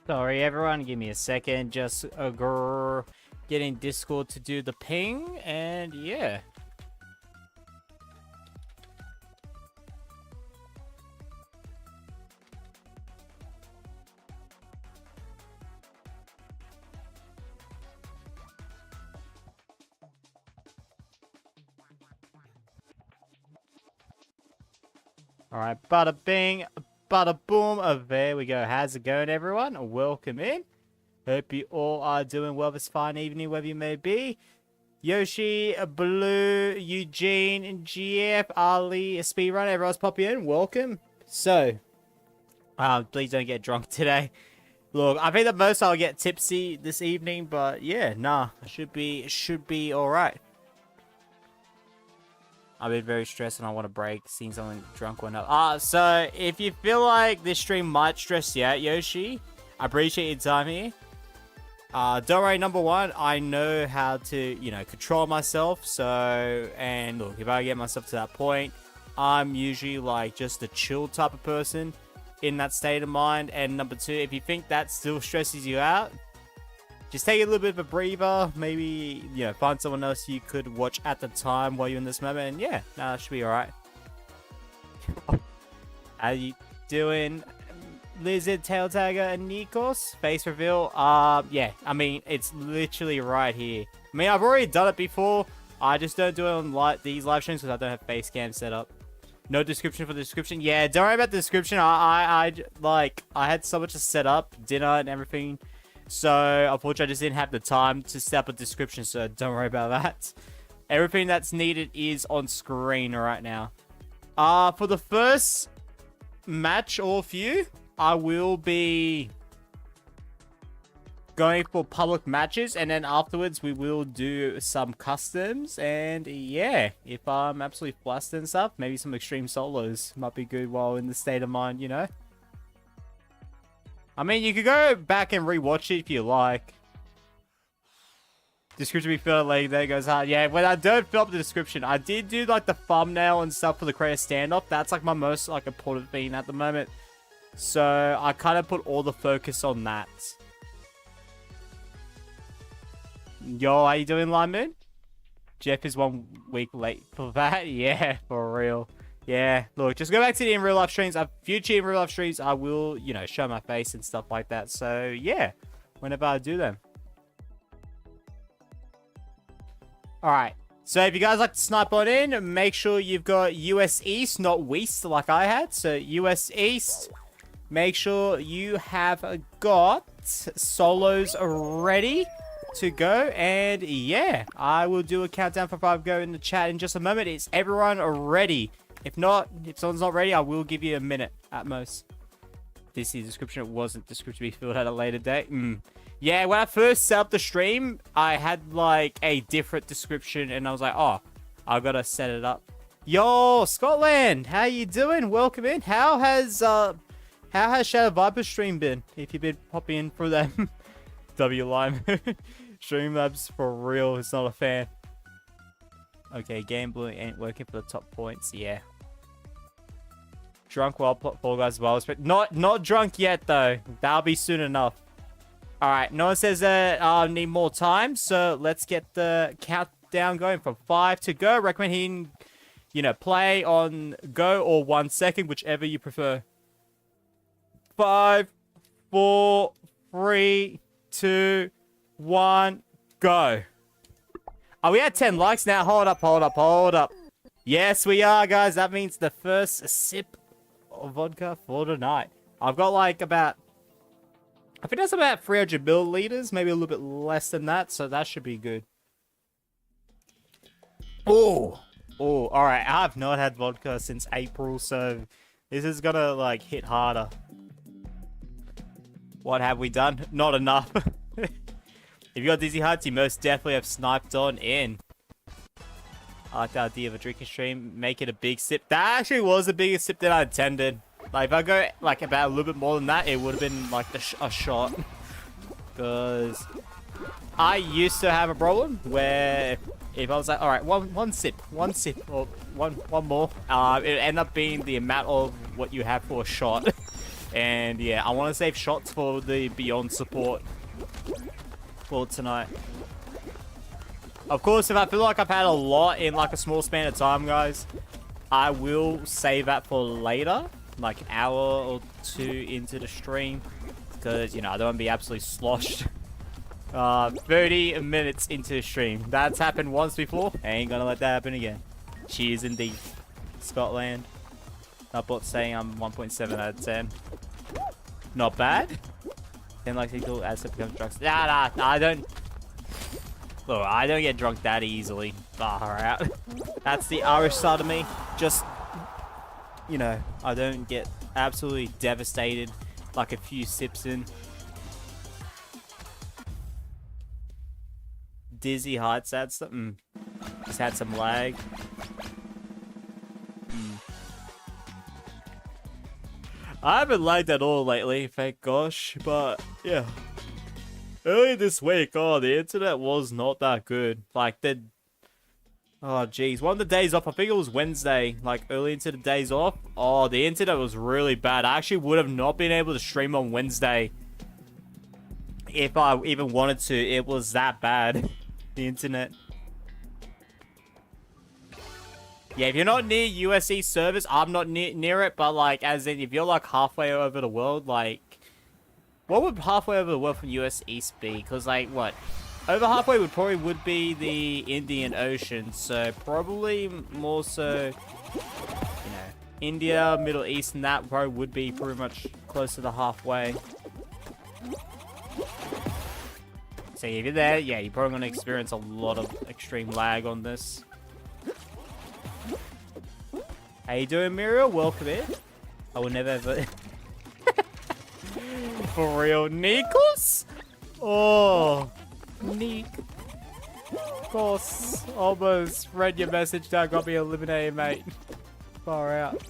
Sorry, everyone. Give me a second. Just getting Discord to do the ping, and yeah. All right, bada bing, bada boom. There we go. How's it going, everyone? Welcome in. Hope you all are doing well this fine evening, wherever you may be. Yoshi, Blue, Eugene, and GF, Ali, Speedrunner, everyone's popping in. Welcome. So, please don't get drunk today. Look, I think the most I'll get tipsy this evening, but yeah, nah, should be all right. I've been very stressed and I want to break, seeing something drunk went up. So if you feel like this stream might stress you out, Yoshi, I appreciate your time here. Don't worry, number one, I know how to, control myself. So, and look, if I get myself to that point, I'm usually like just a chill type of person in that state of mind. And number two, if you think that still stresses you out, just take a little bit of a breather. Maybe, find someone else you could watch at the time while you're in this moment. And yeah, that should be alright. How you doing? Lizard, Tail Tagger, and Nikos? Face reveal? Yeah, I mean, it's literally right here. I mean, I've already done it before. I just don't do it on these live streams because I don't have face cam set up. No description for the description. Yeah, don't worry about the description. I had so much to set up, dinner and everything. So, unfortunately, I just didn't have the time to set up a description, so don't worry about that. Everything that's needed is on screen right now. For the first match or few, I will be going for public matches, and then afterwards, we will do some customs, and yeah, if I'm absolutely flustered and stuff, maybe some extreme solos might be good while in the state of mind, I mean, you could go back and rewatch it if you like. Description be filled like there goes hard. Yeah, when I don't fill up the description, I did do like the thumbnail and stuff for the creator standoff. That's like my most important thing at the moment. So I kind of put all the focus on that. Yo, how you doing, Lyman? Jeff is 1 week late for that. Yeah, for real. Yeah, look, just go back to the in real life streams. Future in real life streams, I will, show my face and stuff like that. So, yeah, whenever I do them. Alright, so if you guys like to snipe on in, make sure you've got US East, not West like I had. So, US East, make sure you have got solos ready to go. And, yeah, I will do a countdown for 5 go in the chat in just a moment. Is everyone ready? If not, if someone's not ready, I will give you a minute at most. This is the description. It wasn't description to be filled at a later date. Yeah, when I first set up the stream, I had like a different description, and I was like, oh, I gotta set it up. Yo, Scotland, how you doing? Welcome in. How has Shadow Viper stream been? If you've been popping in for them, W Lime Streamlabs for real. It's not a fan. Okay, gambling ain't working for the top points. Yeah. Drunk while Fall Guys as well. But not drunk yet, though. That'll be soon enough. Alright, no one says that I need more time. So, let's get the countdown going from 5 to go. Recommend hitting, play on go or 1 second, whichever you prefer. 5, 4, 3, 2, 1, go. Are we at 10 likes now? Hold up. Yes, we are, guys. That means the first sip of vodka for tonight. I've got I think that's about 300 milliliters, maybe a little bit less than that, so that should be good. Oh, alright. I have not had vodka since April, so this is gonna, hit harder. What have we done? Not enough. If you got dizzy hearts, you most definitely have sniped on in. I like the idea of a drinking stream. Make it a big sip. That actually was the biggest sip that I intended. If I go about a little bit more than that, it would have been a shot. Because I used to have a problem where if I was like, all right, one sip, or one more, it would end up being the amount of what you have for a shot. And yeah, I want to save shots for the Beyond support for tonight. Of course, if I feel like I've had a lot in like a small span of time, guys, I will save that for later, like an hour or two into the stream, because, you know, I don't want to be absolutely sloshed 30 minutes into the stream. That's happened once before. I ain't gonna let that happen again. Cheers indeed, Scotland. Not bot saying I'm 1.7 out of 10. Not bad. 10 likes equal as it becomes drunk. Nah, I don't. Look, I don't get drunk that easily. Far out. That's the Irish side of me. Just, you know, I don't get absolutely devastated like a few sips in. Dizzy heights had some. Just had some lag. I haven't lagged at all lately, thank gosh, but yeah. Earlier this week, oh, the internet was not that good. Like, oh, geez. One of the days off, I think it was Wednesday, like, early into the days off. Oh, the internet was really bad. I actually would have not been able to stream on Wednesday if I even wanted to. It was that bad, the internet. Yeah, if you're not near USE service, I'm not near it, but, like, as in, if you're, like, halfway over the world, like, what would halfway over the world from US East be? Because, like, what? Over halfway would be the Indian Ocean, so probably more so, you know, India, Middle East, and that probably would be pretty much close to the halfway. So if you're there, yeah, you're probably going to experience a lot of extreme lag on this. How you doing, Muriel? Welcome in. I will never ever... For real, Nikos? Oh, Nikos. Almost read your message down, got me eliminated, mate. Far out.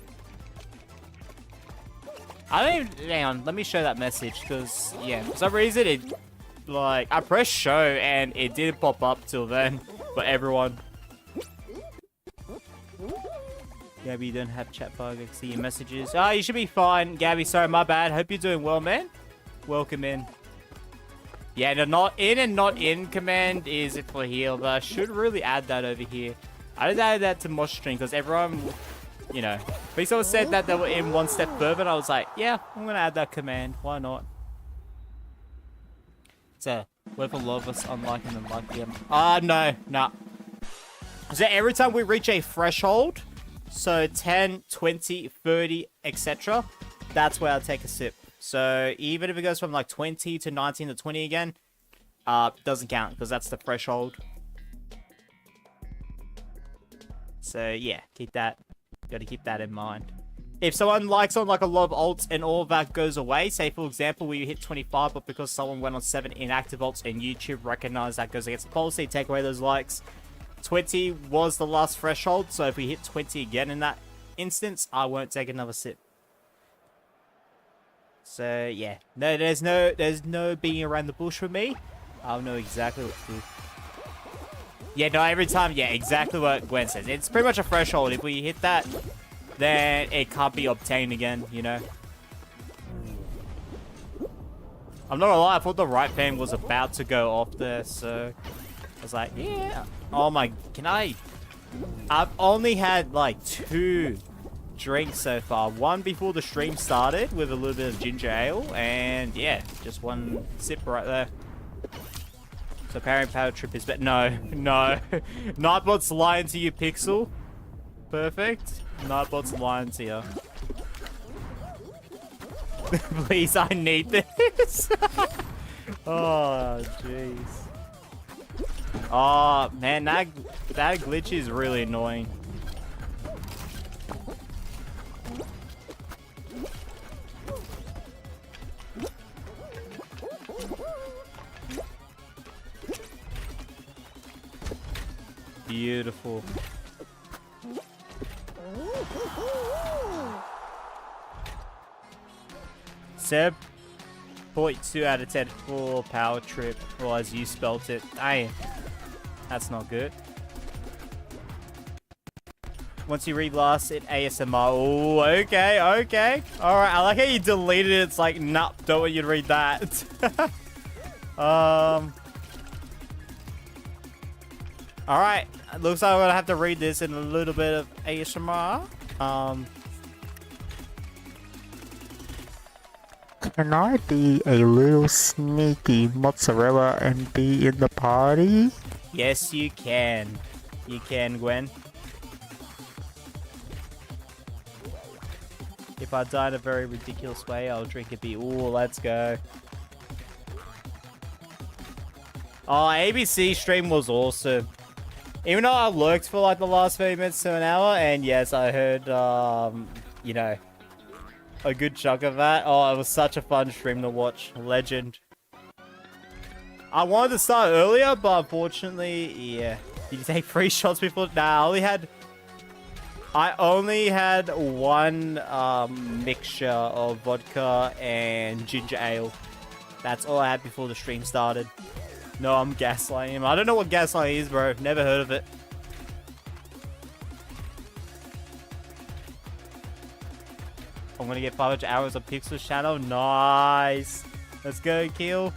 I don't even... Hang on, let me show that message, because, yeah, for some reason, it... Like, I pressed show, and it didn't pop up till then, for everyone. Gabby, you don't have chat bug. I can see your messages. Oh, you should be fine, Gabby. Sorry, my bad. Hope you're doing well, man. Welcome in. Yeah, the not in and not in command is it for heal, but I should really add that over here. I just added that to Mosh String because everyone, you know, we sort of said that they were in one step further, and I was like, yeah, I'm going to add that command. Why not? So, whether a lot of us unliking them like them. No. So every time we reach a threshold, so 10, 20, 30, etc., that's where I'll take a sip. So even if it goes from like 20 to 19 to 20 again, doesn't count because that's the threshold. So yeah, gotta keep that in mind. If someone likes on like a lot of ults and all of that goes away, say for example we hit 25, but because someone went on 7 inactive ults and YouTube recognized that goes against the policy, take away those likes. 20 was the last threshold, so if we hit 20 again in that instance, I won't take another sip. So yeah, no, there's no being around the bush for me. I'll know exactly what to do. Yeah, no, every time, yeah, exactly what Gwen says. It's pretty much a threshold. If we hit that, then it can't be obtained again, you know. I'm not gonna lie, I thought the right fan was about to go off there, so I was like, yeah. Oh my, I've only had like 2 drinks so far. One before the stream started with a little bit of ginger ale, and yeah, just one sip right there. So pairing power trip is better. No. Nightbot's lying to you, Pixel. Perfect. Nightbot's lying to you. Please, I need this. Oh, jeez. Oh, man, that glitch is really annoying. Beautiful. Seb, 0.2 out of 10 for power trip, or as you spelt it. That's not good. Once you read last in ASMR. Oh, okay, okay. Alright, I like how you deleted it. It's like, nah, don't want you to read that. Alright, looks like I'm gonna have to read this in a little bit of ASMR. Can I be a little sneaky mozzarella and be in the party? Yes, you can. You can, Gwen. If I die in a very ridiculous way, I'll drink a beer. Ooh, let's go. Oh, ABC stream was awesome. Even though I lurked for like the last 30 minutes to an hour, and yes, I heard, you know, a good chunk of that. Oh, it was such a fun stream to watch. Legend. I wanted to start earlier, but unfortunately, yeah. Did you take 3 shots before? Nah, I only had one mixture of vodka and ginger ale. That's all I had before the stream started. No, I'm gaslighting him. I don't know what gaslighting is, bro. Never heard of it. I'm gonna get 500 hours of Pixel Shadow. Nice. Let's go, Kill.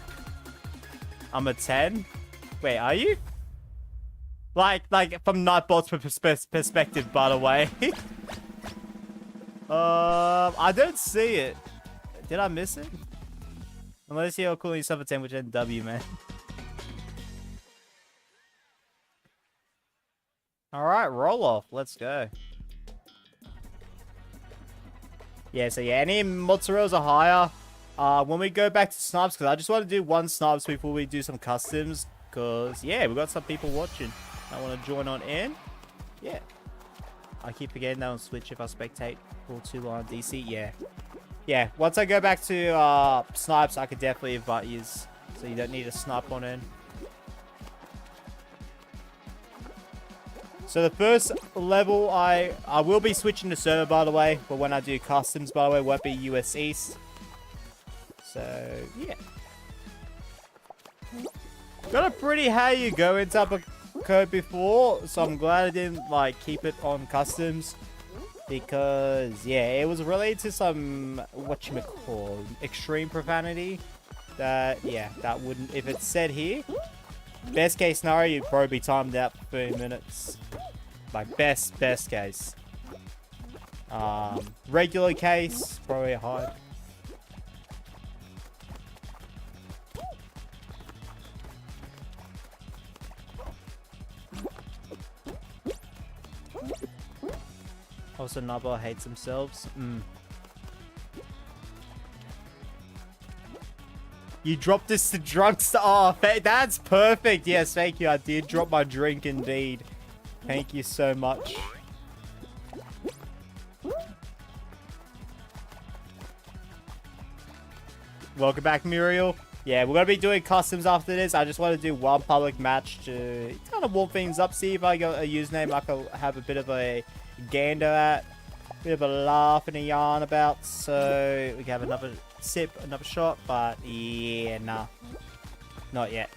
I'm a 10. Wait, are you? Like from Nightbot's perspective, by the way. I don't see it. Did I miss it? Unless you're calling yourself a 10 with NW, man. Alright, roll off. Let's go. Yeah, so yeah, any mozzarellas are higher. When we go back to snipes, because I just want to do one snipes before we do some customs. Because, yeah, we've got some people watching. I want to join on in. Yeah. I keep forgetting that on Switch if I spectate all too long on DC. Yeah. Yeah, once I go back to snipes, I could definitely invite you. So you don't need to snipe on in. So the first level, I will be switching to server, by the way. But when I do customs, by the way, it won't be US East. So, yeah. Got a pretty how you going type of code before. So I'm glad I didn't, like, keep it on customs. Because, yeah, it was related to some, whatchamacallit, extreme profanity. That, yeah, that wouldn't, if it's said here. Best case scenario, you'd probably be timed out for 30 minutes. Like, best case. Regular case, probably a high. Also, Nubba hates themselves. You dropped this to Drunkster. Oh, that's perfect. Yes, thank you. I did drop my drink indeed. Thank you so much. Welcome back, Muriel. Yeah, we're going to be doing customs after this. I just want to do one public match to kind of warm things up. See if I got a username I can have a bit of a gander at. Bit of a laugh and a yarn about. So we can have another sip, another shot. But yeah, nah. Not yet.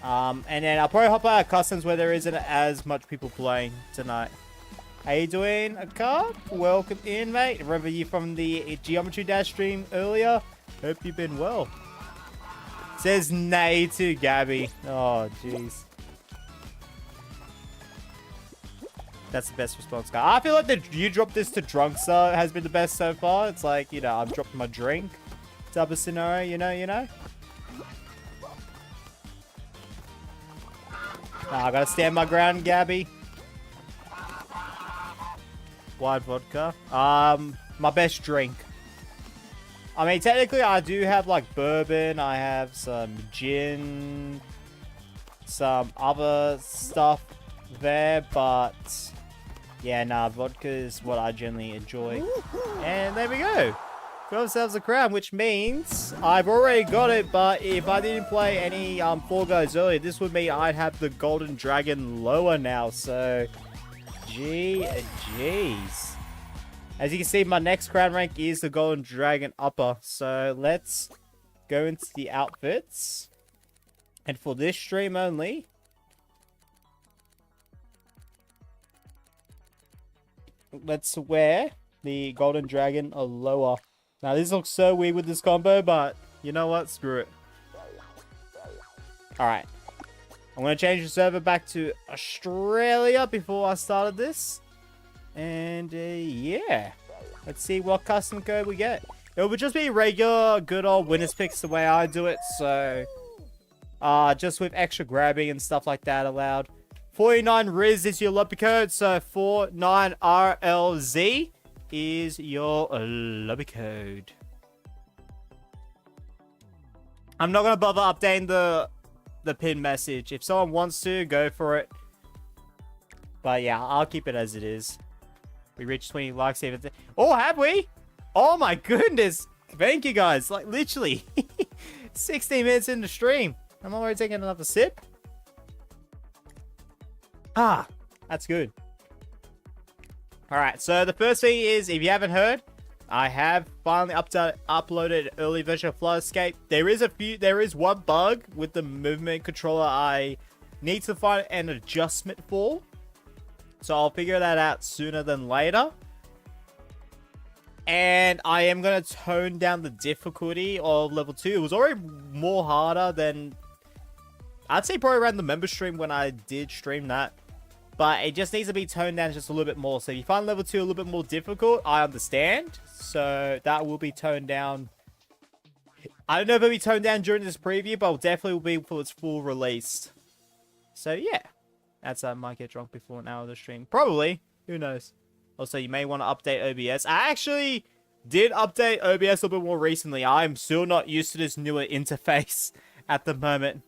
And then I'll probably hop out of customs where there isn't as much people playing tonight. How you doing, Akab? Welcome in, mate. Remember you from the Geometry Dash stream earlier? Hope you've been well. Says nay to Gabby. Oh, jeez. That's the best response, guy. I feel like that you dropped this to Drunkster has been the best so far. It's like, you know, I've dropped my drink type of scenario, you know? I gotta stand my ground, Gabby. Wide vodka. My best drink. I mean, technically, I do have, like, bourbon. I have some gin. Some other stuff there, but... yeah, nah, vodka is what I generally enjoy. And there we go. Got ourselves a crown, which means I've already got it, but if I didn't play any Fall Guys earlier, this would mean I'd have the Golden Dragon lower now, so... jeez. As you can see, my next crown rank is the Golden Dragon upper, so let's go into the outfits. And for this stream only, let's wear the golden dragon lower. Now, this looks so weird with this combo, but you know what? Screw it. Alright. I'm going to change the server back to Australia before I started this. And, yeah. Let's see what custom code we get. It would just be regular, good old winners picks the way I do it. So, just with extra grabbing and stuff like that allowed. 49 Riz is your lobby code. So, 49RLZ is your lobby code. I'm not going to bother updating the pin message. If someone wants to, go for it. But yeah, I'll keep it as it is. We reached 20 likes even. Oh, have we? Oh my goodness. Thank you guys. Like literally 16 minutes in the stream. I'm already taking another sip. Ah, that's good. Alright, so the first thing is, if you haven't heard, I have finally uploaded an early version of Flood Escape. There is one bug with the movement controller I need to find an adjustment for. So I'll figure that out sooner than later. And I am going to tone down the difficulty of level 2. It was already more harder than, I'd say probably around the member stream when I did stream that. But it just needs to be toned down just a little bit more. So if you find level 2 a little bit more difficult, I understand. So that will be toned down. I don't know if it'll be toned down during this preview, but it definitely will be for its full release. So yeah. That's I might get drunk before an hour of the stream. Probably. Who knows? Also, you may want to update OBS. I actually did update OBS a little bit more recently. I'm still not used to this newer interface at the moment.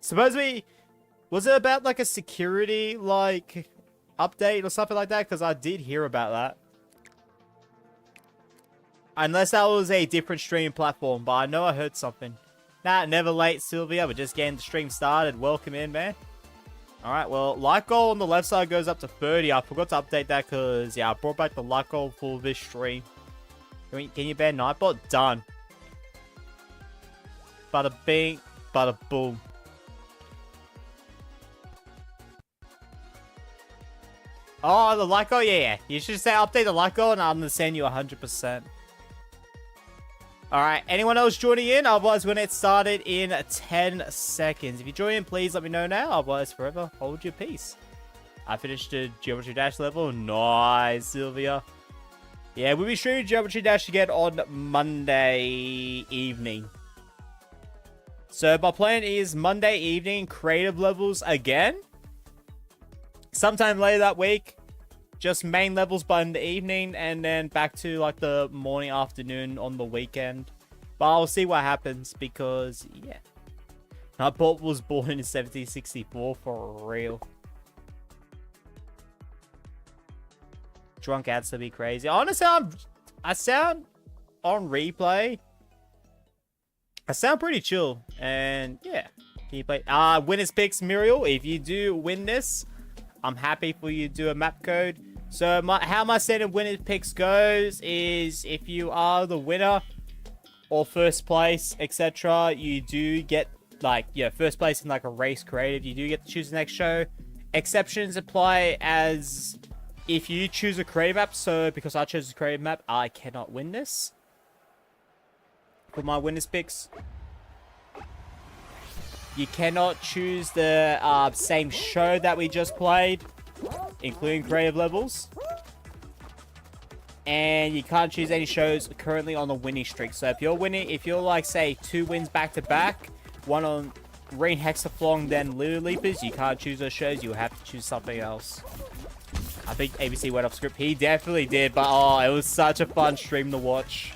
Supposedly, was it about like a security like update or something like that? Because I did hear about that. Unless that was a different streaming platform, but I know I heard something. Nah, never late, Sylvia. We're just getting the stream started. Welcome in, man. Alright, well, like goal on the left side goes up to 30. I forgot to update that because, yeah, I brought back the like goal for this stream. Can you ban Nightbot? Done. Bada bing, bada boom. Oh, the like goal? Yeah. You should say update the like goal and I'm going to send you 100%. Alright, anyone else joining in? Otherwise, we're going to get started in 10 seconds. If you join in, please let me know now. Otherwise, forever, hold your peace. I finished the Geometry Dash level. Nice, Sylvia. Yeah, we'll be streaming Geometry Dash again on Monday evening. So, my plan is Monday evening, creative levels again. Sometime later that week. Just main levels by in the evening, and then back to like the morning, afternoon on the weekend. But I'll see what happens because, yeah. Nightbot was born in 1764 for real. Drunk ads to be crazy. Honestly, I sound on replay. I sound pretty chill, and yeah. Can you play? Winners picks, Muriel. If you do win this, I'm happy for you to do a map code. So how my standard winner picks goes is if you are the winner or first place, etc., you do get like, yeah, first place in like a race creative. You do get to choose the next show. Exceptions apply as if you choose a creative map. So because I chose a creative map, I cannot win this. For my winners picks, you cannot choose the same show that we just played, including creative levels. And you can't choose any shows currently on the winning streak. So if you're winning, if you're like, say, 2 wins back to back, one on Green Hexaflong, then Lily Leapers, you can't choose those shows. You have to choose something else. I think ABC went off script. He definitely did, but oh, it was such a fun stream to watch.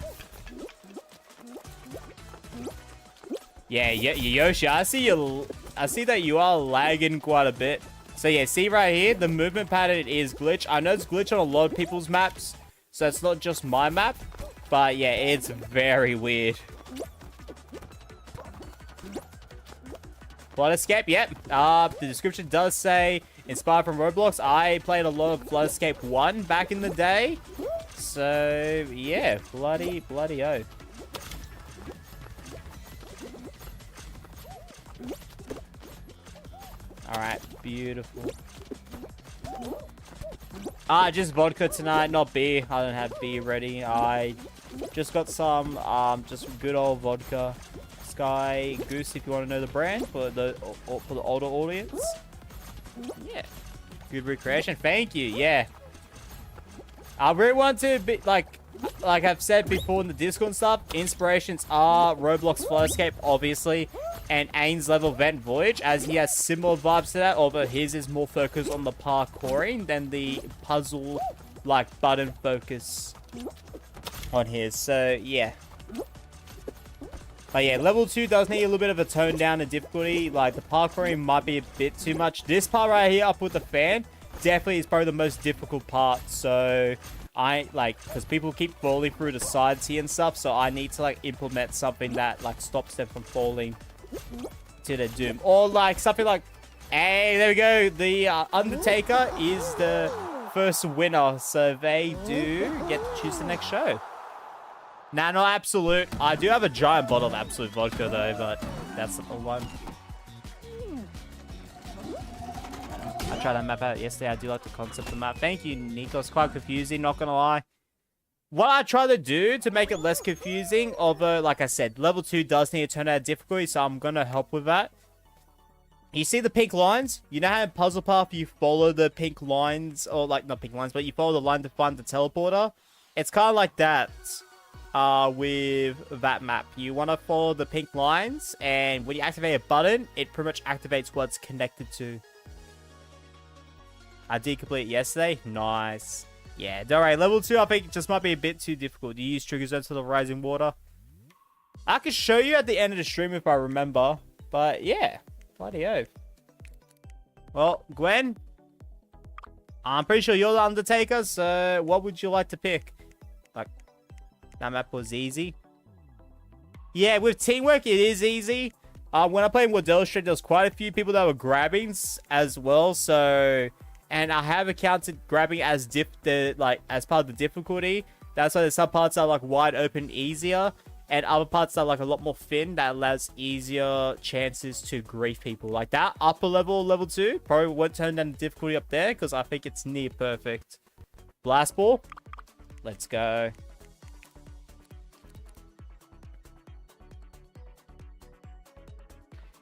Yeah, Yoshi, I see that you are lagging quite a bit. So yeah, see right here, the movement pattern is glitch. I know it's glitch on a lot of people's maps, so it's not just my map. But yeah, it's very weird. Flood Escape, yep. The description does say inspired from Roblox. I played a lot of Flood Escape 1 back in the day. So yeah, bloody oh. Alright, beautiful. Just vodka tonight, not beer. I don't have beer ready. I just got some, just good old vodka. Sky Goose, if you want to know the brand for the older audience. Yeah. Good recreation. Thank you. Yeah. I really want to be like I've said before in the Discord and stuff, inspirations are Roblox Flow Escape, obviously, and Ains Level Vent Voyage, as he has similar vibes to that, although his is more focused on the parkouring than the puzzle, like, button focus on his. So, yeah. But yeah, level 2 does need a little bit of a tone down in difficulty. Like, the parkouring might be a bit too much. This part right here, up with the fan, definitely is probably the most difficult part. So, because people keep falling through the sides here and stuff. So, I need to, like, implement something that, like, stops them from falling to their doom. Or, like, something like, hey, there we go. The Undertaker is the first winner. So, they do get to choose the next show. Nah, not Absolute. I do have a giant bottle of Absolute vodka, though, but that's the one. I tried that map out yesterday. I do like the concept of the map. Thank you, Nico. It's quite confusing, not gonna lie. What I try to do to make it less confusing, although, like I said, level 2 does need to turn out difficulty, so I'm gonna help with that. You see the pink lines? You know how in Puzzle Path you follow the pink lines, or like, not pink lines, but you follow the line to find the teleporter? It's kind of like that. With that map, you want to follow the pink lines, and when you activate a button, it pretty much activates what it's connected to. I did complete it yesterday. Nice. Yeah, don't worry. Level 2, I think, just might be a bit too difficult. You use trigger zones for the rising water. I could show you at the end of the stream if I remember, but yeah, bloody oath. Well, Gwen, I'm pretty sure you're the Undertaker, so what would you like to pick? Like, that map was easy. Yeah, with teamwork, it is easy. When I played Wardell Street, there was quite a few people that were grabbing as well. So, and I have accounted grabbing as as part of the difficulty. That's why there's some parts that are like wide open, easier, and other parts that are like a lot more thin that allows easier chances to grief people. Like that upper level 2, probably won't turn down the difficulty up there because I think it's near perfect. Blast ball, let's go.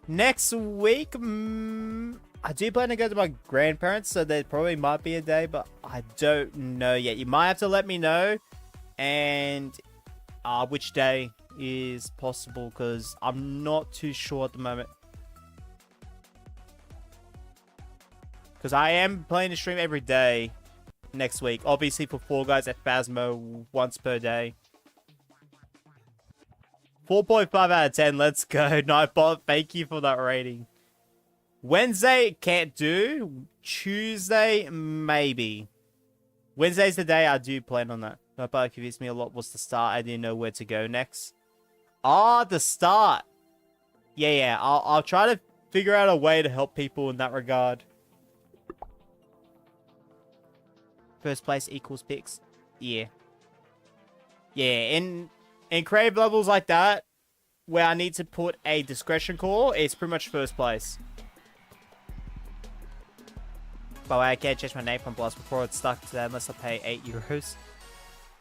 Next week, I do plan to go to my grandparents, so there probably might be a day, but I don't know yet. You might have to let me know, and which day is possible, because I'm not too sure at the moment. Because I am planning to stream every day next week, obviously for Fall Guys at Phasmo once per day. 4.5 out of 10, let's go. Nightbot, thank you for that rating. Wednesday, can't do. Tuesday, maybe. Wednesday's the day I do plan on that. Nightbot confused me a lot. What's the start? I didn't know where to go next. The start. Yeah, I'll try to figure out a way to help people in that regard. First place equals picks. Yeah. Yeah, in creative levels like that, where I need to put a discretion call, it's pretty much first place. By the way, I can't change my name from Blast before it's stuck to that unless I pay €8.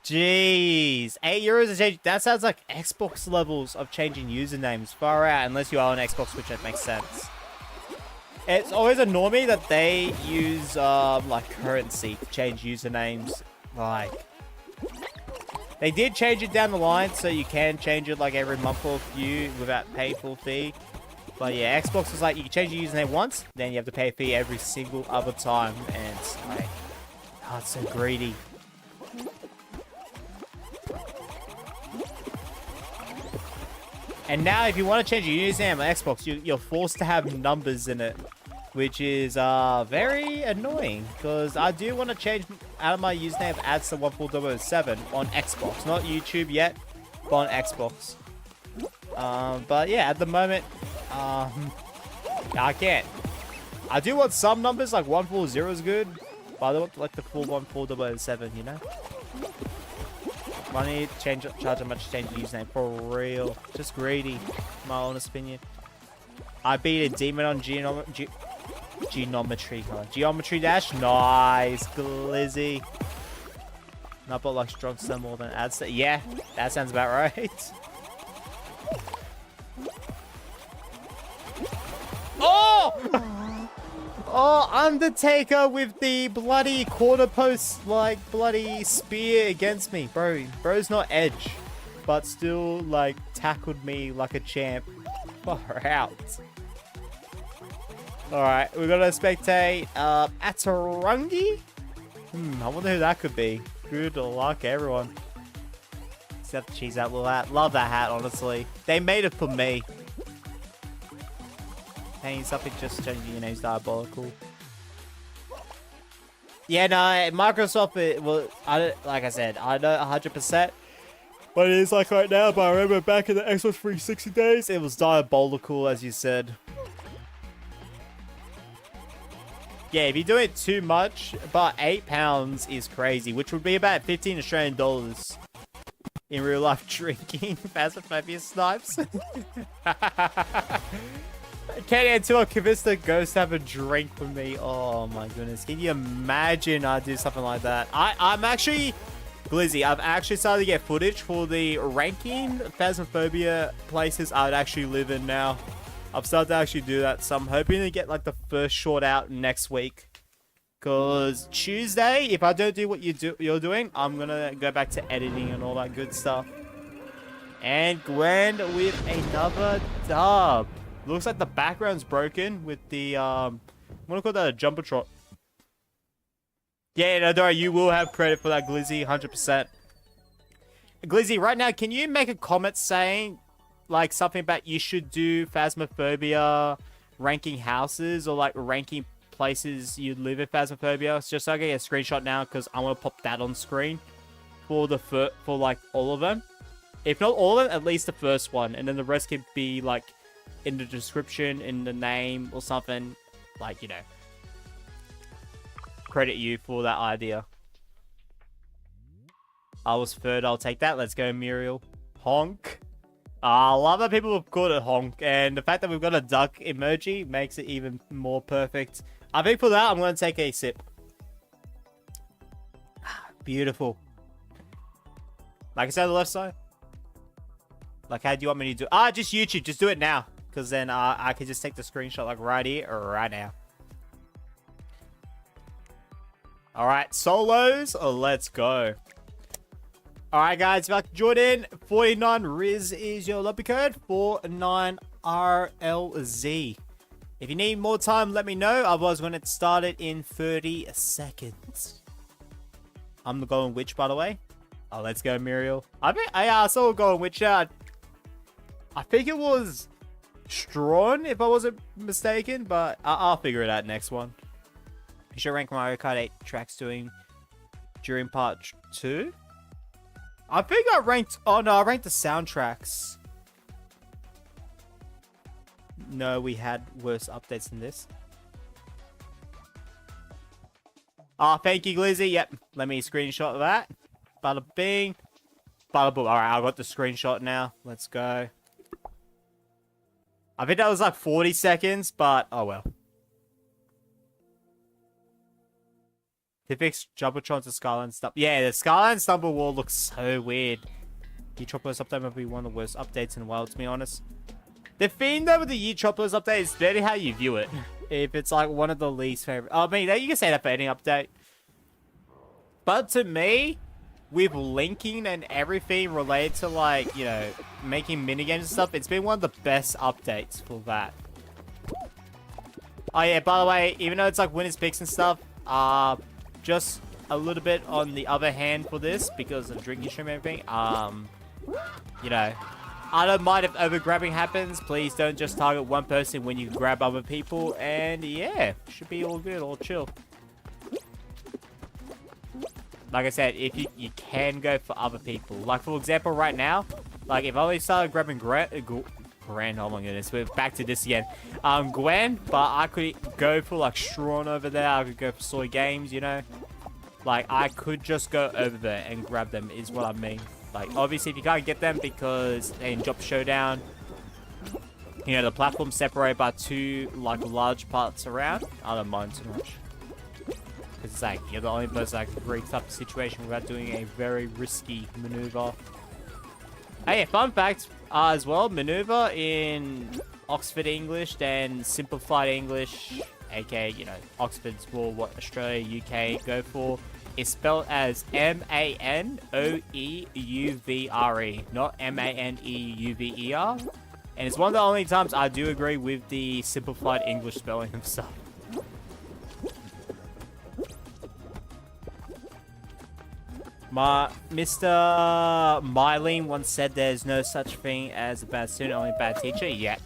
Jeez, €8 to change. That sounds like Xbox levels of changing usernames. Far out, unless you are on Xbox, which that makes sense. It's always annoyed me that they use like currency to change usernames. Like, they did change it down the line, so you can change it like every month or few without paying full fee. But yeah, Xbox is like, you can change your username once, then you have to pay a fee every single other time. And it's like, oh, it's so greedy. And now if you want to change your username on Xbox, you're forced to have numbers in it. Which is very annoying, because I do want to change out of my username adds to 14007 on Xbox. Not YouTube yet, but on Xbox. But yeah, at the moment, I can't. I do want some numbers, like 140 is good, but I don't want like the full 14007, you know? Money, charge how much to change the username, for real. Just greedy, my honest opinion. I beat a demon on Geometry color. Geometry dash. Nice. Glizzy. Not but like strong stun more than ads. Yeah, that sounds about right. Oh! Oh, Undertaker with the bloody quarter post, like, bloody spear against me. Bro's not edge, but still, like, tackled me like a champ. Far out. Alright, we're gonna spectate, Atarangi? I wonder who that could be. Good luck, everyone. Except the cheese out little hat. Love that hat, honestly. They made it for me. Hey, something just changing your name's diabolical. Yeah, no, Microsoft, like I said, I know 100%. But it is like right now, but I remember back in the Xbox 360 days, it was diabolical, as you said. Yeah, if you do it too much, but £8 is crazy, which would be about 15 Australian dollars in real life drinking Phasmophobia snipes. Can't until I convince the ghost to have a drink with me. Oh my goodness. Can you imagine I do something like that? I'm actually, Glizzy, I've actually started to get footage for the ranking Phasmophobia places I'd actually live in now. I've started to actually do that, so I'm hoping to get like the first short out next week. Because Tuesday, if I don't do what you're doing, I'm gonna go back to editing and all that good stuff. And Gwen with another dub. Looks like the background's broken with the, I'm gonna call that a Jumbotron. Yeah, no, Dora, you will have credit for that, Glizzy, 100%. Glizzy, right now, can you make a comment saying, like, something about you should do Phasmophobia ranking houses or, like, ranking places you live in Phasmophobia? It's just so I can get a screenshot now, because I want to pop that on screen for the, for, like, all of them. If not all of them, at least the first one, and then the rest could be, like, in the description, in the name, or something. Like, you know. Credit you for that idea. I was third, I'll take that. Let's go, Muriel. Honk. I love that people have called it honk. And the fact that we've got a duck emoji makes it even more perfect. I think for that, I'm going to take a sip. Beautiful. Like I said on the left side. Like, how do you want me to do? Just YouTube. Just do it now. Because then I can just take the screenshot like right here or right now. Alright, solos. Let's go. Alright, guys. Back to Jordan. 49 Riz is your lobby code. 49RLZ. If you need more time, let me know. Otherwise, I'm going to start it in 30 seconds. I'm going witch, by the way. Oh, let's go, Muriel. I saw going witch out. I think it was Strawn, if I wasn't mistaken, but I'll figure it out next one. You should rank Mario Kart 8 tracks during part 2. I think I ranked... Oh, no, I ranked the soundtracks. No, we had worse updates than this. Oh, thank you, Glizzy. Yep, let me screenshot that. Bada bing. Bada boom. Alright, I got the screenshot now. Let's go. I think that was like 40 seconds, but oh well. To fix Jumbotrons and Skyline Stumble. Yeah, the Skyline Stumble wall looks so weird. Yeetropolis update might be one of the worst updates in the world, to be honest. The thing though with the Yeetropolis update is very how you view it. If it's like one of the least favorite. I mean, you can say that for any update. But to me, with linking and everything related to like, you know, making minigames and stuff, it's been one of the best updates for that. Oh yeah, by the way, even though it's like winners picks and stuff, just a little bit on the other hand for this, because of drinking stream and everything, you know, I don't mind if overgrabbing happens. Please don't just target one person when you grab other people, and yeah, should be all good, all chill. Like I said, if you can go for other people. Like, for example, right now, like, if I only started grabbing Gwen, oh my goodness, we're back to this again. Gwen, but I could go for, like, Strawn over there. I could go for Soy Games, you know? Like, I could just go over there and grab them, is what I mean. Like, obviously, if you can't get them because they in Drop Showdown, You know, the platform's separated by two, like, large parts around. I don't mind too much. Because it's like, you're the only person that can break up the situation without doing a very risky maneuver. Hey, fun fact as well, maneuver in Oxford English and simplified English, aka, you know, Oxford's more what Australia, UK go for, is spelled as M-A-N-O-E-U-V-R-E, not M-A-N-E-U-V-E-R. And it's one of the only times I do agree with the simplified English spelling of stuff. Mr. Mylene once said there's no such thing as a bad student, only a bad teacher. Yeah.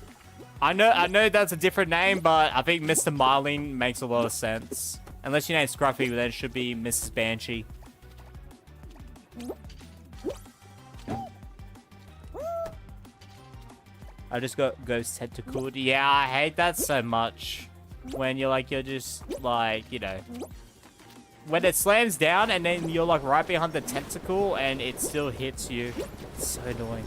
I know that's a different name, but I think Mr. Mylene makes a lot of sense. Unless your name's Scruffy, then it should be Mrs. Banshee. I just got Ghost Head to cool. Yeah, I hate that so much. When you're just like, you know, when it slams down and then you're like right behind the tentacle and it still hits you. It's so annoying.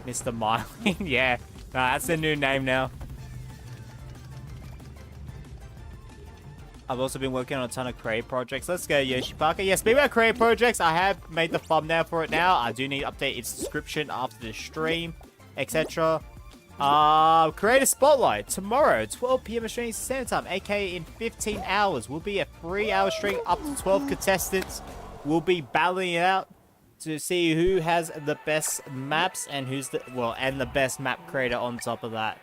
Mr. Miley. Yeah. Nah, that's the new name now. I've also been working on a ton of creative projects. Let's go, Yoshi Parker. Yeah, speaking about creative projects, I have made the thumbnail for it now. I do need to update its description after the stream, etc. Creator Spotlight tomorrow, 12 p.m. Australian Standard Time, aka in 15 hours. Will be a 3-hour stream, up to 12 contestants. We'll be battling it out to see who has the best maps and who's and the best map creator on top of that.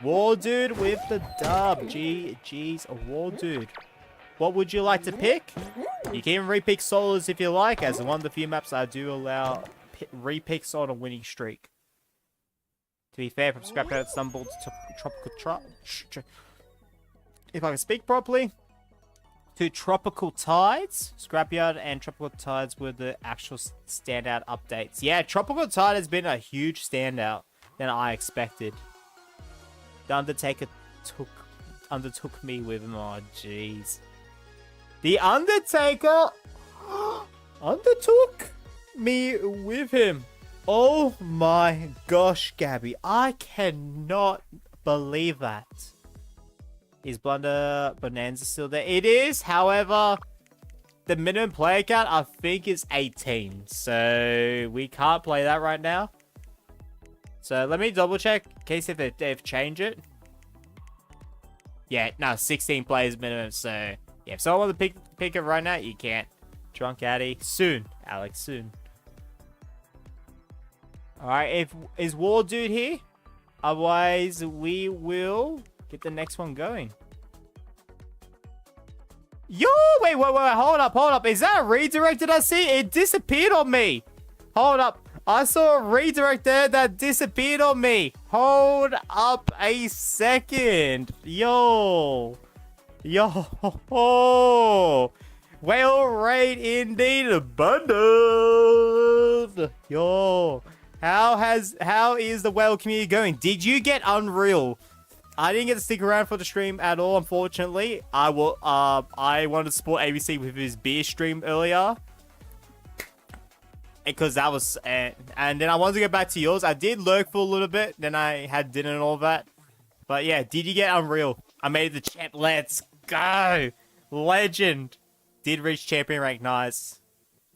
War Dude with the dub. Jeez, a War Dude. What would you like to pick? You can even repick solos if you like, as one of the few maps I do allow repicks on a winning streak. To be fair, from Scrapyard Stumble to Tropical if I can speak properly, to Tropical Tides, Scrapyard and Tropical Tides were the actual standout updates. Yeah, Tropical Tide has been a huge standout than I expected. The Undertaker undertook me with him. Oh, jeez. The Undertaker undertook me with him. Oh my gosh, Gabby. I cannot believe that. Is Blunder Bonanza still there? It is, however, the minimum player count I think is 18. So we can't play that right now. So let me double check in case if they've changed it. Yeah, no, 16 players minimum. So yeah, if someone wants to pick it right now, you can't. Drunk Addy. Soon, Alex, soon. Alright, is War Dude here? Otherwise, we will get the next one going. Yo, wait, hold up. Is that a redirect? Did I see? It disappeared on me. Hold up. I saw a redirect there that disappeared on me. Hold up a second. Yo. Whale raid indeed abundant. Yo. How is the whale community going? Did you get Unreal? I didn't get to stick around for the stream at all, unfortunately. I wanted to support ABC with his beer stream earlier. Because that was... and then I wanted to go back to yours. I did lurk for a little bit. Then I had dinner and all that. But yeah, did you get Unreal? I made the champ. Let's go. Legend. Did reach champion rank. Nice.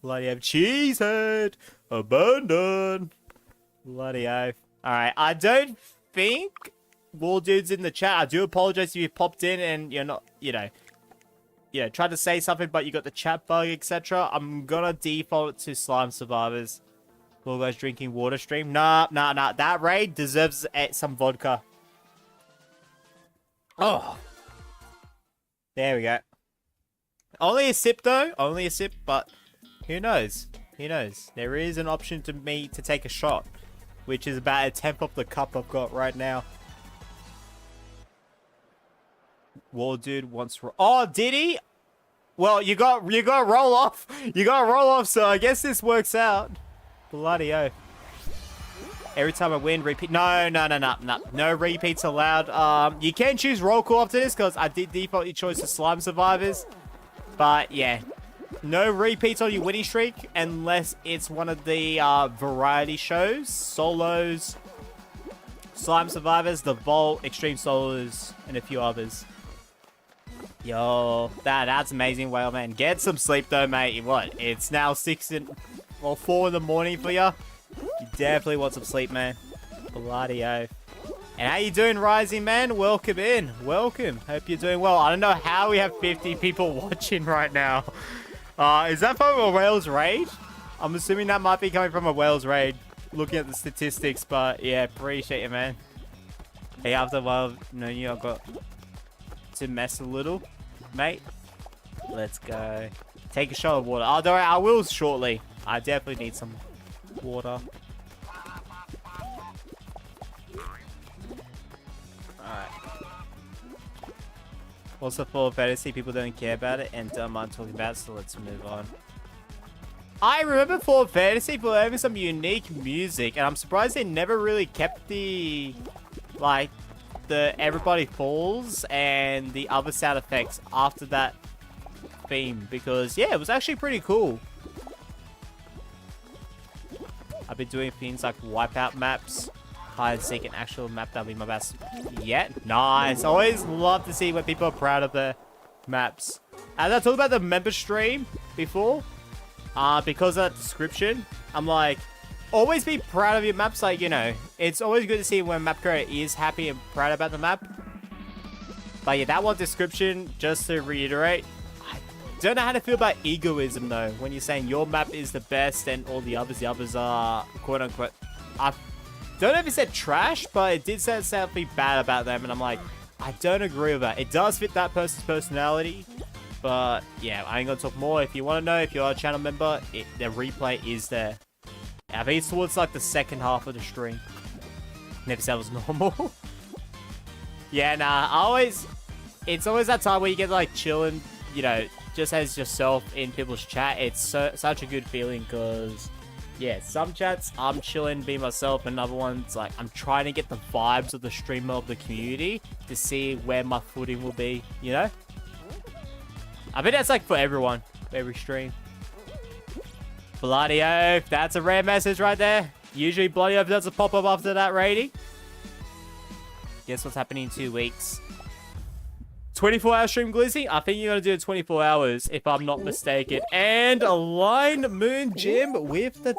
Bloody oath. Cheesehead. Abandoned. Bloody oath. Alright, I don't think War Dude's in the chat. I do apologize if you popped in and you're not, tried to say something, but you got the chat bug, etc. I'm gonna default it to Slime Survivors. Little guys drinking water stream. Nah. That raid deserves some vodka. Oh. There we go. Only a sip, though. Only a sip, but who knows? Who knows? There is an option to me to take a shot, which is about a tenth of the cup I've got right now. War Dude wants... Oh, did he? Well, you got roll off. You got roll off, so I guess this works out. Bloody oath. Every time I win, repeat. No. No repeats allowed. You can choose roll call after this, because I did default your choice to Slime Survivors. But, yeah. No repeats on your winning streak, unless it's one of the variety shows. Solos. Slime Survivors, The Vault, Extreme Solars, and a few others. Yo, that's amazing, Whale Man. Get some sleep though, mate. What? It's now 4 in the morning for you. You definitely want some sleep, man. Bloody oath. And how you doing, Rising Man? Welcome in. Welcome. Hope you're doing well. I don't know how we have 50 people watching right now. Is that from a Wales raid? I'm assuming that might be coming from a Wales raid. Looking at the statistics, but yeah, appreciate it, man. Hey, after a while, I've got to mess a little, mate. Let's go. Take a shot of water. Oh, don't worry, I will shortly. I definitely need some water. Alright. Also for fantasy, people don't care about it and don't mind talking about it, so let's move on. I remember for fantasy, for having some unique music, and I'm surprised they never really kept the, like, the Everybody Falls and the other sound effects after that theme, because, yeah, it was actually pretty cool. I've been doing things like wipeout maps, hide and seek, an actual map. That'll be my best yet. Nice. Always love to see when people are proud of their maps. As I talked about the member stream before, because of that description, I'm like, always be proud of your maps. Like, it's always good to see when map creator is happy and proud about the map. But yeah, that one description, just to reiterate, I don't know how to feel about egoism though, when you're saying your map is the best and all the others are quote unquote, I don't know if it said trash, but it did say something bad about them, and I'm like, I don't agree with that. It does fit that person's personality. But yeah, I ain't gonna talk more. If you want to know, if you're a channel member, the replay is there. I think it's towards like the second half of the stream. Never said it was normal. Yeah, nah, it's always that time where you get like chilling, just as yourself in people's chat. It's such a good feeling because, yeah, some chats I'm chilling, being myself, and other ones like I'm trying to get the vibes of the streamer of the community to see where my footing will be, I think that's like for everyone, for every stream. Bloody oath, that's a rare message right there. Usually Bloody oath doesn't pop up after that rating. Guess what's happening in 2 weeks? 24-hour stream, Glizzy? I think you're going to do it 24 hours, if I'm not mistaken. And a Line Moon Gym with the...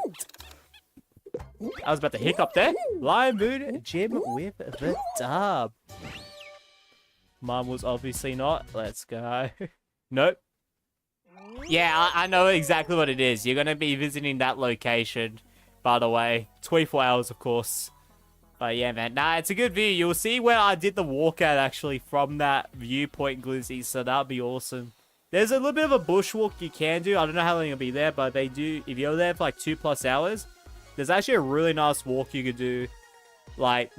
I was about to hiccup there. Line Moon Gym with the dub. Mine was obviously not. Let's go. Nope. Yeah, I know exactly what it is. You're going to be visiting that location, by the way. 24 hours, of course. But yeah, man. Nah, it's a good view. You'll see where I did the walkout, actually, from that viewpoint, Glizzy. So that'll be awesome. There's a little bit of a bushwalk you can do. I don't know how long you'll be there, but they do. If you're there for like 2+ hours, there's actually a really nice walk you could do, like,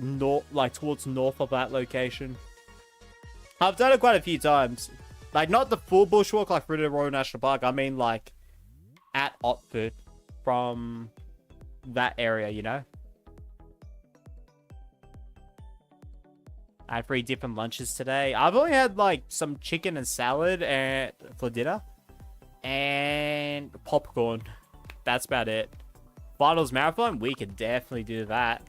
towards north of that location. I've done it quite a few times. Like, not the full bushwalk like through the Royal National Park. I mean, like, at Otford from that area, I had 3 different lunches today. I've only had, like, some chicken and salad for dinner. And popcorn. That's about it. Finals marathon? We could definitely do that.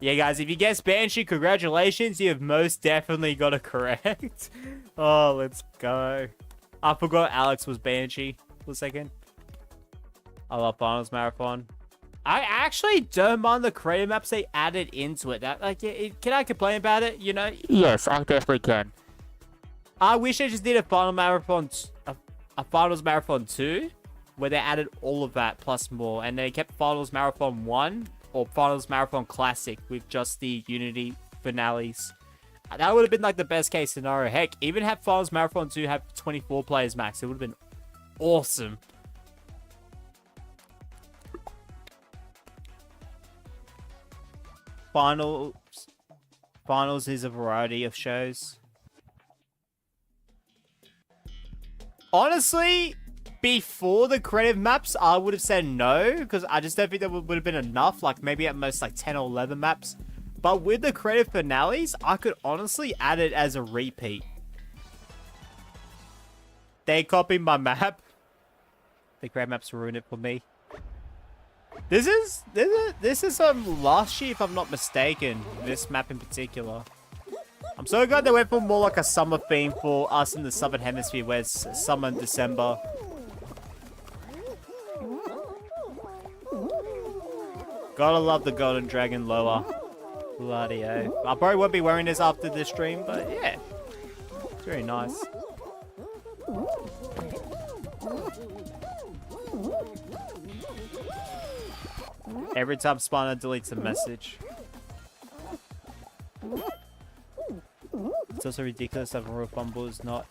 Yeah, guys, if you guessed Banshee, congratulations. You have most definitely got it correct. Oh, let's go. I forgot Alex was Banshee for a second. I love Finals Marathon. I actually don't mind the creative maps they added into it. Can I complain about it, Yes, I definitely can. I wish they just did a Finals Marathon 2, where they added all of that plus more. And they kept Finals Marathon 1. Or Finals Marathon Classic with just the Unity finales. That would have been like the best case scenario. Heck, even have Finals Marathon 2 have 24 players max. It would have been awesome. Finals is a variety of shows. Honestly, before the creative maps, I would have said no, because I just don't think that would have been enough. Like, maybe at most, like, 10 or 11 maps. But with the creative finales, I could honestly add it as a repeat. They copied my map. The grey maps ruined it for me. This is last year, if I'm not mistaken. This map in particular. I'm so glad they went for more like a summer theme for us in the Southern Hemisphere, where it's summer in December. Gotta love the Golden Dragon lower. Bloody hell. I probably won't be wearing this after this stream, but yeah. It's very nice. Every time spawner deletes a message. It's also ridiculous that Royal Fumble is not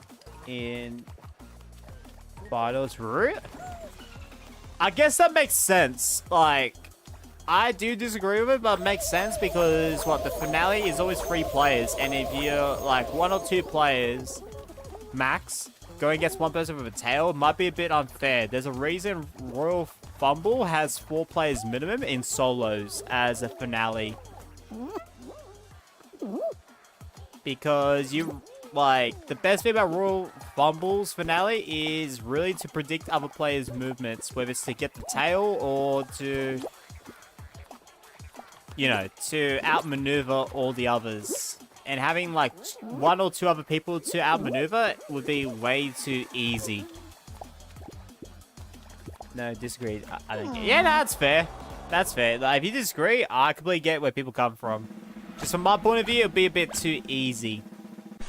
in Vitals. I guess that makes sense. Like, I do disagree with it, but it makes sense because, what, the finale is always 3 players, and if you're, like, 1 or 2 players, max, going against one person with a tail, it might be a bit unfair. There's a reason Royal Fumble has 4 players minimum in solos as a finale. Because you, like, the best thing about Royal Fumble's finale is really to predict other players' movements, whether it's to get the tail or to, you know, to outmaneuver all the others. And having, like, 1 or 2 other people to outmaneuver would be way too easy. No, disagree. I don't get it. Yeah, no, that's fair. That's fair. Like, if you disagree, I completely get where people come from. Just from my point of view, it'd be a bit too easy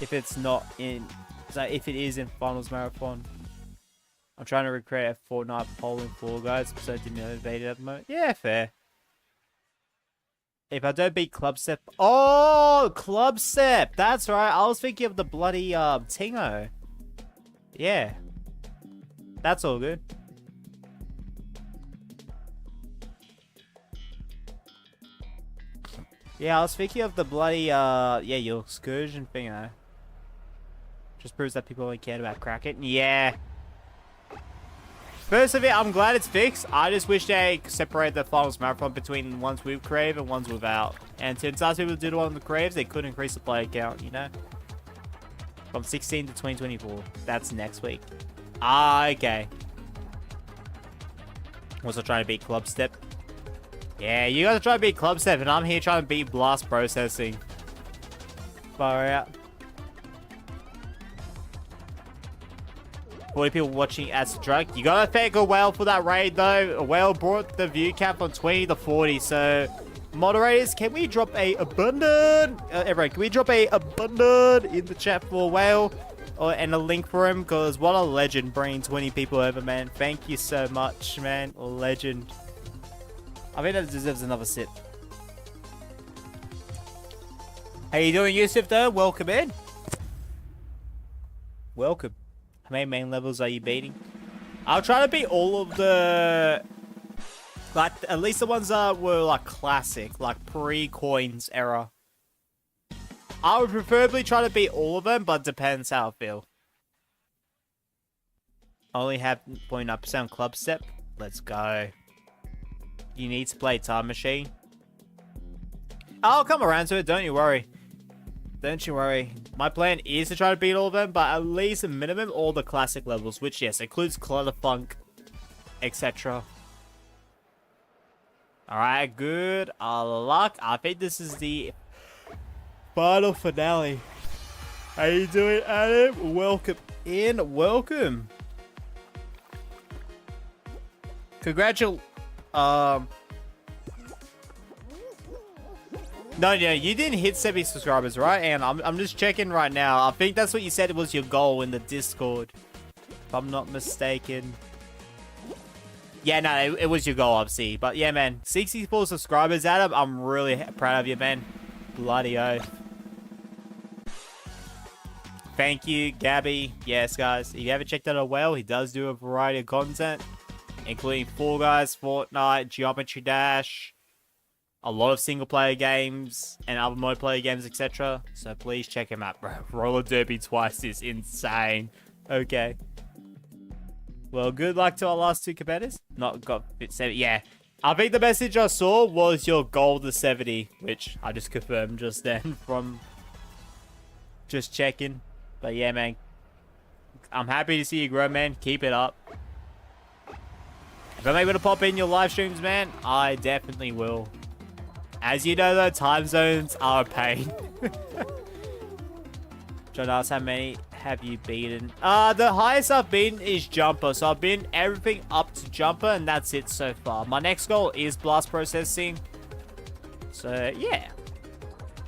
if it's not in... So if it is in Finals Marathon. I'm trying to recreate a Fortnite poll in Fall Guys, so demotivated at the moment. Yeah, fair. If I don't beat Club Step... Oh, Club Step! That's right. I was thinking of the bloody Tingo. Yeah. That's all good. Yeah, I was thinking of the bloody, yeah, your excursion thing, you know. Just proves that people only cared about Kraken. Yeah. First of it, I'm glad it's fixed. I just wish they separated the Finals Marathon between ones with Crave and ones without. And to entice people to do the one with Craves, they could increase the player count, you know? From 16 to 2024. That's next week. Ah, okay. Also trying to beat Club Step. Yeah, you guys are trying to beat Club Step, and I'm here trying to beat Blast Processing. Far out. 40 people watching as drunk. You gotta thank a whale for that raid, though. A whale brought the view cap from 20 to 40, so... Moderators, can we drop a abundant... everyone, can we drop a abundant in the chat for whale? And a link for him, because what a legend bringing 20 people over, man. Thank you so much, man. Legend. I think that deserves another sip. How you doing, Yusuf, though? Welcome in. Welcome. How many main levels are you beating? I'll try to beat all of the... Like, at least the ones that were, like, classic. Like, pre-coins era. I would preferably try to beat all of them, but depends how I feel. I only have 0.9% Club Step. Let's go. You need to play Time Machine. I'll come around to it, don't you worry. Don't you worry. My plan is to try to beat all of them, but at least a minimum all the classic levels, which, yes, includes Clutterfunk, etc. Alright, good luck. I think this is the final finale. How you doing, Adam? Welcome in. Welcome. Congratulations. No, you didn't hit 70 subscribers, right? And I'm just checking right now. I think that's what you said was your goal in the Discord, if I'm not mistaken. Yeah, no, it was your goal, obviously. But yeah, man, 64 subscribers, Adam. I'm really proud of you, man. Bloody oath. Thank you, Gabby. Yes, guys, if you haven't checked out a whale, he does do a variety of content, including Fall Guys, Fortnite, Geometry Dash, a lot of single-player games, and other multiplayer games, etc. So please check him out, bro. Roller Derby twice is insane. Okay. Well, good luck to our last 2 competitors. Not got 70. Yeah. I think the message I saw was your goal to 70, which I just confirmed just then from just checking. But yeah, man. I'm happy to see you grow, man. Keep it up. If I'm able to pop in your live streams, man, I definitely will. As you know, though, time zones are a pain. John asks, how many have you beaten? The highest I've beaten is Jumper. So I've been everything up to Jumper, and that's it so far. My next goal is Blast Processing. So, yeah.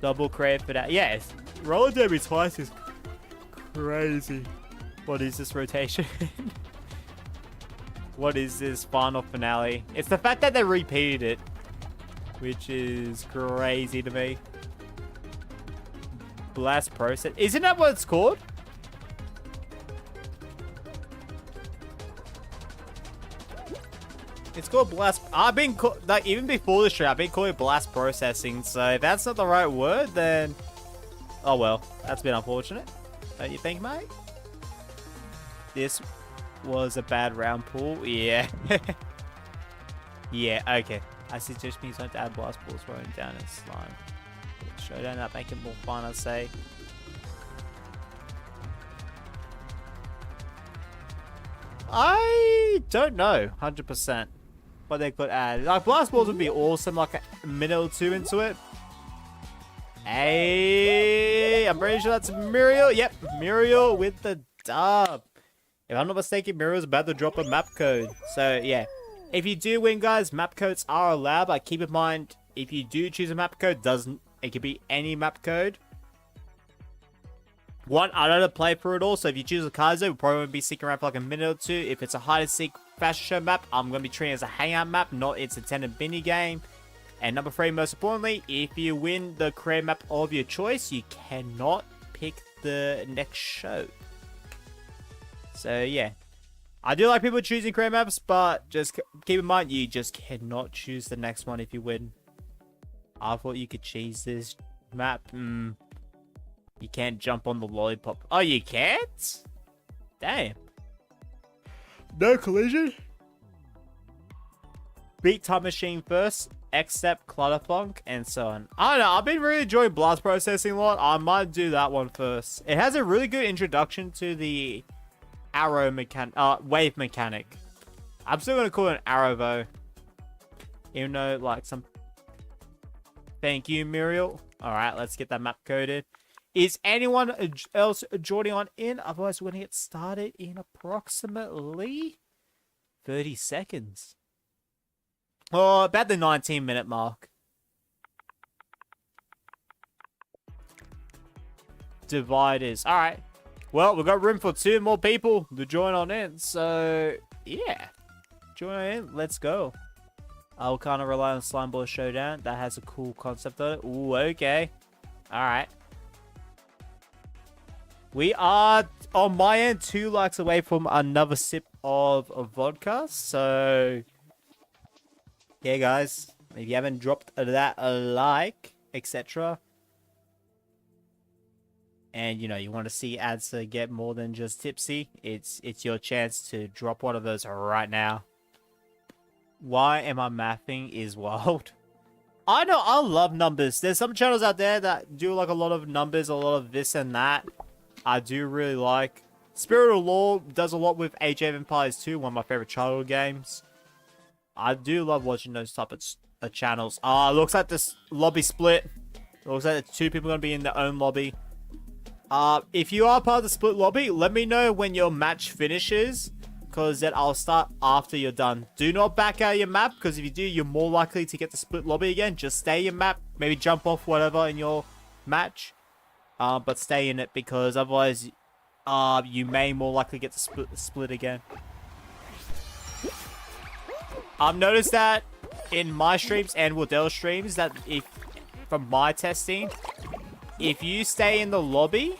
Double credit for that. Yes. Roller derby twice is crazy. What is this rotation? What is this final finale? It's the fact that they repeated it, which is crazy to me. Blast process. Isn't that what it's called? It's called blast. I've been like even before the stream, I've been calling it blast processing. So if that's not the right word, then oh well, that's been unfortunate. Don't you think, mate? This was a bad round pool. Yeah. Yeah. Okay. I suggest me to add blast balls rolling down and slime. Showdown that make it more fun, I'd say. I don't know 100% what they could add. Like blast balls would be awesome, like a minute or two into it. Hey, I'm pretty sure that's Muriel. Yep, Muriel with the dub. If I'm not mistaken, Muriel's about to drop a map code. So yeah, if you do win, guys, map codes are allowed. But keep in mind, if you do choose a map code, it could be any map code. I don't know to play through it all, so if you choose a card zone, we'll probably be sticking around for like a minute or two. If it's a hide and seek fashion show map, I'm going to be treating it as a hangout map, not its intended mini game. And number 3, most importantly, if you win the create map of your choice, you cannot pick the next show. So yeah, I do like people choosing create maps, but just keep in mind, you just cannot choose the next one if you win. I thought you could cheese this map. You can't jump on the lollipop. Oh, you can't? Damn. No collision? Beat Time Machine first, accept Clutterfunk, and so on. I don't know. I've been really enjoying Blast Processing a lot. I might do that one first. It has a really good introduction to the arrow wave mechanic. I'm still going to call it an arrow, though. Even though, like, some... Thank you, Muriel. Alright, let's get that map coded. Is anyone else joining on in? Otherwise, we're going to get started in approximately 30 seconds. Oh, about the 19-minute mark. Dividers. Alright. Well, we've got room for 2 more people to join on in. So, yeah. Join on in. Let's go. I'll kind of rely on Slime Ball Showdown. That has a cool concept on it. Ooh, okay. Alright. We are, on my end, 2 likes away from another sip of vodka. So, yeah, guys. If you haven't dropped that a like, etc. And, you know, you want to see ads to get more than just tipsy, it's your chance to drop one of those right now. Why am I mathing is wild. I know, I love numbers. There's some channels out there that do like a lot of numbers, a lot of this and that. I do really like. Spirit of Law does a lot with Age of Empires 2, one of my favorite childhood games. I do love watching those type of channels. Looks like this lobby split. Looks like 2 people are going to be in their own lobby. If you are part of the split lobby, let me know when your match finishes, because then I'll start after you're done. Do not back out of your map, because if you do, you're more likely to get the split lobby again. Just stay in your map, maybe jump off whatever in your match. But stay in it, because otherwise, you may more likely get the split again. I've noticed that in my streams and Waddell's streams, that if, from my testing, if you stay in the lobby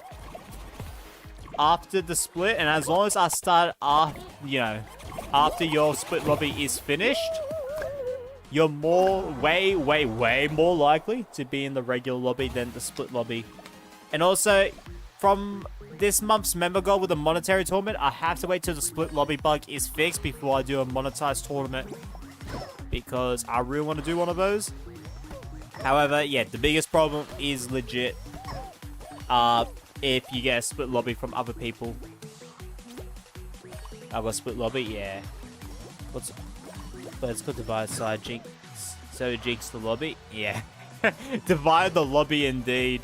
after the split, and as long as I start after your split lobby is finished, you're way more likely to be in the regular lobby than the split lobby. And also, from this month's member goal with the monetary tournament, I have to wait till the split lobby bug is fixed before I do a monetized tournament, because I really want to do one of those. However, yeah, the biggest problem is legit if you get a split lobby from other people. I've got a split lobby, yeah. Let's go divide side jinx. So jinx the lobby. Yeah. Divide the lobby indeed.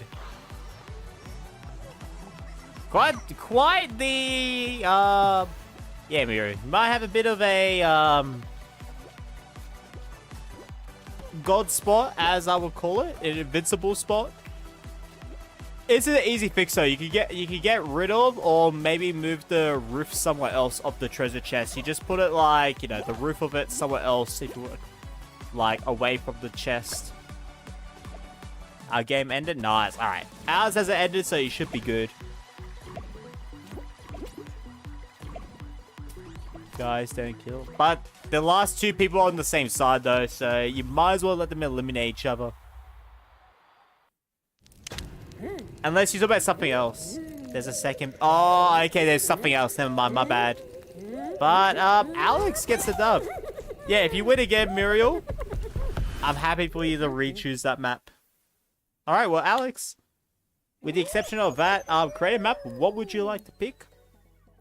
Quite the yeah, Miru. You might have a bit of a god spot, as I would call it, an invincible spot. It's an easy fix though. You can get rid of, or maybe move the roof somewhere else of the treasure chest. You just put it like, you know, the roof of it somewhere else, if you would, like away from the chest. Our game ended. Nice. All right, ours hasn't ended, so you should be good. Guys, don't kill. But the last two people are on the same side though, so you might as well let them eliminate each other. Unless you talk about something else. There's a second. Oh, okay, there's something else. Never mind, my bad. But Alex gets the dub. Yeah, if you win again, Muriel, I'm happy for you to re-choose that map. Alright, well, Alex, with the exception of that creative map, what would you like to pick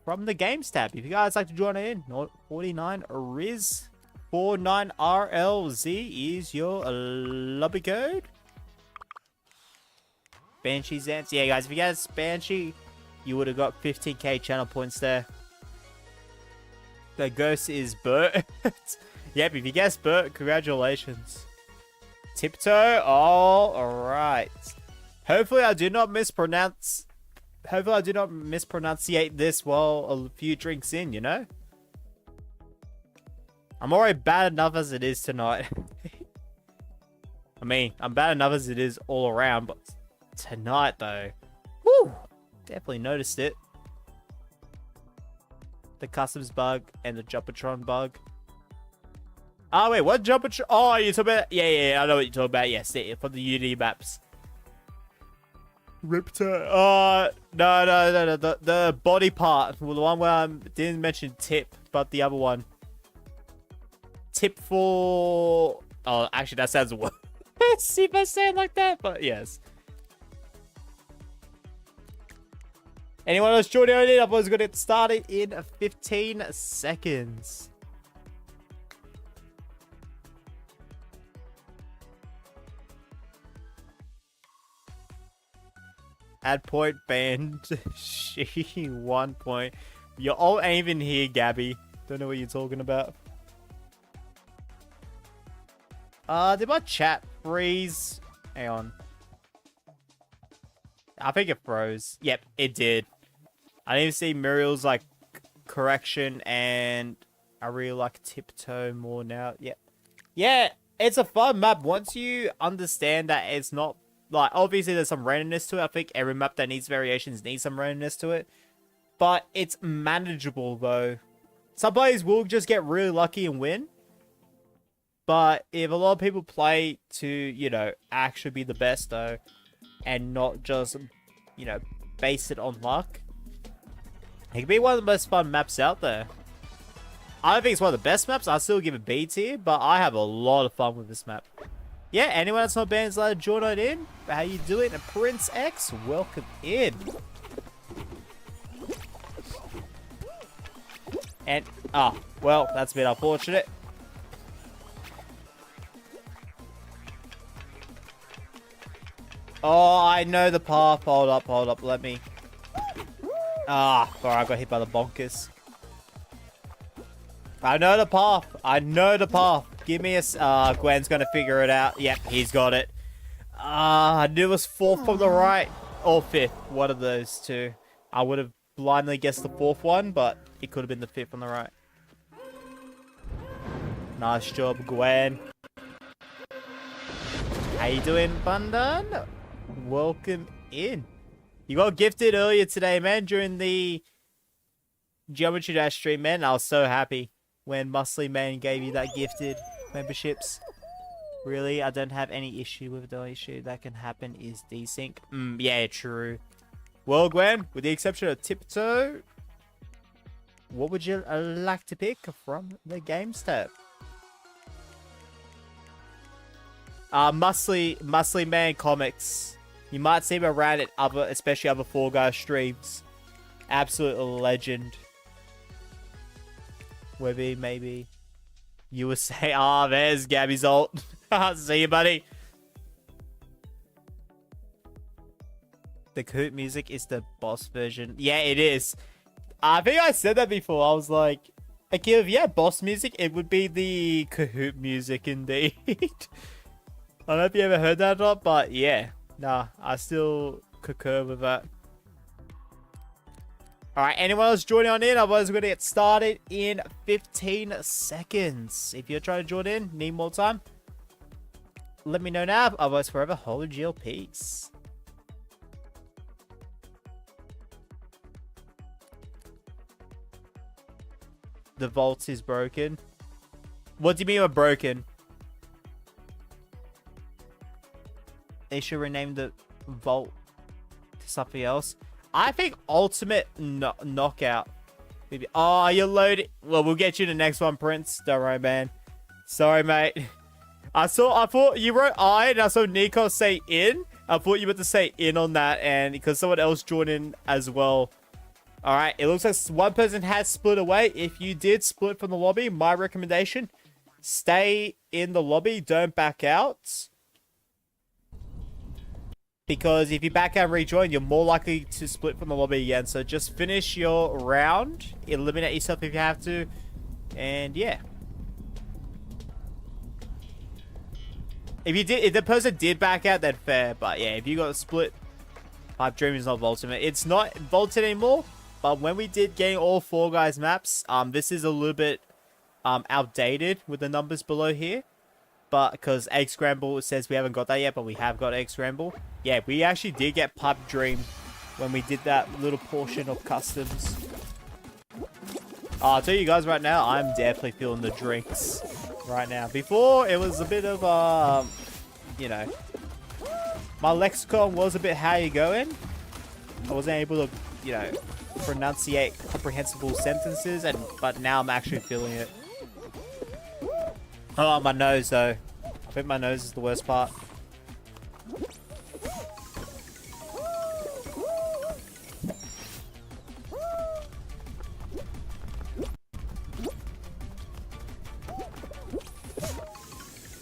from the games tab? If you guys like to join in, 49 Riz 49RLZ is your lobby code. Banshee Zance. Yeah, guys, if you guys Banshee, you would have got 15k channel points there. The ghost is Bert. Yep, if you guessed Bert, congratulations. Tiptoe. Oh, alright. Hopefully I do not mispronounce. Hopefully I do not mispronunciate this while a few drinks in, you know? I'm already bad enough as it is tonight. I mean, I'm bad enough as it is all around, but tonight though, woo, definitely noticed it. The customs bug and the Jumpatron bug. Oh wait, what Jumpatron? Oh, you're talking about? Yeah, I know what you're talking about. Yes, for the Unity maps. Riptor. No. The body part. Well, the one where I didn't mention tip, but the other one. Tip for. Oh, actually, that sounds worse. See if I say it like that, but yes. Anyone else joining in? I'm always going to get started in 15 seconds. Add point band. She 1 point. You're all aiming here, Gabby. Don't know what you're talking about. Did my chat freeze? Hang on. I think it froze. Yep, it did. I didn't even see Muriel's like correction, and I really like Tiptoe more now. Yep. Yeah, it's a fun map once you understand that it's not like, obviously there's some randomness to it. I think every map that needs variations needs some randomness to it, but it's manageable though. Some players will just get really lucky and win, but if a lot of people play to, you know, actually be the best though, and not just, you know, base it on luck, it can be one of the most fun maps out there. I don't think it's one of the best maps. I still give it B tier, but I have a lot of fun with this map. Yeah, anyone that's not banned is allowed to join on in. How you doing? Prince X, welcome in. And, well, that's a bit unfortunate. Oh, I know the path. Hold up, let me. Alright, I got hit by the bonkers. I know the path. Give me a... Gwen's gonna figure it out. Yep, he's got it. I knew it was 4th from the right. Or 5th. One of those two. I would have blindly guessed the 4th one, but it could have been the 5th on the right. Nice job, Gwen. How you doing, Bundan? Welcome in. You got gifted earlier today, man, during the Geometry Dash stream, man. I was so happy when Muscly Man gave you that gifted memberships. Really, I don't have any issue with the issue that can happen is desync. Yeah, true. Well, Gwen, with the exception of Tiptoe, what would you like to pick from the games tab? Muscly Man comics. You might see him around at other, especially other Fall Guys streams. Absolute legend. Webby, maybe. You would say, ah, there's Gabby's ult. See you, buddy. The Kahoot music is the boss version. Yeah, it is. I think I said that before. I was like, yeah, boss music, it would be the Kahoot music indeed. I don't know if you ever heard that or not, but yeah. Nah, I still concur with that. Alright, anyone else joining on in? Otherwise, we're going to get started in 15 seconds. If you're trying to join in, need more time, let me know now. Otherwise, forever hold your peace. The vault is broken. What do you mean by broken? They should rename the vault to something else. I think ultimate knockout. Maybe. Oh, you're loading. Well, we'll get you the next one, Prince. Don't worry, man. Sorry, mate. I thought you wrote I, and I saw Nico say in. I thought you meant to say in on that, and because someone else joined in as well. Alright, it looks like one person has split away. If you did split from the lobby, my recommendation, stay in the lobby, don't back out. Because if you back out and rejoin, you're more likely to split from the lobby again. So just finish your round, eliminate yourself if you have to, and yeah. If the person did back out, then fair. But yeah, if you got a split, Pipe Dream is not vaulted. It's not vaulted anymore. But when we did getting all Four Guys maps, this is a little bit outdated with the numbers below here. But because Egg Scramble says we haven't got that yet, but we have got Egg Scramble. Yeah, we actually did get Pipe Dream when we did that little portion of customs. I'll tell you guys right now, I'm definitely feeling the drinks right now. Before, it was a bit of, you know, my lexicon was a bit how you going. I wasn't able to, you know, pronunciate comprehensible sentences, but now I'm actually feeling it. Oh, my nose though. I think my nose is the worst part.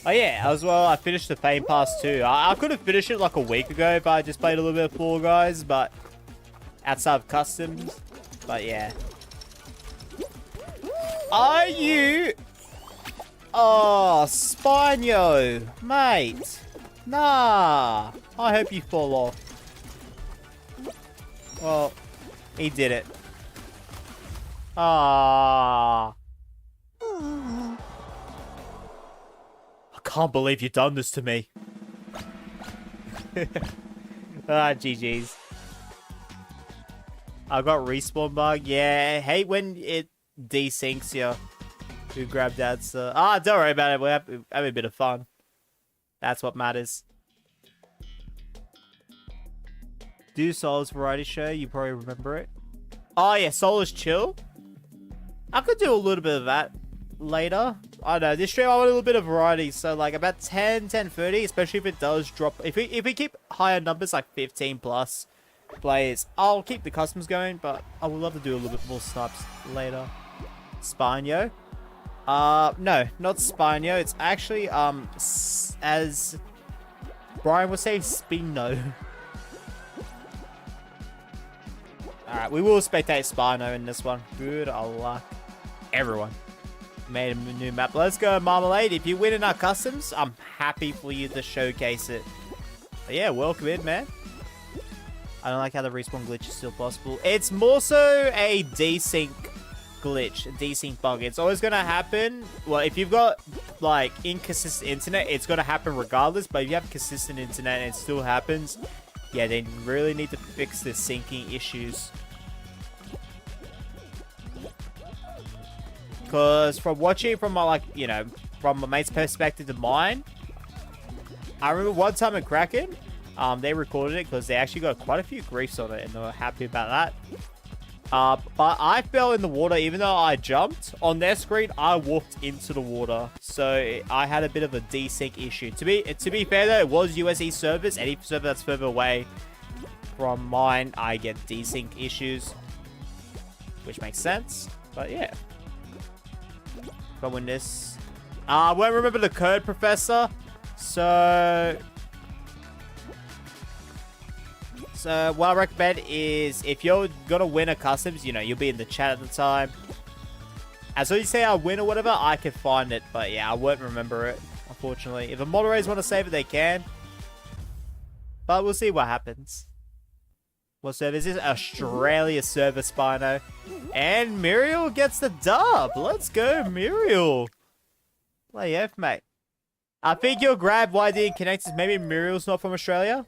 Oh yeah, as well, I finished the Fame Pass too. I could have finished it like a week ago if I just played a little bit of Fall Guys, but outside of customs. But yeah. Are you... Oh, Spino, mate. Nah. I hope you fall off. Well, he did it. Ah. I can't believe you've done this to me. GG's. I got respawn bug. Yeah, hate when it desyncs you. Who grabbed that? So, don't worry about it. We're having a bit of fun. That's what matters. Do Solar's variety show. You probably remember it. Oh yeah, Solar's chill. I could do a little bit of that later. I don't know. This stream I want a little bit of variety. So like about 10:30, especially if it does drop. If we keep higher numbers like 15 plus players, I'll keep the customs going. But I would love to do a little bit more snipes later. Spino. No, not Spino. It's actually, as Brian would say, Spino. Alright, we will spectate Spino in this one. Good luck, everyone. Made a new map. Let's go, Marmalade. If you win in our customs, I'm happy for you to showcase it. But yeah, welcome in, man. I don't like how the respawn glitch is still possible. It's more so a desync glitch, a desync bug. It's always going to happen. Well, if you've got like inconsistent internet, it's going to happen regardless. But if you have consistent internet and it still happens, yeah, they really need to fix the syncing issues. Because from watching from my, like, you know, from my mate's perspective to mine, I remember one time in Kraken, they recorded it because they actually got quite a few griefs on it and they were happy about that. But I fell in the water even though I jumped. On their screen, I walked into the water. So I had a bit of a desync issue. To be fair though, it was USE servers. Any server that's further away from mine, I get desync issues. Which makes sense. But yeah. If I win this, I won't remember the code, Professor. So what I recommend is if you're gonna win a customs, you know, you'll be in the chat at the time. As soon as you say I win or whatever, I can find it. But yeah, I won't remember it, unfortunately. If the moderators want to save it, they can. But we'll see what happens. What server is this? Australia server, Spino. And Muriel gets the dub. Let's go, Muriel. Play F, mate. I think you'll grab YD and connect. Maybe Muriel's not from Australia.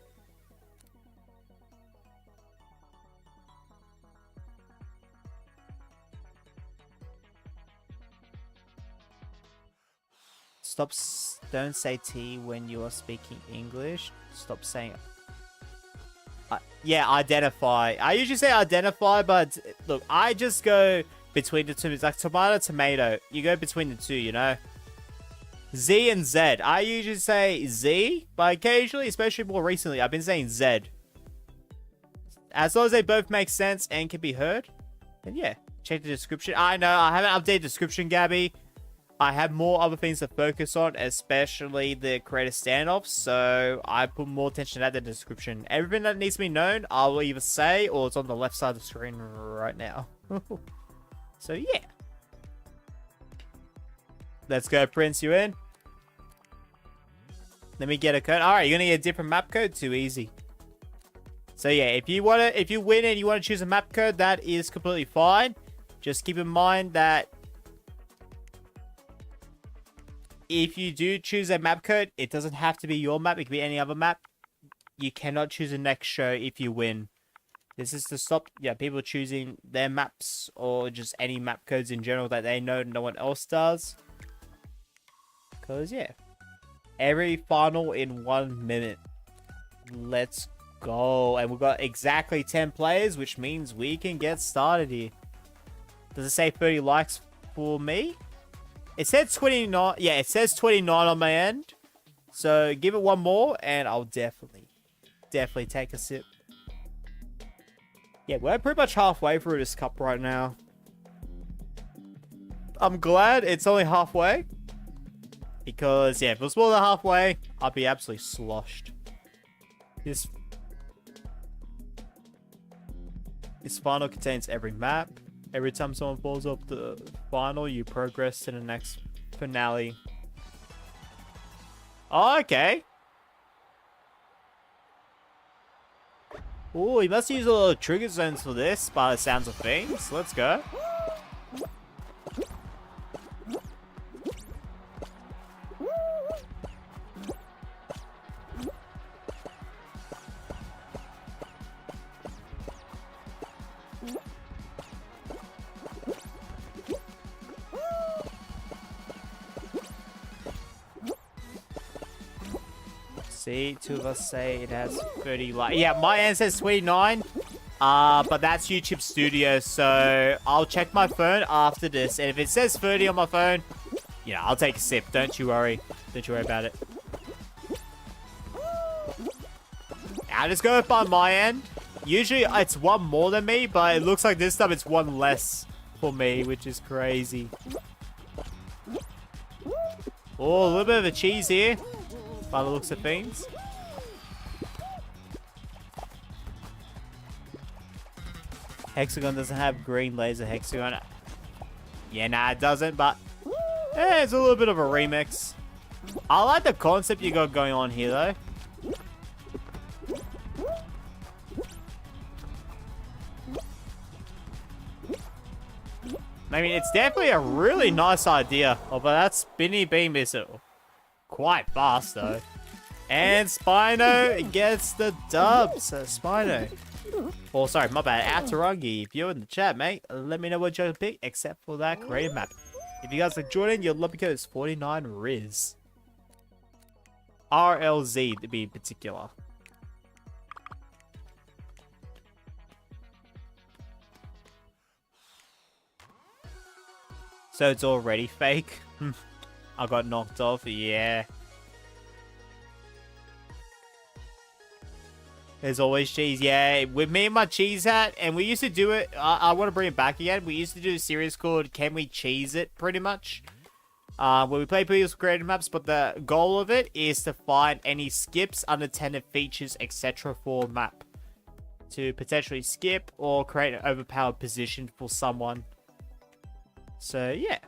Stop. Don't say T when you are speaking English. Stop saying. Yeah, identify. I usually say identify, but look, I just go between the two. It's like tomato, tomato. You go between the two, you know. Z and Z. I usually say Z, but occasionally, especially more recently, I've been saying Z. As long as they both make sense and can be heard, then yeah, check the description. I know I haven't updated the description, Gabby. I have more other things to focus on, especially the creator standoffs, so I put more attention to that in the description. Everything that needs to be known, I will either say, or it's on the left side of the screen right now. So yeah. Let's go, Prince, you in? Let me get a code. Alright, you're gonna get a different map code? Too easy. So yeah, if you win and you want to choose a map code, that is completely fine. Just keep in mind that if you do choose a map code, it doesn't have to be your map. It can be any other map. You cannot choose the next show if you win. This is to stop people choosing their maps or just any map codes in general that they know no one else does. Because, yeah. Every final in 1 minute. Let's go. And we've got exactly 10 players, which means we can get started here. Does it say 30 likes for me? It says 29. Yeah, it says 29 on my end. So give it one more and I'll definitely take a sip. Yeah, we're pretty much halfway through this cup right now. I'm glad it's only halfway. Because, yeah, if it was more than halfway, I'd be absolutely sloshed. This final contains every map. Every time someone falls off the final, you progress to the next finale. Oh, okay. Oh, he must use a lot of trigger zones for this, by the sounds of things. Let's go. See, two of us say it has 30 likes. Yeah, my end says 29. But that's YouTube Studio, so I'll check my phone after this. And if it says 30 on my phone, yeah, I'll take a sip. Don't you worry. Don't you worry about it. I'll just go by my end. Usually it's one more than me, but it looks like this time it's one less for me, which is crazy. Oh, a little bit of a cheese here, by the looks of things. Hexagon doesn't have green laser hexagon. Yeah, nah, it doesn't, but it's a little bit of a remix. I like the concept you got going on here, though. I mean, it's definitely a really nice idea. Oh, but that spinny beam is quite fast, though. And Spino gets the dub. So, Spino. Oh, sorry, my bad. Atarangi, if you're in the chat, mate, let me know what you're going to pick, except for that creative map. If you guys like joining, your lobby code is 49 Riz. RLZ to be particular. So it's already fake. I got knocked off. Yeah. There's always cheese. Yeah, with me and my cheese hat, and we used to do it. I want to bring it back again. We used to do a series called Can We Cheese It, pretty much. where we play previous created maps, but the goal of it is to find any skips, unattended features, etc. for a map. To potentially skip or create an overpowered position for someone. So, yeah.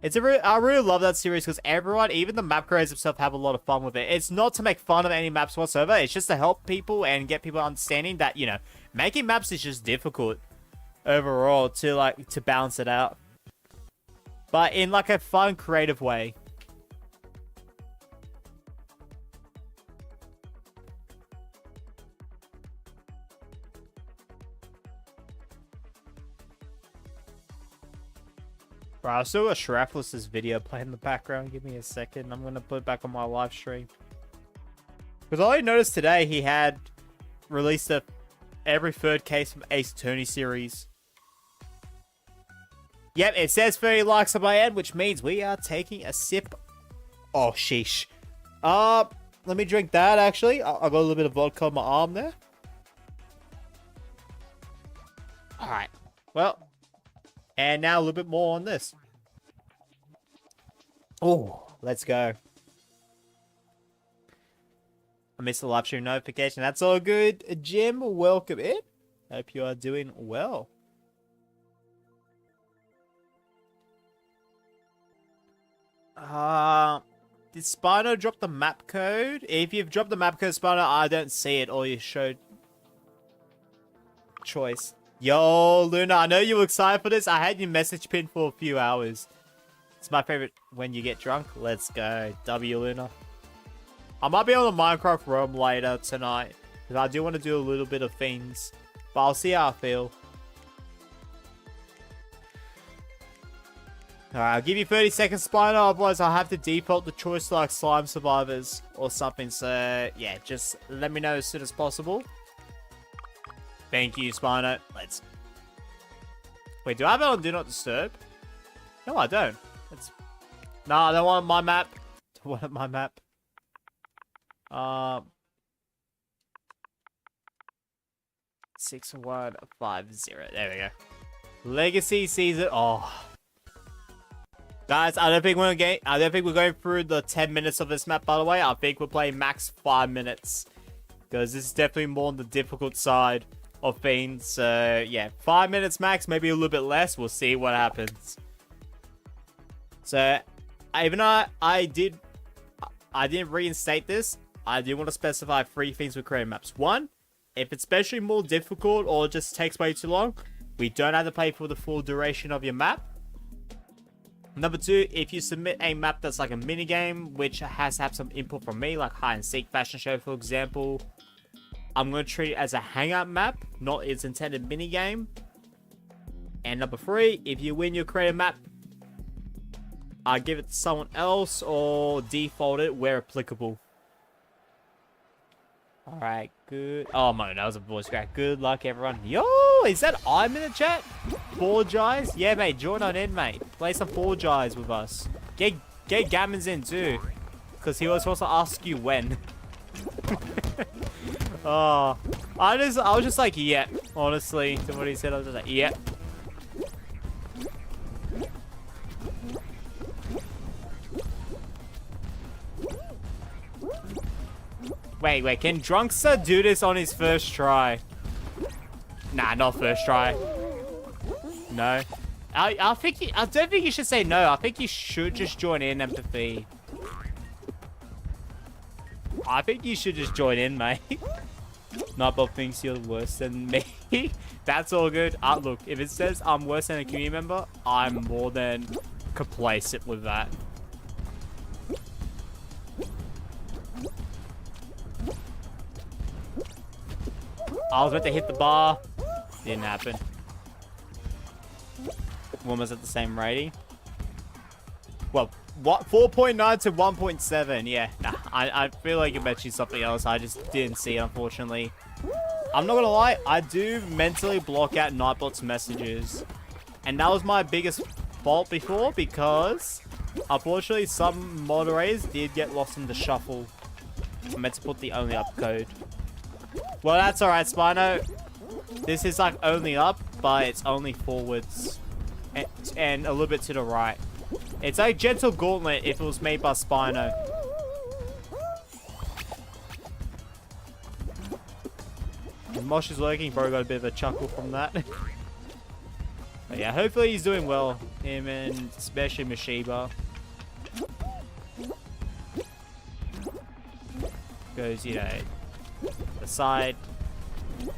I really love that series because everyone, even the map creators themselves, have a lot of fun with it. It's not to make fun of any maps whatsoever. It's just to help people and get people understanding that, you know, making maps is just difficult overall to balance it out. But in like a fun, creative way. Bro, I still got Shraphless's video playing in the background. Give me a second. I'm going to put it back on my live stream. Because I noticed today he had released every third case from Ace Attorney series. Yep, it says 30 likes on my end, which means we are taking a sip. Oh, sheesh. Let me drink that, actually. I got a little bit of vodka on my arm there. Alright. Well... And now a little bit more on this. Oh, let's go. I missed the live stream notification. That's all good. Jim, welcome in. Hope you are doing well. Did Spino drop the map code? If you've dropped the map code, Spino, I don't see it, or you showed choice. Yo, Luna, I know you were excited for this. I had your message pinned for a few hours. It's my favorite when you get drunk. Let's go. W, Luna. I might be on the Minecraft roam later tonight. Because I do want to do a little bit of things. But I'll see how I feel. Alright, I'll give you 30 seconds, Spino. Otherwise, I'll have to default the choice to like Slime Survivors or something. So, yeah, just let me know as soon as possible. Thank you, Spino. Let's... Wait, do I have it on Do Not Disturb? No, I don't. No, I don't want my map. Don't want my map. 6150. There we go. Legacy season. Oh. Guys, I don't think we're going through the 10 minutes of this map, by the way. I think we're playing max 5 minutes. Because this is definitely more on the difficult side of things. So, yeah, 5 minutes max, maybe a little bit less. We'll see what happens. So, even though I didn't reinstate this, I do want to specify 3 things with creating maps. 1, if it's especially more difficult or just takes way too long, we don't have to play for the full duration of your map. Number 2, if you submit a map that's like a mini game, which has to have some input from me, like hide and seek fashion show, for example, I'm going to treat it as a hangout map, not its intended mini game. And number 3, if you win your creative map, I give it to someone else or default it where applicable. Alright, good. Oh my, that was a voice crack. Good luck, everyone. Yo, is that I'm in the chat? Fall Guys? Yeah, mate, join on in, mate. Play some Fall Guys with us. Get Gammons in too. Because he was supposed to ask you when. Oh, I was just like, yeah, honestly, to what he said, I was just like, yeah. Wait, can Drunkster do this on his first try? Nah, not first try. No. I don't think you should say no. I think you should just join in, Empathy. I think you should just join in, mate. Nightbot thinks you're worse than me. That's all good. Look, if it says I'm worse than a community member, I'm more than complacent with that. I was about to hit the bar. Didn't happen. Almost at the same rating. Well, what 4.9 to 1.7? Yeah, nah, I feel like you mentioned something else. I just didn't see it, unfortunately. I'm not gonna lie, I do mentally block out Nightbot's messages, and that was my biggest fault before because unfortunately some moderators did get lost in the shuffle. I meant to put the only up code. Well, that's alright, Spino. This is like only up, but it's only forwards and a little bit to the right. It's like Gentle Gauntlet if it was made by Spino. And Mosh is working, probably got a bit of a chuckle from that. But yeah, hopefully he's doing well. Him and especially Mashiba. Because, you know, the side,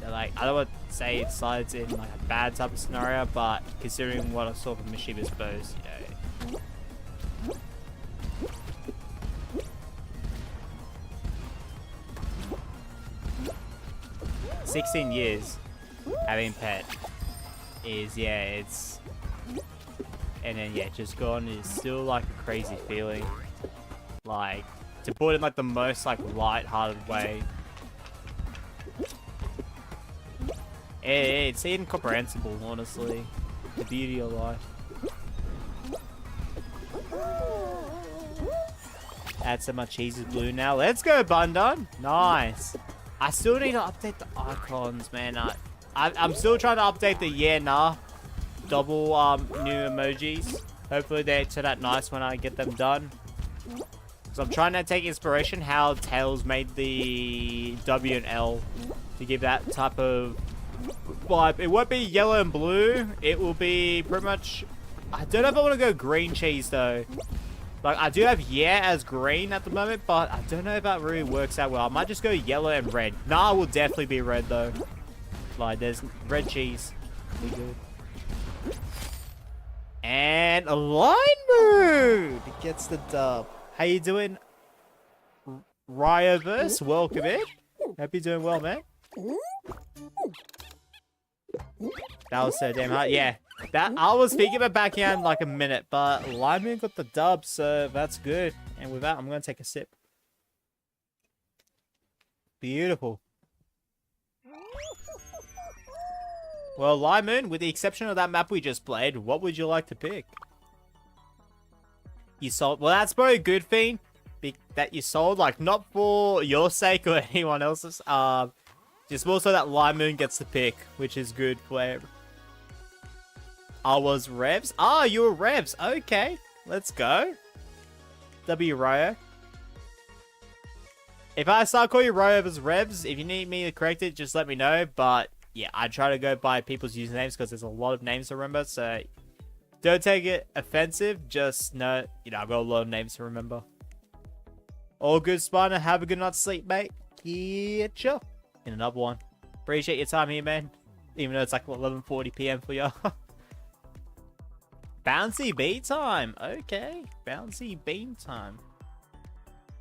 like, I don't want to say it sides in like a bad type of scenario, but considering what I saw from Mashiba's bows, you know. 16 years having pet is, yeah, it's, and then yeah, just gone is still like a crazy feeling. Like, to put it in like the most like light-hearted way, it's incomprehensible, honestly, the beauty of life. Add some my cheese is blue now. Let's go, Bundon. Nice. I still need to update the icons, man. I'm still trying to update the yeah, nah double new emojis. Hopefully they turn out nice when I get them done. So I'm trying to take inspiration how Tails made the W and L to give that type of vibe. It won't be yellow and blue. It will be pretty much... I don't know if I want to go green cheese though. Like, I do have yeah as green at the moment, but I don't know if that really works out well. I might just go yellow and red. Nah, will definitely be red though. Like, there's red cheese. Be good. And a line mood gets the dub. How you doing, Ryoverse? Welcome in. Hope you're doing well, man. That was so damn hard. Yeah, that I was thinking about backing out in like a minute, but Lyman got the dub, so that's good. And with that, I'm gonna take a sip. Beautiful. Well, Lyman, with the exception of that map we just played, what would you like to pick? You sold. Well, that's probably a good thing that you sold, like not for your sake or anyone else's. Just more so that Lyman gets the pick, which is good for. I was Revs. Ah, you were Revs. Okay, let's go. W Ryo. If I start calling you Ryo as Revs, if you need me to correct it, just let me know. But yeah, I try to go by people's usernames because there's a lot of names to remember. So don't take it offensive. Just know, you know, I've got a lot of names to remember. All good, Spiner. Have a good night's sleep, mate. Get you in another one. Appreciate your time here, man. Even though it's like 11:40 p.m. for you. Bouncy bean time. Okay. Bouncy bean time.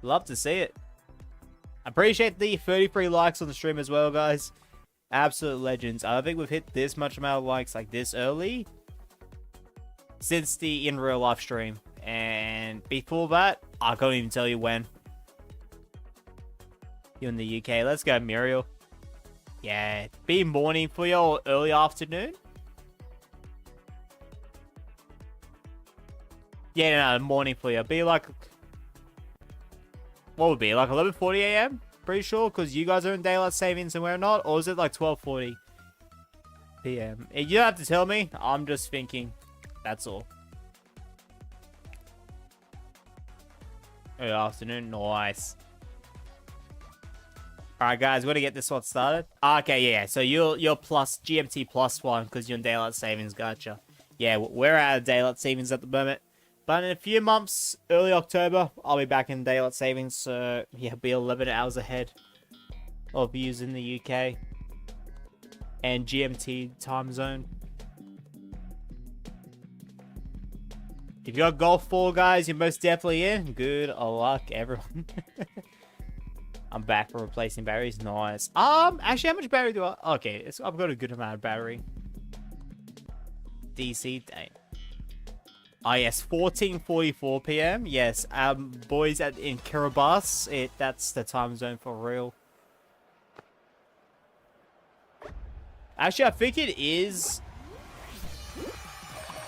Love to see it. Appreciate the 33 likes on the stream as well, guys. Absolute legends. I don't think we've hit this much amount of likes like this early since the in real life stream. And before that, I can't even tell you when. You're in the UK. Let's go, Muriel. Yeah. Be morning for you or early afternoon. Yeah, no, morning for you. Be like... What would it be? Like 11:40 a.m.? Pretty sure, because you guys are in daylight savings and we're not. Or is it like 12:40 p.m.? You don't have to tell me. I'm just thinking. That's all. Good afternoon. Nice. Alright, guys. We're going to get this one started. Okay, yeah. So you're plus GMT plus 1 because you're in daylight savings. Gotcha. Yeah, we're out of daylight savings at the moment. But in a few months, early October, I'll be back in daylight savings. So, yeah, I'll be 11 hours ahead of yous in the UK. And GMT time zone. If you got Golf 4, guys, you're most definitely in. Good luck, everyone. I'm back for replacing batteries. Nice. Actually, how much battery do I... Okay, I've got a good amount of battery. DC, dang. Oh, yes, 14:44 p.m. Yes, boys in Kiribati, that's the time zone for real. Actually, I think it is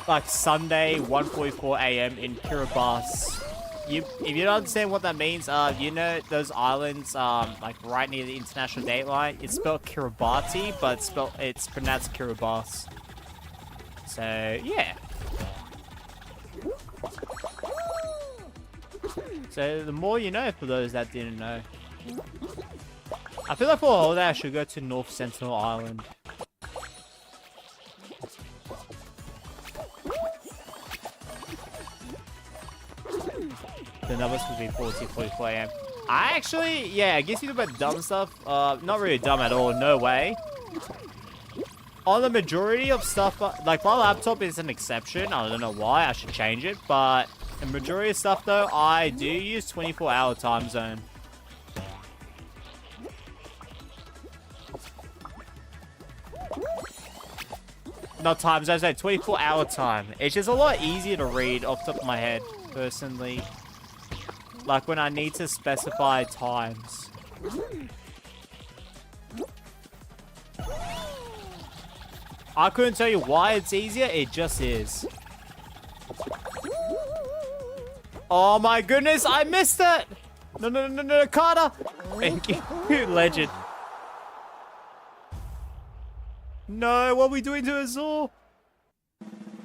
like Sunday, 1:44 a.m. in Kiribati. If you don't understand what that means, you know those islands, like right near the international date line. It's spelled Kiribati, but it's pronounced Kiribati. So yeah. So the more you know, for those that didn't know. I feel like for a holiday I should go to North Sentinel Island. The numbers would be 44 a.m. I actually, yeah, I guess you talk about dumb stuff. Not really dumb at all, no way. On the majority of stuff, like my laptop is an exception. I don't know why, I should change it. But the majority of stuff though, I do use 24-hour time zone. Not time zone, so 24-hour time. It's just a lot easier to read off the top of my head, personally. Like when I need to specify times. I couldn't tell you why it's easier, it just is. Oh my goodness, I missed it! No, Carter! Thank you, legend. No, what are we doing to Azor?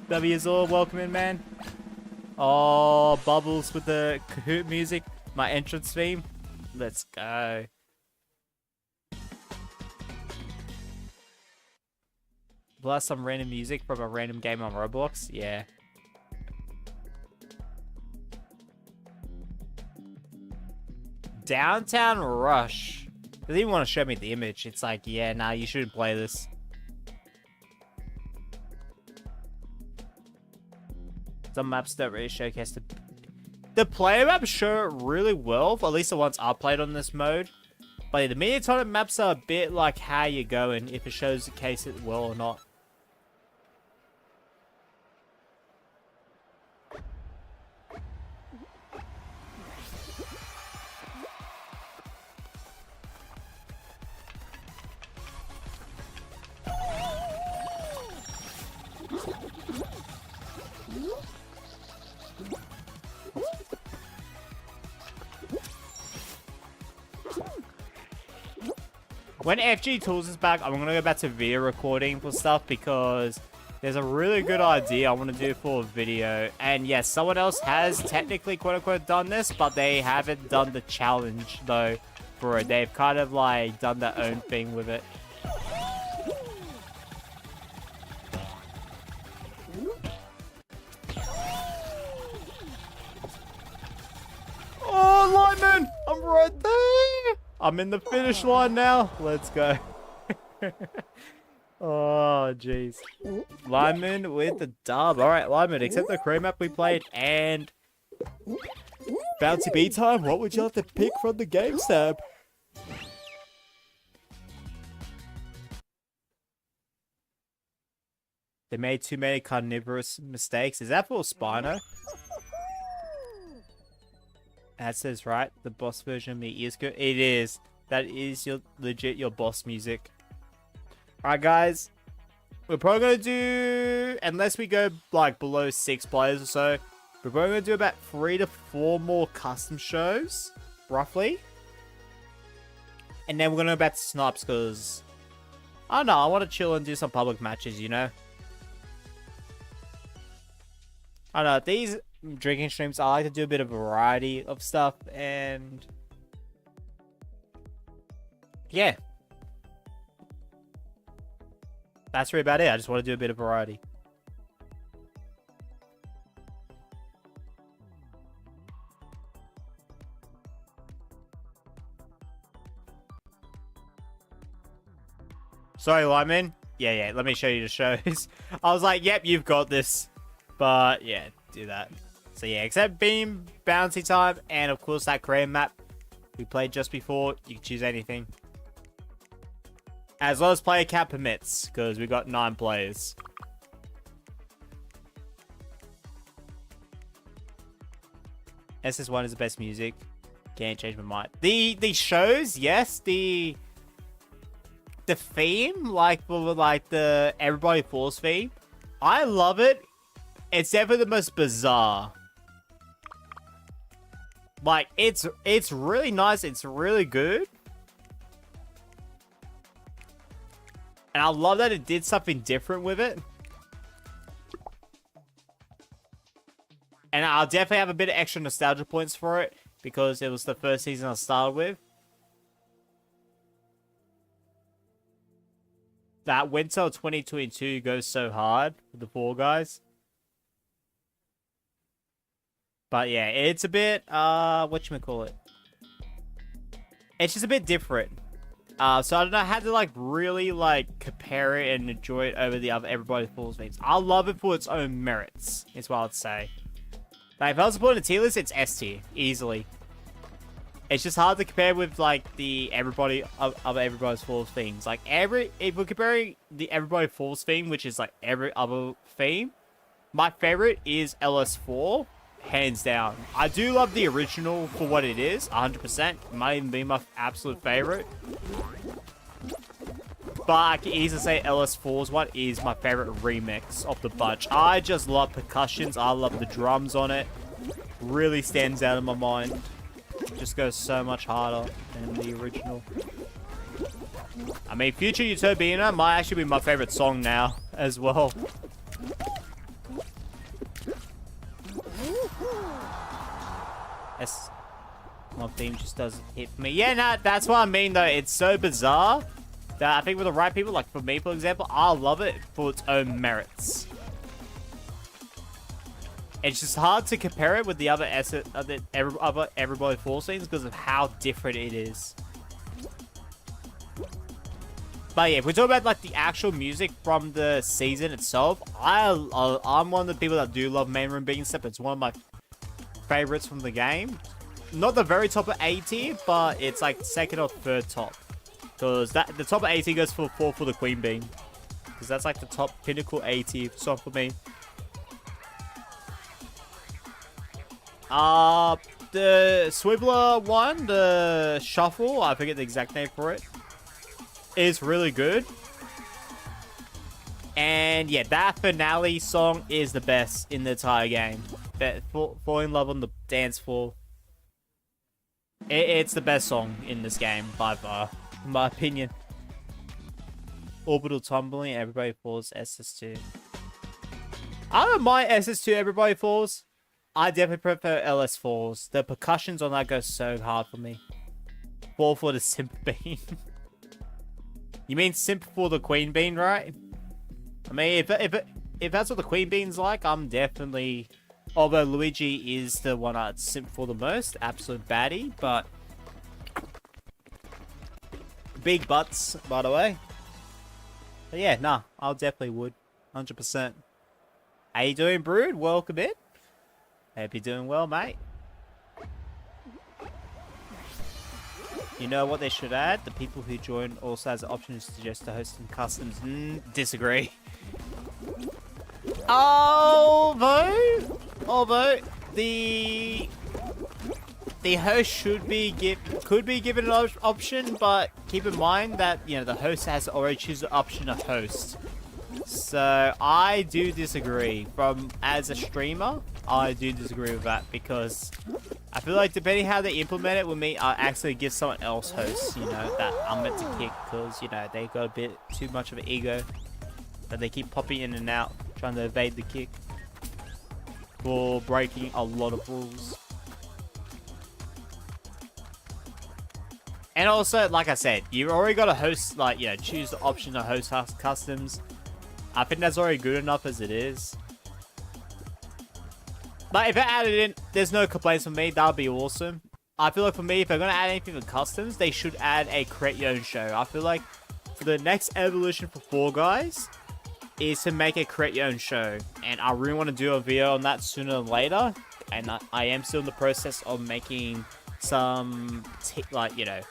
W Azor, welcome in, man. Oh, Bubbles with the Kahoot music. My entrance theme. Let's go. Plus some random music from a random game on Roblox. Yeah. Downtown Rush. They didn't even want to show me the image. It's like, yeah, nah, you shouldn't play this. Some maps don't really showcase the player maps show it really well, at least the ones I played on this mode. But the mediatonic maps are a bit like how you're going, if it shows the case it well or not. When FG Tools is back, I'm going to go back to video recording for stuff because there's a really good idea I want to do for a video. And yes, someone else has technically quote-unquote done this, but they haven't done the challenge though for it. They've kind of like done their own thing with it. Oh, Lightman! I'm right there! I'm in the finish line now. Let's go. Oh, jeez. Lyman with the dub. Alright, Lyman, accept the crew map we played and Bouncy B time. What would you like to pick from the game tab? They made too many carnivorous mistakes. Is that for Spino? That says right. The boss version of me is good. It is. That is your legit your boss music. Alright, guys. We're probably gonna do, unless we go like below 6 players or so, we're probably gonna do about 3 to 4 more custom shows, roughly. And then we're gonna go back to snipes because I don't know. I want to chill and do some public matches, you know. I don't know, these drinking streams, I like to do a bit of variety of stuff, and yeah. That's really about it. I just want to do a bit of variety. Sorry, Lyman. Yeah, let me show you the shows. I was like, yep, you've got this. But yeah, do that. So yeah, except Beam, Bouncy Time, and of course that Korean map we played just before. You can choose anything. As well as player cap permits, because we got 9 players. SS1 is the best music. Can't change my mind. The shows, yes, the theme, like for like the Everybody Falls theme, I love it. It's definitely the most bizarre. Like it's really nice. It's really good. And I love that it did something different with it. And I I'll definitely have a bit of extra nostalgia points for it because it was the first season I started with. That winter of 2022 goes so hard with the Fall Guys. But yeah, it's a bit, whatchamacallit? It's just a bit different. So I don't know how to, like, really, like, compare it and enjoy it over the other Everybody Falls themes. I love it for its own merits, is what I'd say. Like, if I was to put in a tier list, it's S tier, easily. It's just hard to compare with, like, the other Everybody Falls themes. Like, if we're comparing the Everybody Falls theme, which is, like, every other theme, my favorite is LS4. Hands down. I do love the original for what it is, 100%. It might even be my absolute favorite. But I can easily say LS4's one is my favorite remix of the bunch. I just love percussions. I love the drums on it. Really stands out in my mind. Just goes so much harder than the original. I mean, Future Utopia might actually be my favorite song now as well. My theme just doesn't hit me. Yeah, nah, that's what I mean, though. It's so bizarre that I think with the right people, like for me, for example, I love it for its own merits. It's just hard to compare it with the other Everybody Falls scenes because of how different it is. But yeah, if we talk about like the actual music from the season itself, I'm one of the people that do love Main Room Being Step. It's one of my favorites from the game. Not the very top of A tier, but it's like second or third top. Because the top of A tier goes for the Queen Bean. Because that's like the top pinnacle A tier song for me. The Swiveler one, the Shuffle, I forget the exact name for it, is really good. And yeah, that finale song is the best in the entire game. Fall in Love on the Dance Floor. It's the best song in this game by far, in my opinion. Orbital Tumbling, Everybody Falls, SS2. I don't mind SS2, Everybody Falls. I definitely prefer LS Falls. The percussions on that go so hard for me. Fall for the Simp Bean. You mean Simp for the Queen Bean, right? I mean, if that's what the Queen Bean's like, I'm definitely... Although Luigi is the one I'd simp for the most. Absolute baddie, but... Big butts, by the way. But yeah, nah, I definitely would. 100%. How you doing, Brood? Welcome in. Hope you're doing well, mate. You know what they should add? The people who join also has the option to suggest to hosting customs. Disagree. Although the host could be given an option, but keep in mind that, you know, the host has to already choose the option to host. So I do disagree. As a streamer, I do disagree with that because I feel like depending how they implement it with me, I actually give someone else hosts, you know, that I'm meant to kick because, you know, they got a bit too much of an ego. But they keep popping in and out, trying to evade the kick for breaking a lot of rules. And also, like I said, you've already got to host, like, you know, choose the option to host customs. I think that's already good enough as it is. But if it added in, there's no complaints from me. That would be awesome. I feel like for me, if they're going to add anything with customs, they should add a create your own show. I feel like for the next evolution for Fall Guys is to make a create your own show. And I really want to do a video on that sooner than later. And I am still in the process of making some, like, you know,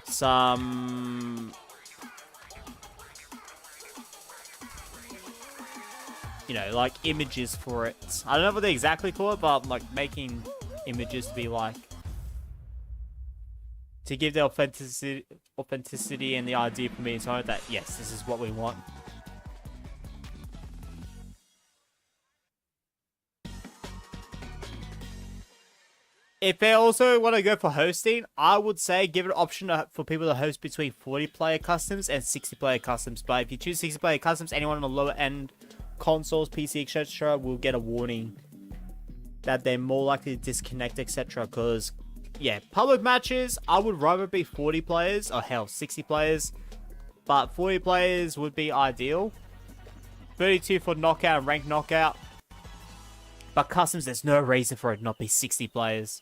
some... you know, like images for it. I don't know what they exactly call it, but I'm like making images to be like, to give the authenticity and the idea for me so that yes, this is what we want. If they also want to go for hosting, I would say give it an option for people to host between 40 player customs and 60 player customs. But if you choose 60 player customs, anyone on the lower end consoles, PC, etc. will get a warning that they're more likely to disconnect, etc. Because, yeah, public matches, I would rather be 40 players, or hell, 60 players. But 40 players would be ideal. 32 for knockout and ranked knockout. But customs, there's no reason for it not be 60 players.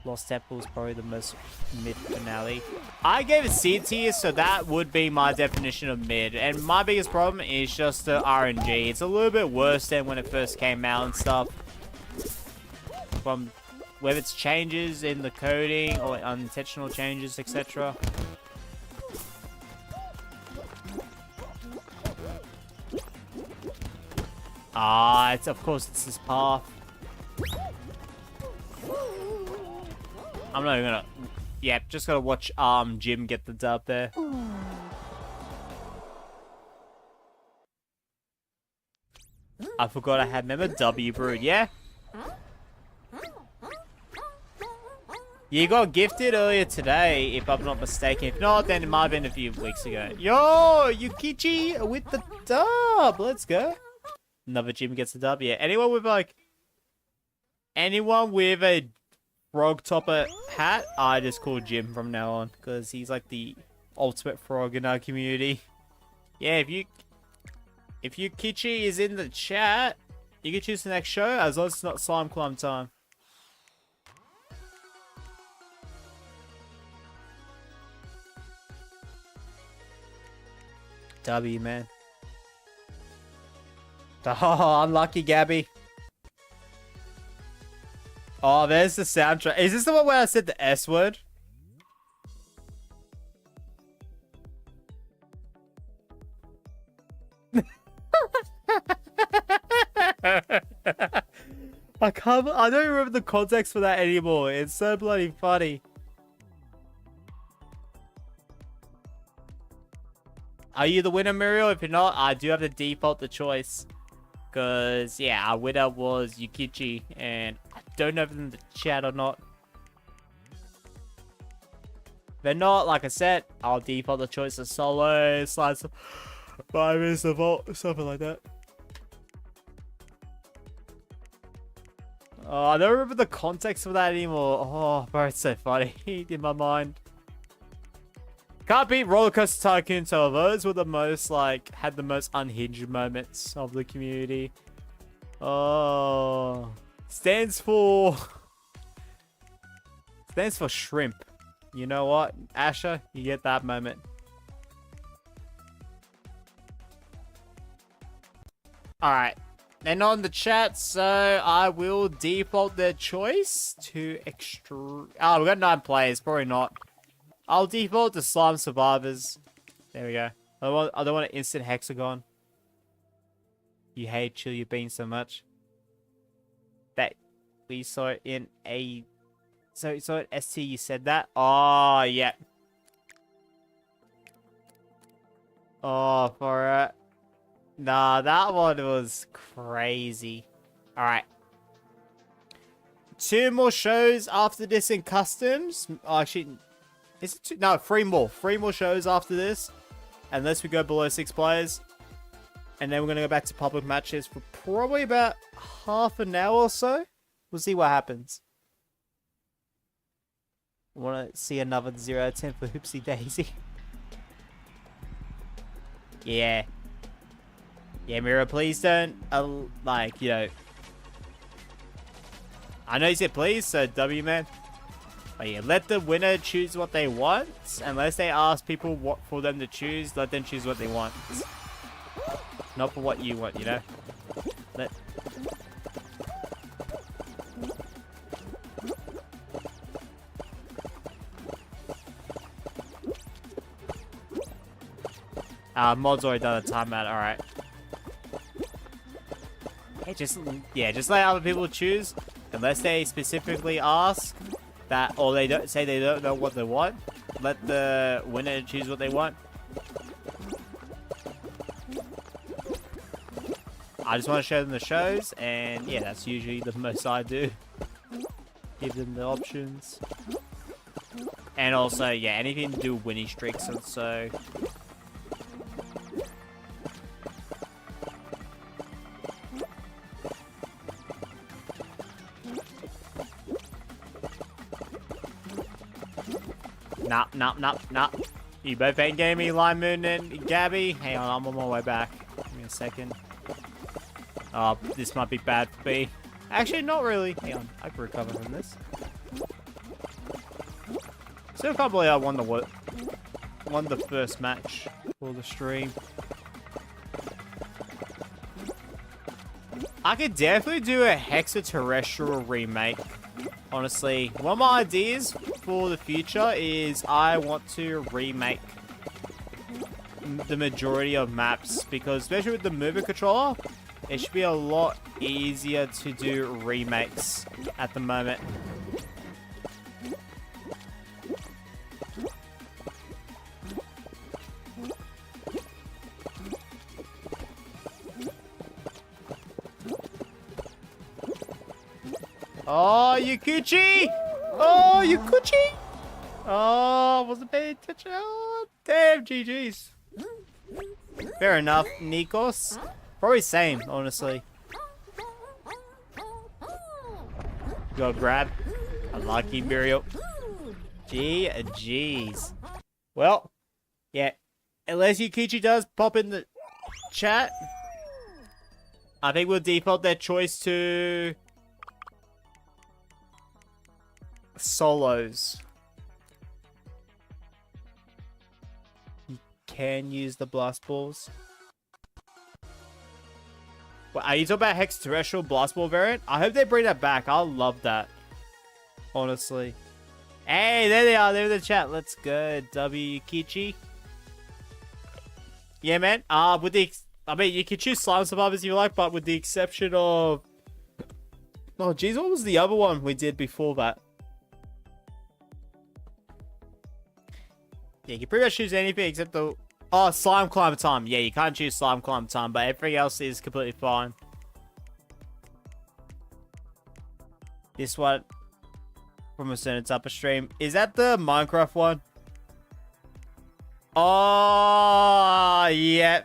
Lost Temple is probably the most mid finale. I gave it C tier, so that would be my definition of mid. And my biggest problem is just the RNG. It's a little bit worse than when it first came out and stuff. From whether it's changes in the coding or unintentional changes, etc. It's of course it's this path. I'm not even gonna... Yep, just gotta watch Jim get the dub there. I forgot I had... Remember W Brood, yeah? You got gifted earlier today, if I'm not mistaken. If not, then it might have been a few weeks ago. Yo, Yukichi with the dub! Let's go. Another Jim gets the dub, yeah. Anyone with, like... Anyone with a... frog topper hat, I just call Jim from now on, because he's like the ultimate frog in our community. Yeah, if you Kichi is in the chat, you can choose the next show, as long as it's not Slime Climb time. W, man. Oh, unlucky Gabby. Oh, there's the soundtrack. Is this the one where I said the S word? I don't remember the context for that anymore. It's so bloody funny. Are you the winner, Muriel? If you're not, I do have to default the choice. Because, yeah, our winner was Yukichi. And I don't know if it's in the chat or not. If they're not, like I said, I'll default the choice of solo, slice of 5 minutes of vault, something like that. Oh, I don't remember the context for that anymore. Oh, bro, it's so funny in my mind. Can't beat Roller Coaster Tycoon, so those were the most, like, had the most unhinged moments of the community. Oh. Stands for shrimp. You know what, Asher? You get that moment. Alright. And on the chat, so I will default their choice to extra... Oh, we got 9 players. Probably not. I'll default to Slime Survivors. There we go. I don't want an instant hexagon. You hate Chill Your Bean so much. That we saw it in a... So you saw it ST, you said that? Oh, yeah. Oh, for it. Nah, that one was crazy. Alright. 2 more shows after this in customs. Oh, actually... Is it 2? No, 3 more. 3 more shows after this. Unless we go below 6 players. And then we're going to go back to public matches for probably about half an hour or so. We'll see what happens. Want to see another 0 out of 10 for Hoopsie Daisy. Yeah. Yeah, Mira, please don't, like, you know. I know you said please, so W, man. But yeah, let the winner choose what they want. Unless they ask people what for them to choose, let them choose what they want. Not for what you want, you know? Let... Mod's already done a timeout, alright. Just let other people choose. Unless they specifically ask that, or they don't say they don't know what they want. Let the winner choose what they want. I just want to show them the shows, and yeah, that's usually the most I do. Give them the options. And also, yeah, anything to do with winning streaks, and so... Nah. You both ain't getting me, Lime Moon and Gabby. Hang on, I'm on my way back. Give me a second. Oh, this might be bad for me. Actually, not really. Hang on, I can recover from this. Still can't believe I won the first match for the stream. I could definitely do a hexaterrestrial remake. Honestly, one of my ideas for the future is I want to remake the majority of maps, because especially with the movement controller, it should be a lot easier to do remakes at the moment. Oh, you coochie! Oh, you coochie! Oh, wasn't paying attention. Oh, damn, GG's. Fair enough, Nikos. Probably same, honestly. Go grab. Unlucky, Muriel. Jeez. Well, yeah. Unless Yukichi does pop in the chat, I think we'll default their choice to solos. You can use the blast balls. Well, are you talking about hexaterrestrial blast ball variant? I hope they bring that back. I love that. Honestly. Hey, there they are. They're in the chat. Let's go, W Kichi. Yeah, man. I mean, you can choose slime survivors if you like, but with the exception of... Oh, geez, what was the other one we did before that? Yeah, you can pretty much choose anything except the... Oh, slime climber time. Yeah, you can't choose slime climber time, but everything else is completely fine. This one from a certain type of stream. Is that the Minecraft one? Oh, yeah.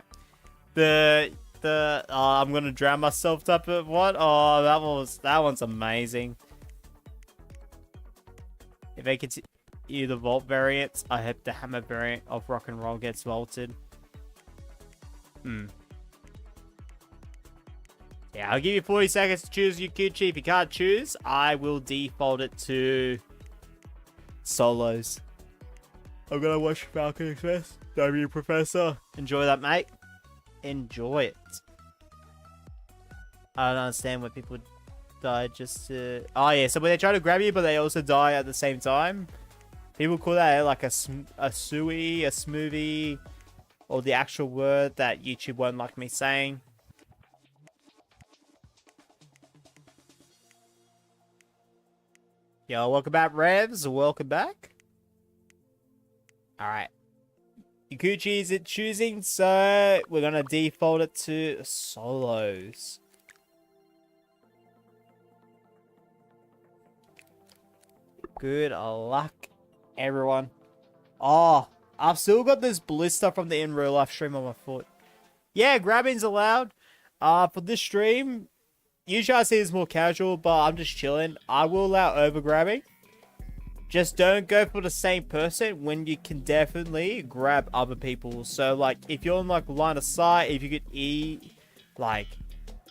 I'm gonna drown myself type of what? Oh, that one's amazing. If they continue the vault variants, I hope the hammer variant of rock and roll gets vaulted. Yeah, I'll give you 40 seconds to choose Yukichi. If you can't choose, I will default it to solos. I'm gonna watch Falcon Express. W Professor. Enjoy that, mate. Enjoy it. I don't understand why people die just to... Oh, yeah, so when they try to grab you, but they also die at the same time. People call that like a suey, a smoothie, or the actual word that YouTube won't like me saying. Yo, welcome back, Revs. Welcome back. Alright. Yukichi is it choosing, so we're gonna default it to solos. Good luck, everyone. Oh, I've still got this blister from the in real life stream on my foot. Yeah, grabbing's allowed. For this stream, usually I see it's more casual, but I'm just chilling. I will allow over grabbing. Just don't go for the same person when you can definitely grab other people. So, like, if you're in, like, line of sight, if you could eat, like,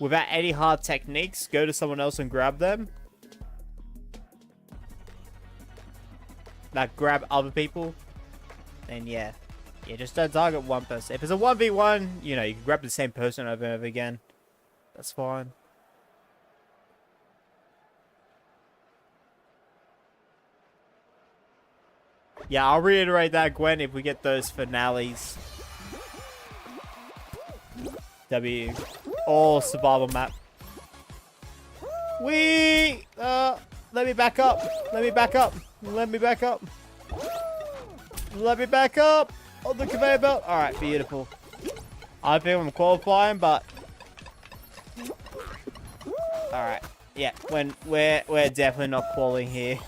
without any hard techniques, go to someone else and grab them. Like, grab other people. And, yeah. Yeah, just don't target one person. If it's a 1v1, you know, you can grab the same person over and over again. That's fine. Yeah, I'll reiterate that, Gwen, if we get those finales. W. All survival map. Let me back up. Let me back up. Let me back up. Let me back up. On the conveyor belt. Alright, beautiful. I think I'm qualifying, but... Alright. Yeah, we're definitely not qualifying here.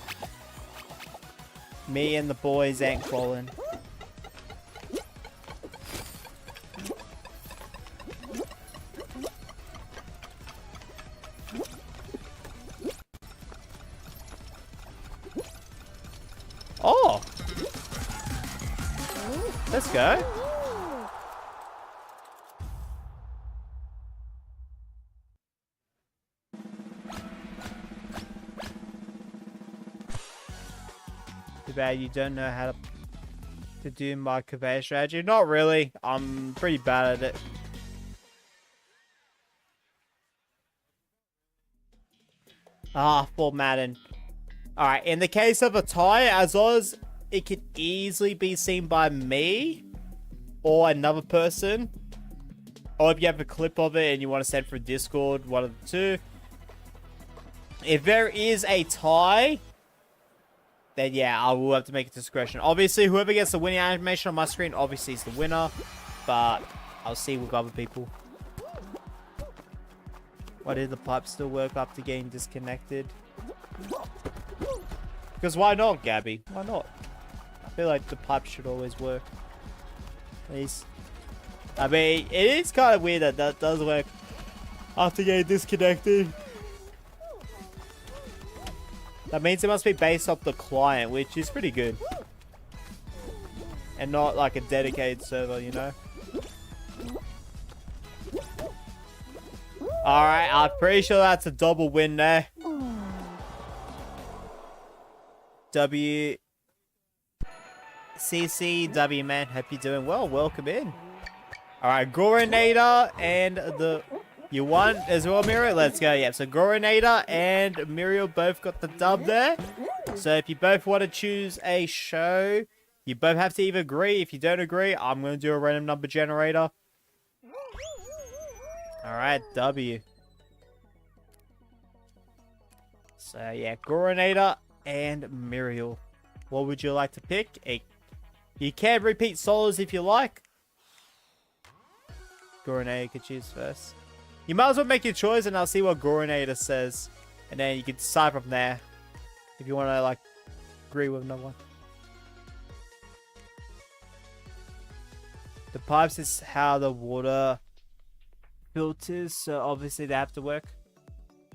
Me and the boys ain't qualifying. Oh! Let's go. Too bad you don't know how to do my conveyor strategy. Not really. I'm pretty bad at it. Ah, full Madden. Alright, in the case of a tie, as long as it can easily be seen by me or another person, or if you have a clip of it and you want to send for Discord, one of the two. If there is a tie, then yeah, I will have to make a discretion. Obviously, whoever gets the winning animation on my screen obviously is the winner, but I'll see with other people. Why did the pipe still work after getting disconnected? Because why not, Gabby? Why not? I feel like the pipe should always work. Please. I mean, it is kind of weird that that does work after getting disconnected. That means it must be based off the client, which is pretty good. And not like a dedicated server, you know? Alright, I'm pretty sure that's a double win there. CCW, man. Hope you're doing well. Welcome in. Alright, Gorinator and the... You won as well, Muriel? Let's go. Yeah, so Gorinator and Muriel both got the dub there. So if you both want to choose a show, you both have to either agree. If you don't agree, I'm going to do a random number generator. Alright, W. So yeah, Gorinator and Muriel. What would you like to pick? You can repeat solos if you like. Gorinator could choose first. You might as well make your choice and I'll see what Gorinator says. And then you can decide from there. If you want to like agree with another one. The pipes is how the water filters, so obviously they have to work.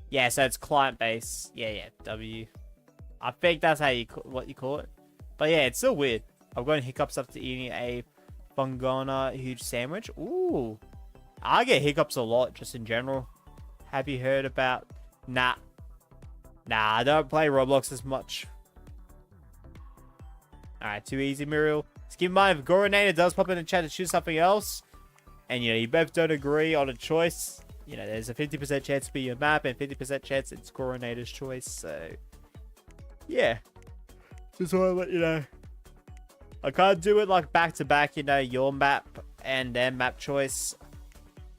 Yeah, so it's client base. Yeah, W. I think that's how what you call it. But yeah, it's still weird. I've got hiccups after eating a Fungona huge sandwich. Ooh. I get hiccups a lot, just in general. Have you heard about... Nah, I don't play Roblox as much. Alright, too easy, Muriel. Just keep in mind, if Gorinator does pop in the chat to choose something else, and, you know, you both don't agree on a choice, you know, there's a 50% chance to be your map, and 50% chance it's Gorinator's choice, so... Yeah. Just want to let you know. I can't do it, like, back-to-back, you know, your map and their map choice.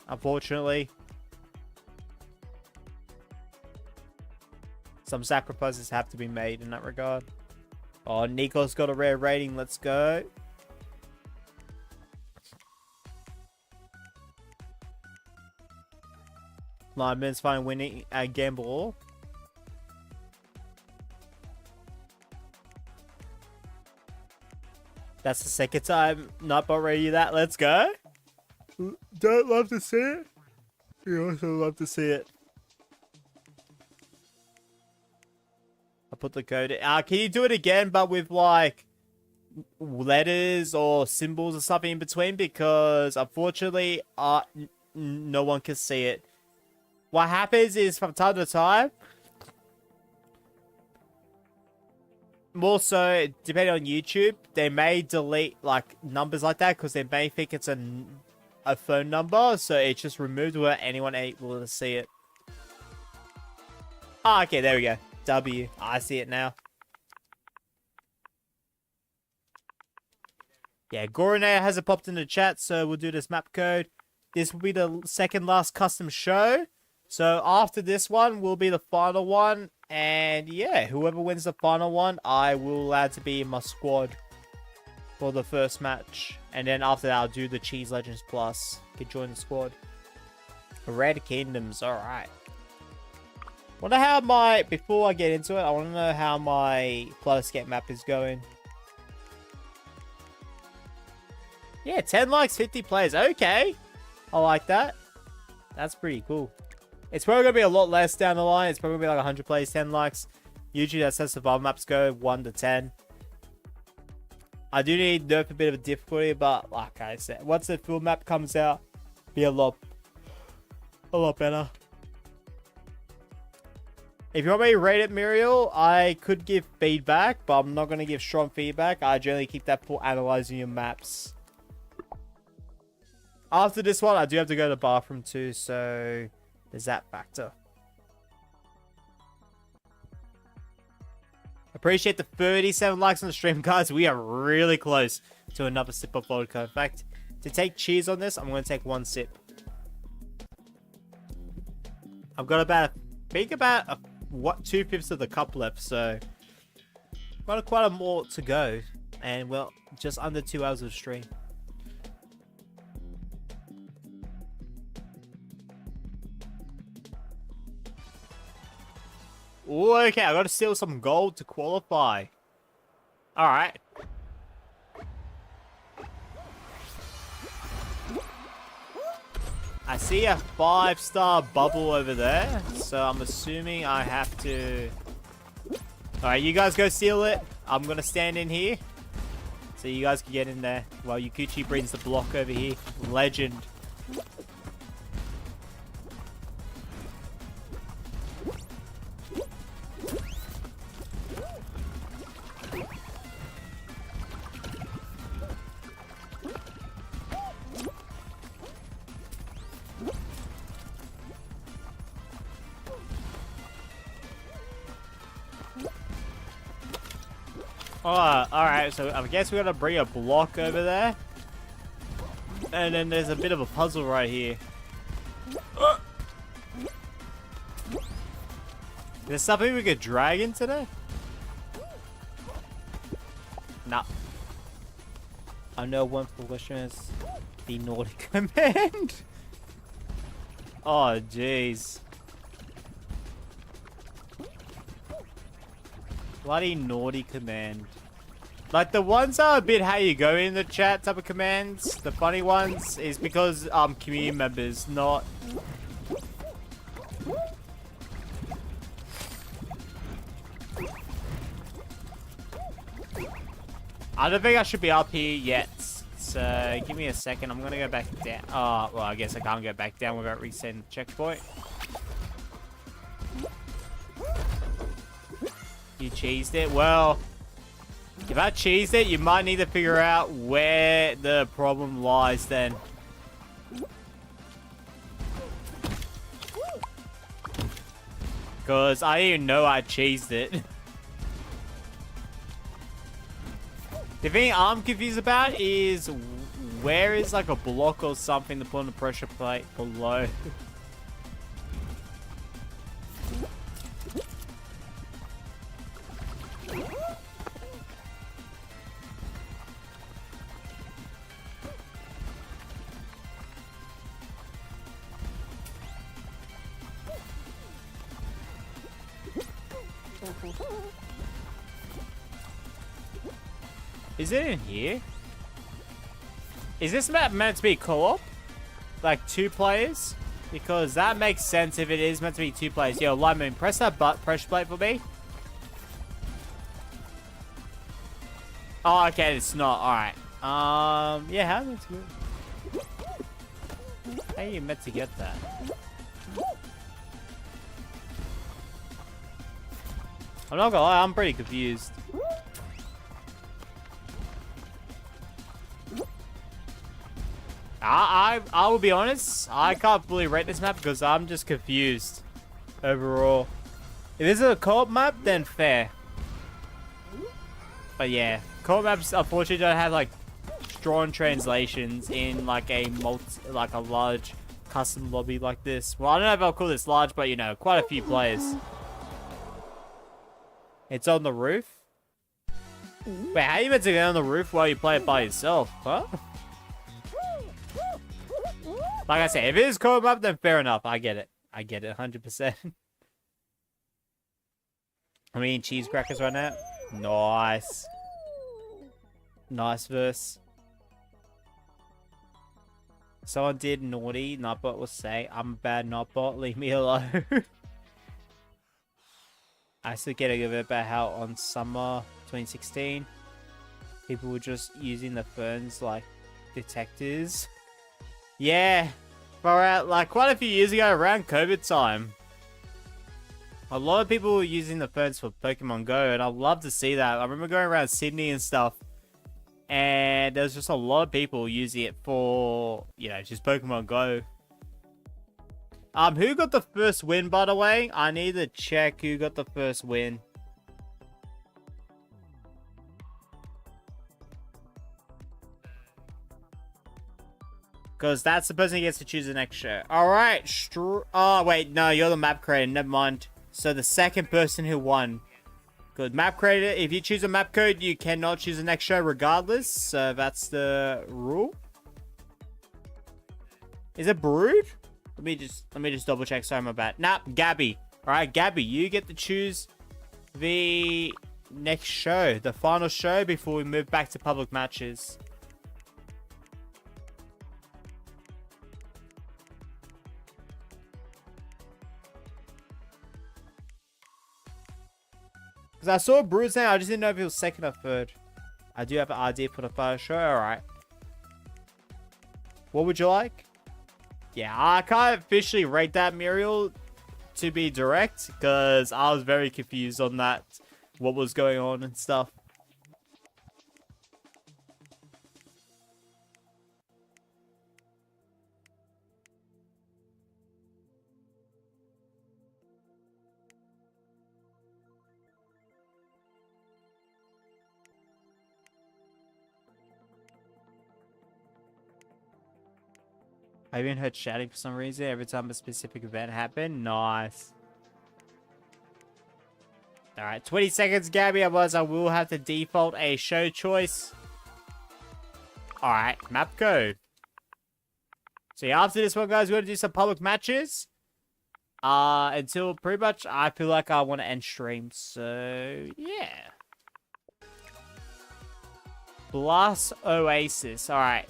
Unfortunately. Some sacrifices have to be made in that regard. Oh, Nico's got a rare rating. Let's go. Lineman's fine winning a gamble. That's the second time Nightbot ready that. Let's go. Don't love to see it. You also love to see it. I put the code in. Can you do it again, but with like letters or symbols or something in between? Because unfortunately, no one can see it. What happens is from time to time, more so depending on YouTube, they may delete like numbers like that because they may think it's a phone number, so it's just removed without anyone able to see it. Okay, there we go. W. I see it now. Yeah, Gorinator hasn't popped in the chat, so we'll do this map code. This will be the second last custom show. So after this one will be the final one. And yeah, whoever wins the final one, I will allow to be in my squad for the first match. And then after that, I'll do the Cheese Legends Plus. You can join the squad. Red Kingdoms, alright. Wonder how my... Before I get into it, I want to know how my Plutterscape map is going. Yeah, 10 likes, 50 players. Okay. I like that. That's pretty cool. It's probably going to be a lot less down the line. It's probably going to be like 100 players, 10 likes. Usually that's how survival maps go, 1 to 10. I do need nerf a bit of a difficulty, but like I said, once the full map comes out, be a lot better. If you want me to rate it, Muriel, I could give feedback, but I'm not going to give strong feedback. I generally keep that for analyzing your maps. After this one, I do have to go to the bathroom too, so there's that factor. Appreciate the 37 likes on the stream, guys. We are really close to another sip of vodka. In fact, to take cheers on this, I'm going to take one sip. I've got about, I think about, what, 2/5 of the cup left, so got quite a more to go. And, well, just under 2 hours of stream. Ooh, okay, I gotta steal some gold to qualify. Alright. I see a 5-star bubble over there, so I'm assuming I have to... Alright, you guys go steal it. I'm gonna stand in here, so you guys can get in there while Yukuchi brings the block over here. Legend. Alright, so I guess we gotta bring a block over there. And then there's a bit of a puzzle right here. There's something we could drag into there? Nah. I know one for listeners. The naughty command. Oh, jeez. Bloody naughty command. Like the ones that are a bit how you go in the chat type of commands, the funny ones, is because community members, not... I don't think I should be up here yet. So give me a second, I'm gonna go back down. Oh, well, I guess I can't go back down without resetting the checkpoint. You cheesed it? Well, if I cheesed it, you might need to figure out where the problem lies then. Because I didn't even know I cheesed it. The thing I'm confused about is where is like a block or something to put on the pressure plate below. Is it in here? Is this map meant to be co-op? Like 2 players? Because that makes sense if it is meant to be 2 players. Yo, Lightmoon, press that pressure plate for me. Oh, okay, it's not. Alright. Yeah, how is it? How are you meant to get that? I'm not gonna lie, I'm pretty confused. I will be honest, I can't fully rate this map because I'm just confused overall. If this is a co-op map, then fair. But yeah, co-op maps unfortunately don't have like strong translations in like a large custom lobby like this. Well, I don't know if I'll call this large, but you know, quite a few players. It's on the roof. Wait, how are you meant to get on the roof while you play it by yourself? Huh? Like I said, if it is co-op map, then fair enough. I get it. I get it 100%. I'm eating cheese crackers right now. Nice. Nice verse. Someone did naughty. Nightbot will say, I'm a bad Nightbot. Leave me alone. I used to get a bit about how on summer 2016, People were just using the phones like detectors. Yeah, like quite a few years ago around COVID time. A lot of people were using the phones for Pokemon Go, and I'd love to see that. I remember going around Sydney and stuff, and there's just a lot of people using it for, you know, just Pokemon Go. Who got the first win, by the way? I need to check who got the first win. Because that's the person who gets to choose the next show. Alright, oh, wait, no, you're the map creator, never mind. So the second person who won. Good. Map creator, if you choose a map code, you cannot choose the next show regardless. So that's the rule. Is it Brood? Let me just double check. Sorry, my bad. Nah, Gabby. Alright, Gabby, you get to choose the next show. The final show before we move back to public matches. Because I saw Bruce now, I just didn't know if he was second or third. I do have an idea for the first show, alright. What would you like? Yeah, I can't officially rate that, Muriel, to be direct, because I was very confused on that, what was going on and stuff. I even heard shouting for some reason every time a specific event happened. Nice. Alright, 20 seconds, Gabby. Otherwise, I will have to default a show choice. Alright, map code. So yeah, after this one, guys, we're going to do some public matches. Until pretty much I feel like I want to end stream. So, yeah. Blast Oasis. Alright.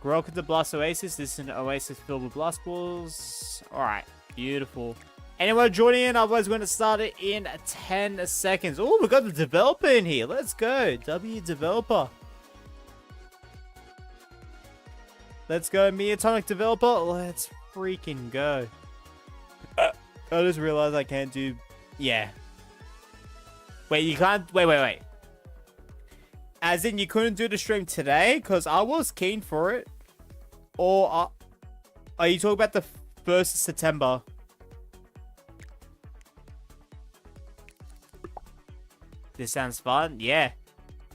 Welcome to Blast Oasis. This is an oasis filled with blast balls. Alright, beautiful. Anyone joining in? Otherwise, we're going to start it in 10 seconds. Oh, we got the developer in here. Let's go. W developer. Let's go, Miatonic developer. Let's freaking go. I just realized I can't do... Yeah. Wait, you can't... Wait. As in, you couldn't do the stream today? Because I was keen for it. Or are you talking about the 1st of September? This sounds fun. Yeah.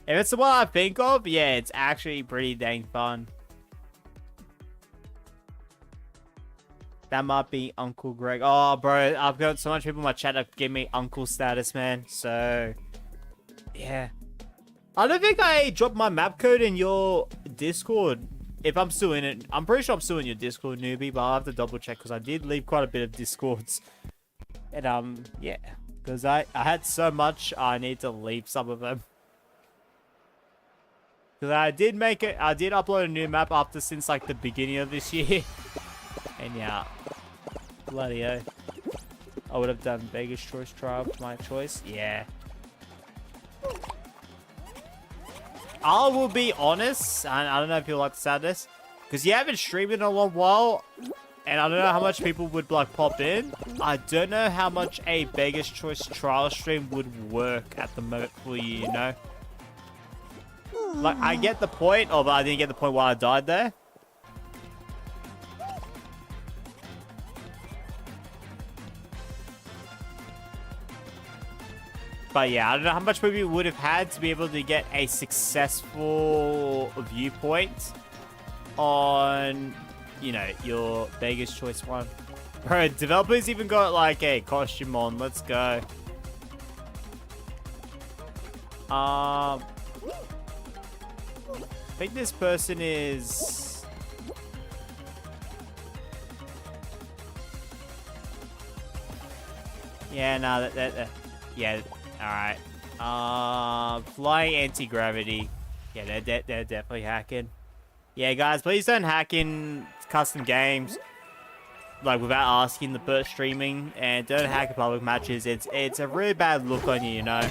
If it's the one I think of, yeah, it's actually pretty dang fun. That might be Uncle Greg. Oh, bro, I've got so much people in my chat that give me uncle status, man. So, yeah. I don't think I dropped my map code in your Discord. If I'm still in it. I'm pretty sure I'm still in your Discord, newbie. But I'll have to double check because I did leave quite a bit of Discords. And, yeah. Because I had so much, I need to leave some of them. Because I did make it. I did upload a new map after since, like, the beginning of this year. And, yeah. Bloody hell. I would have done Vegas Choice Trial for my choice. Yeah. I will be honest, and I don't know if you'll like to say this, because you haven't streamed in a long while, and I don't know how much people would like pop in. I don't know how much a Vegas Choice Trial stream would work at the moment for you, you know? Like, I get the point, but I didn't get the point why I died there. But yeah, I don't know how much movie we would have had to be able to get a successful viewpoint on, you know, your Vegas Choice one. Bro, developers even got like a costume on. Let's go. I think this person is... Yeah, no, yeah. Alright. Flying anti-gravity. Yeah, they're definitely hacking. Yeah, guys, please don't hack in custom games, like, without asking the first streaming, and don't hack public matches. It's a really bad look on you, you know?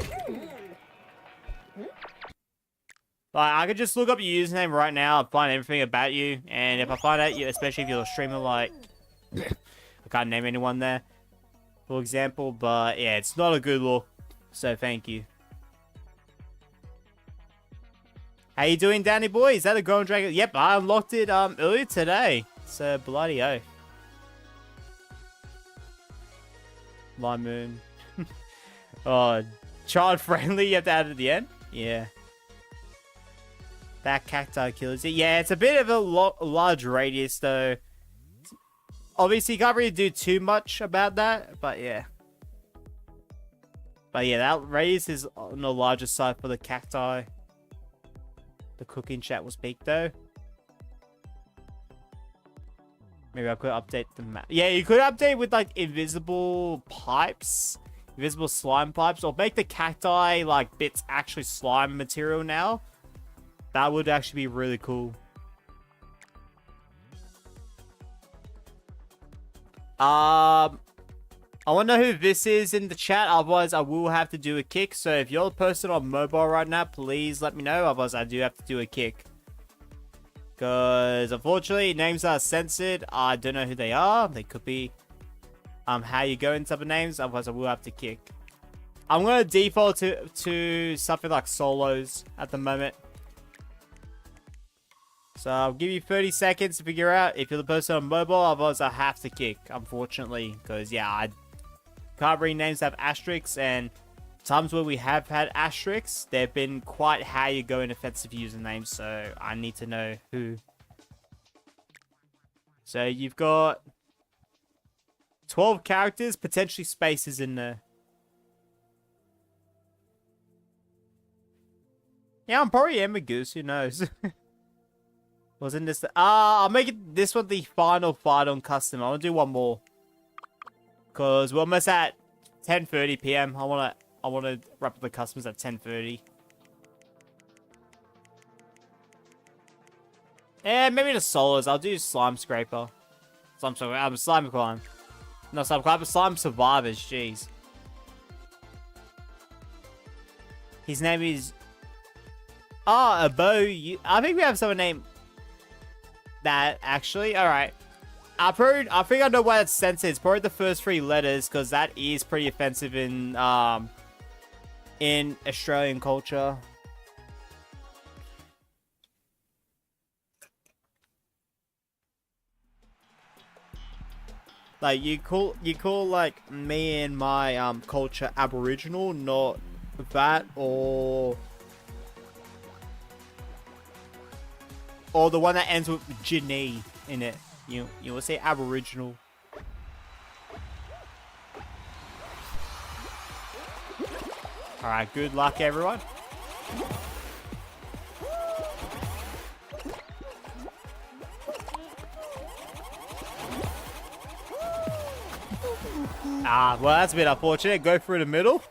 Like, I could just look up your username right now and find everything about you. And if I find out you, especially if you're a streamer, like, I can't name anyone there, for example. But yeah, it's not a good look. So thank you. How you doing, Danny boy? Is that a Golden Dragon? Yep, I unlocked it earlier today. So bloody oath. My moon. Oh, child friendly. You have to add it at the end. Yeah. That cacti killers. Yeah, it's a bit of a large radius though. Obviously, you can't really do too much about that, but yeah. But yeah, that radius is on the larger side for the cacti. The cooking chat was peaked though. Maybe I could update the map. Yeah, you could update with like invisible pipes. Invisible slime pipes. Or make the cacti like bits actually slime material now. That would actually be really cool. I want to know who this is in the chat. Otherwise, I will have to do a kick. So if you're a person on mobile right now, please let me know. Otherwise, I do have to do a kick. Because unfortunately, names are censored. I don't know who they are. They could be how you go in type of names. Otherwise, I will have to kick. I'm going to default to something like solos at the moment. So I'll give you 30 seconds to figure out if you're the person on mobile. Otherwise, I have to kick, unfortunately. Because, yeah, I can't read names that have asterisks. And times where we have had asterisks, they've been quite how you go in offensive usernames. So I need to know who. So you've got 12 characters, potentially spaces in there. Yeah, I'm probably Emma Goose. Who knows? Wasn't this the... I'll make it this one the final fight on custom. I want to do one more. Because we're almost at 10:30 p.m. I want to wrap up the customs at 10:30. Yeah, maybe the solos. I'll do Slime Scraper. Slime Climb. No, Slime Climb, but Slime Survivors. Jeez. His name is... a bow. I think we have someone named... that actually. All right, I think I know why it's censored. It's probably the first 3 letters because that is pretty offensive in Australian culture. Like you call like me and my culture Aboriginal, not that or the one that ends with Ginny in it. You will say Aboriginal. Alright, good luck everyone. Well that's a bit unfortunate. Go through the middle.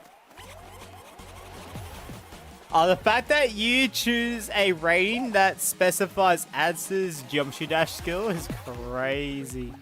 The fact that you choose a rating that specifies Ads's Geometry Dash skill is crazy.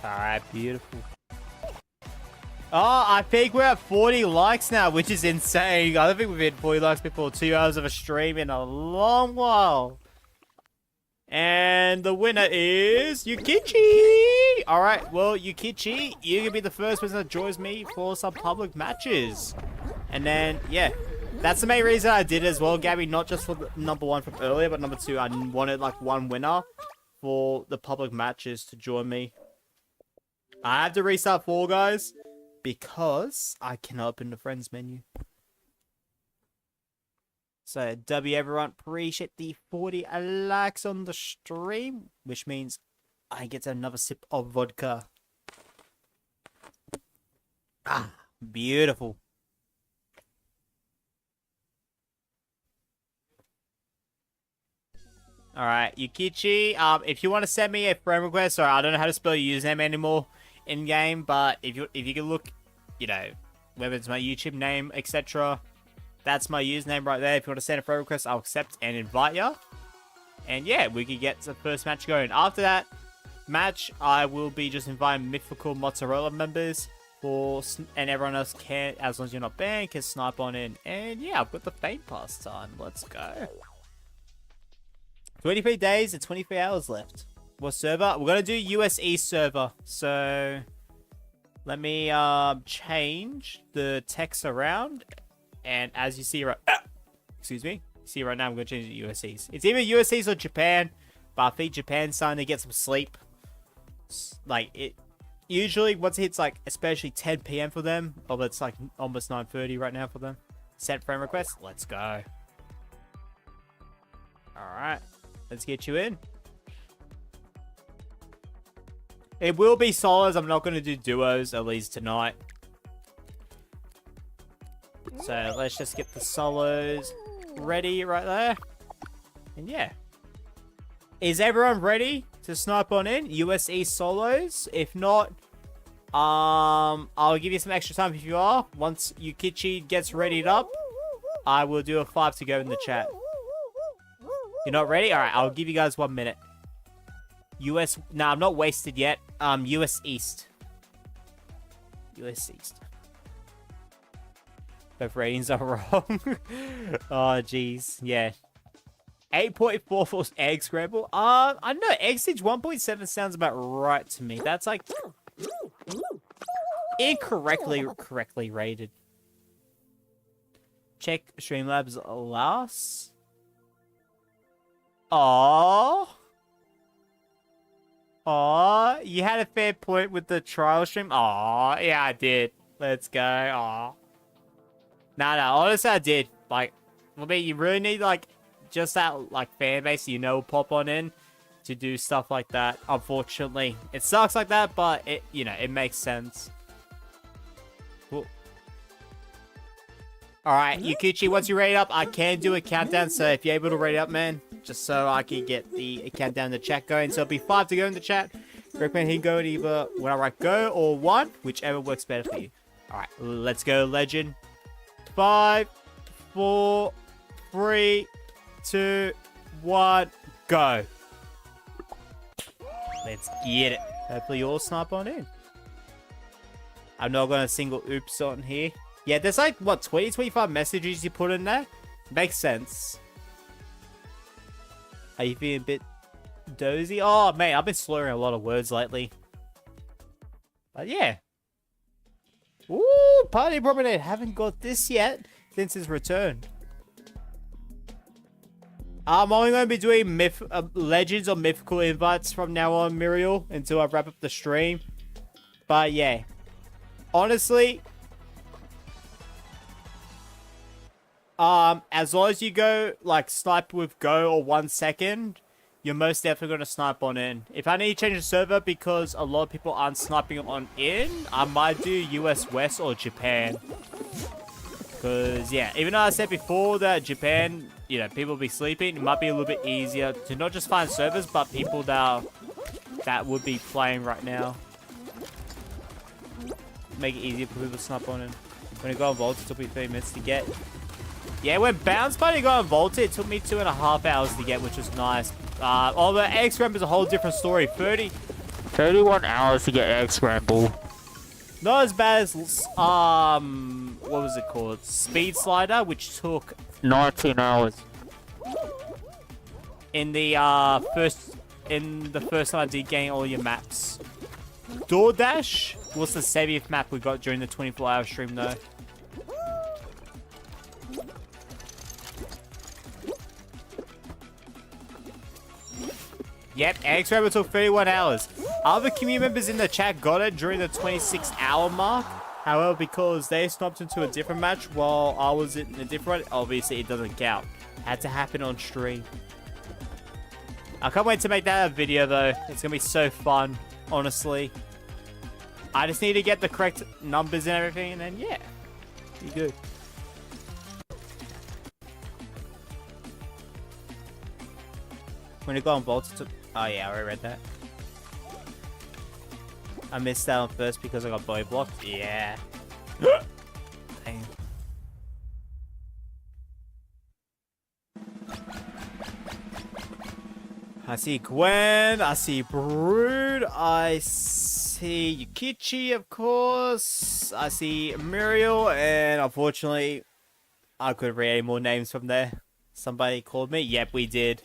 Alright, beautiful. I think we're at 40 likes now, which is insane. I don't think we've hit 40 likes before 2 hours of a stream in a long while. And the winner is Yukichi! Alright, well, Yukichi, you're gonna be the first person that joins me for some public matches. And then, yeah. That's the main reason I did it as well, Gabby. Not just for the #1 from earlier, but #2, I wanted like one winner for the public matches to join me. I have to restart Fall Guys because I cannot open the friends menu. So, W everyone, appreciate the 40 likes on the stream, which means I get another sip of vodka. Beautiful. Alright, Yukichi, if you want to send me a friend request, sorry, I don't know how to spell your username anymore in-game, but if you can look, you know, whether it's my YouTube name, etc., that's my username right there. If you want to send a friend request, I'll accept and invite you. And yeah, we can get the first match going. After that match, I will be just inviting mythical mozzarella members and everyone else can, as long as you're not banned, can snipe on in. And yeah, I've got the Fame Pass time. Let's go. 23 days and 23 hours left. What server? We're going to do US East server. So let me change the text around. And as you see right... excuse me. See right now, I'm going to change it to US East. It's either US East or Japan. But I think Japan's starting to get some sleep. Like, it... Usually, once it hits, like, especially 10 PM for them. Although it's, like, almost 9:30 right now for them. Send friend request. Let's go. Alright. Let's get you in. It will be solos. I'm not going to do duos, at least tonight. So, let's just get the solos ready right there. And yeah. Is everyone ready to snipe on in? US East solos. If not, I'll give you some extra time if you are. Once Yukichi gets readied up, I will do a 5 to go in the chat. You're not ready? Alright, I'll give you guys 1 minute. US... Nah, I'm not wasted yet. US East. US East. Both ratings are wrong. Oh, jeez. Yeah. 8.4 for egg scramble. I don't know. Egg stage 1.7 sounds about right to me. That's like... correctly rated. Check Streamlabs last. Oh, you had a fair point with the trial stream. Oh, yeah, I did. Let's go. Oh, no, honestly, I did. Like, I mean, you really need like just that like fan base, you know, pop on in to do stuff like that. Unfortunately, it sucks like that, but it, you know, it makes sense. Cool. All right, Yukichi, once you're ready up, I can do a countdown. So if you're able to ready up, man, just so I can get the countdown in the chat going. So it'll be 5 to go in the chat. Recommend he go either when I write go or 1, whichever works better for you. All right, let's go, legend. 5, 4, 3, 2, 1, go. Let's get it. Hopefully you all snipe on in. I'm not going to single oops on here. Yeah, there's like, what, 20, 25 messages you put in there? Makes sense. Are you feeling a bit dozy? Oh, mate, I've been slurring a lot of words lately. But yeah. Ooh, Party Promenade. Haven't got this yet since his return. I'm only going to be doing legends or mythical invites from now on, Muriel, until I wrap up the stream. But yeah. Honestly... as long as you go, like, snipe with go or 1 second, you're most definitely going to snipe on in. If I need to change the server because a lot of people aren't sniping on in, I might do US West or Japan. Because, yeah, even though I said before that Japan, you know, people will be sleeping, it might be a little bit easier to not just find servers, but people that would be playing right now. Make it easier for people to snipe on in. When you go on Vault, it took me 30 minutes to get. Yeah, when Bounce Party got involved, it took me 2.5 hours to get, which was nice. Although Egg Scramble is a whole different story. 31 hours to get Egg Scramble. Not as bad as, what was it called? Speed Slider, which took 19 hours. In the first time I did gain all your maps. DoorDash was the 70th map we got during the 24-hour stream, though. Yep, Egg Scramble took 31 hours. Other community members in the chat got it during the 26-hour mark. However, because they sniped into a different match while I was in a different one, obviously it doesn't count. Had to happen on stream. I can't wait to make that a video, though. It's going to be so fun, honestly. I just need to get the correct numbers and everything, and then, yeah, be good. When you go on bolts, it took... Oh yeah, I already read that. I missed out on first because I got body blocked. Yeah. Dang. I see Gwen, I see Brood, I see Yukichi, of course, I see Muriel, and unfortunately, I couldn't read any more names from there. Somebody called me? Yep, we did.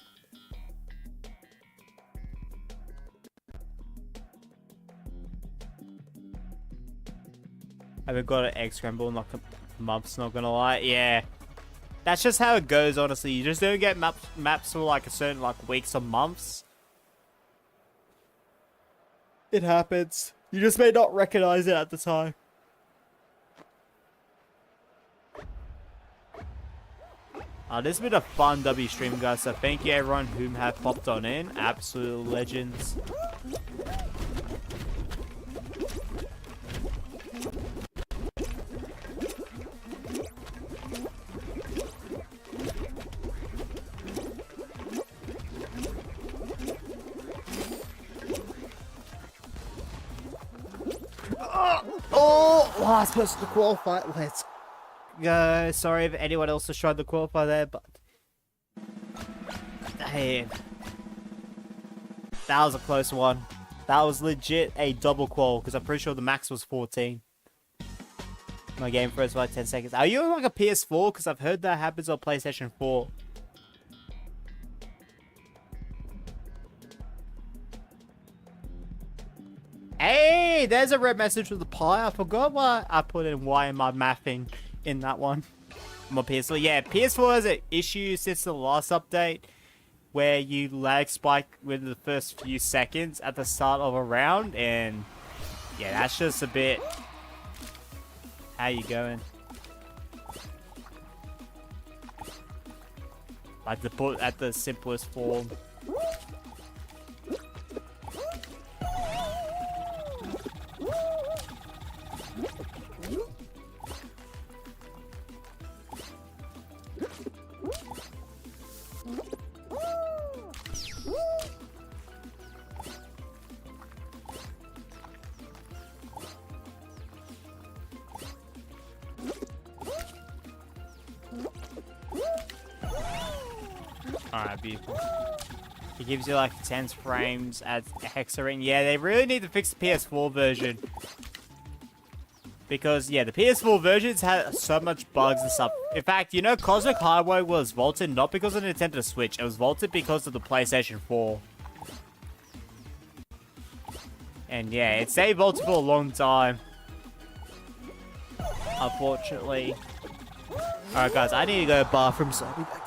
I haven't got an egg scramble in like a month, not gonna lie. Yeah. That's just how it goes, honestly. You just don't get maps for like a certain like weeks or months. It happens. You just may not recognize it at the time. This has been a fun W stream, guys. So thank you everyone who have popped on in. Absolute legends. Oh, last person to qualify. Let's go. Sorry if anyone else has tried to qualify there, but hey, that was a close one. That was legit a double qual because I'm pretty sure the max was 14. My game froze for like 10 seconds. Are you on like a PS4? Because I've heard that happens on PlayStation 4. Hey, there's a red message with the pie. I forgot why I put in why am I mathing in that one. My PS4. Yeah, PS4 has an issue since the last update where you lag spike within the first few seconds at the start of a round, and yeah, that's just a bit. How you going? Like to put at the simplest form. Alright, beautiful. It gives you like 10 frames at hexarine. Yeah, they really need to fix the PS4 version. Because, yeah, the PS4 versions had so much bugs and stuff. In fact, you know, Cosmic Highway was vaulted not because of the Nintendo Switch. It was vaulted because of the PlayStation 4. And yeah, it stayed vaulted for a long time. Unfortunately. Alright, guys, I need to go to the bathroom, so I'll be back.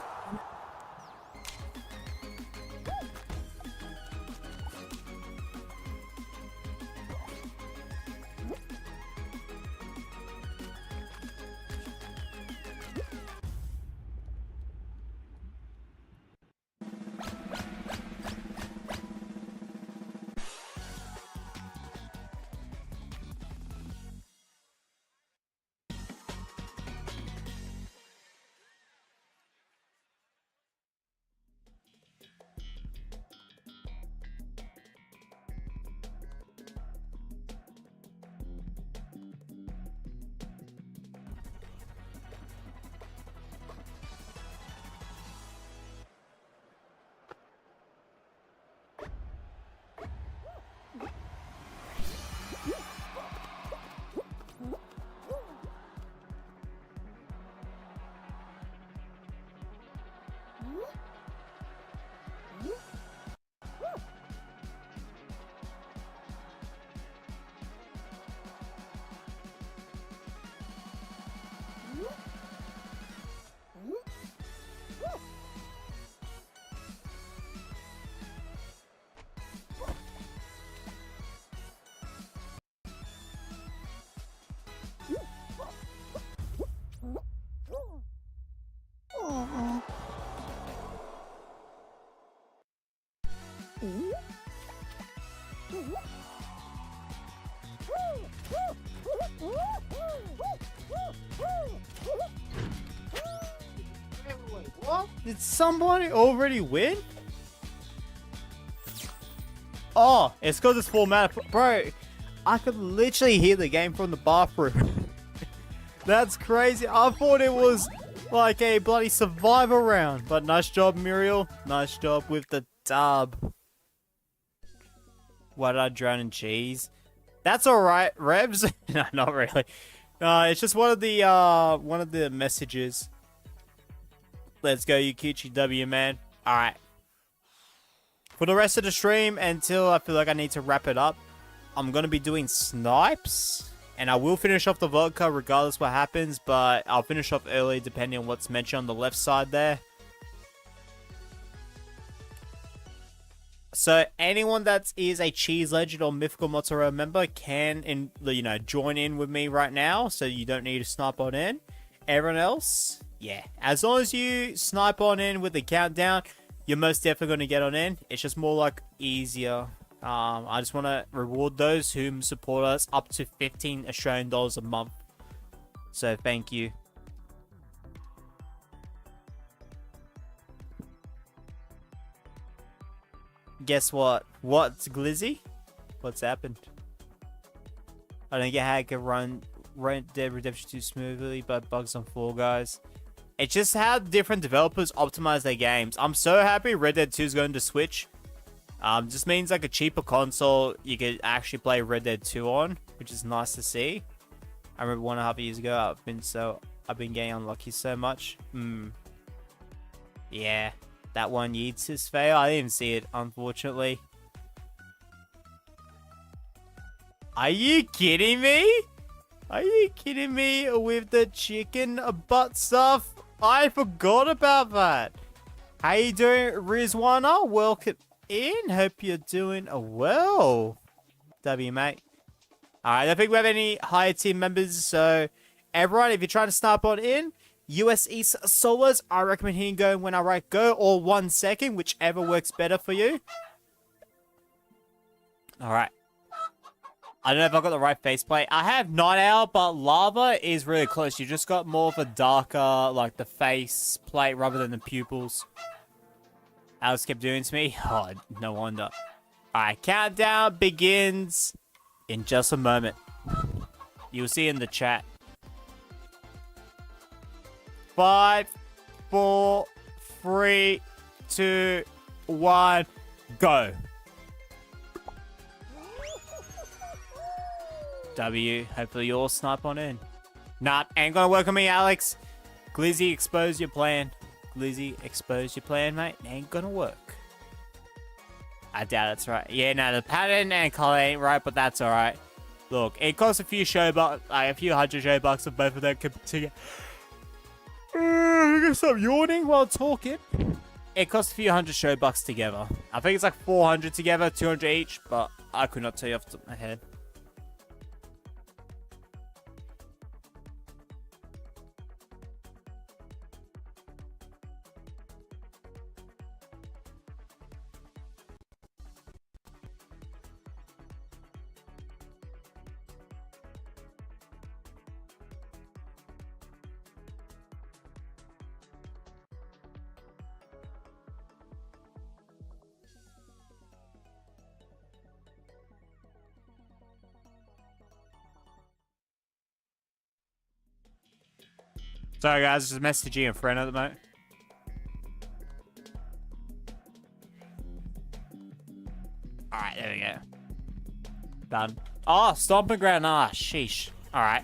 What? Did somebody already win? Oh, it's because it's full mana. Bro, I could literally hear the game from the bathroom. That's crazy. I thought it was like a bloody survivor round. But nice job, Muriel. Nice job with the dub. Why did I drown in cheese? That's alright, Revs. No, not really. It's just one of the messages. Let's go, Yukichi W, man. Alright. For the rest of the stream, until I feel like I need to wrap it up, I'm going to be doing snipes. And I will finish off the vodka regardless what happens, but I'll finish off early depending on what's mentioned on the left side there. So anyone that is a Cheese Legend or Mythical Mozzarella member can, join in with me right now, so you don't need to snipe on in. Everyone else, yeah, as long as you snipe on in with the countdown, you're most definitely going to get on in. It's just more like easier. I just want to reward those who support us up to 15 Australian dollars a month. So thank you. Guess what? What's Glizzy? What's happened? I don't get how I can run Red Dead Redemption 2 smoothly, but bugs on Fall Guys. It's just how different developers optimize their games. I'm so happy Red Dead 2 is going to Switch. Just means like a cheaper console you could actually play Red Dead 2 on, which is nice to see. I remember 1.5 years ago, I've been getting unlucky so much. Yeah, that one Yeats is fail. I didn't even see it, unfortunately. Are you kidding me? Are you kidding me with the chicken butt stuff? I forgot about that. How you doing, Rizwana? Welcome in. Hope you're doing well. W, mate. Alright, I don't think we have any higher team members, so everyone, if you're trying to snipe on in, US East solos, I recommend hitting go when I write go, or 1 second, whichever works better for you. Alright. I don't know if I got the right faceplate. I have Night Owl, but Lava is really close. You just got more of a darker, like, the face plate rather than the pupils. Alex kept doing to me. Oh, no wonder. Alright, countdown begins in just a moment. You'll see in the chat. 5, 4, 3, 2, 1, go. W, hopefully you'll snipe on in. Nah, ain't gonna work on me, Alex. Glizzy, expose your plan. Glizzy, expose your plan, mate. Ain't gonna work. I doubt it's right. Yeah, no, the pattern and color ain't right, but that's alright. Look, it costs a few a few hundred show bucks if both of them together. I'm gonna stop yawning while talking. It costs a few hundred show bucks together. I think it's like 400 together, 200 each, but I could not tell you off the top of my head. Sorry guys, just messaging a friend at the moment. Alright, there we go. Done. Oh, stomping ground. Ah, sheesh. Alright.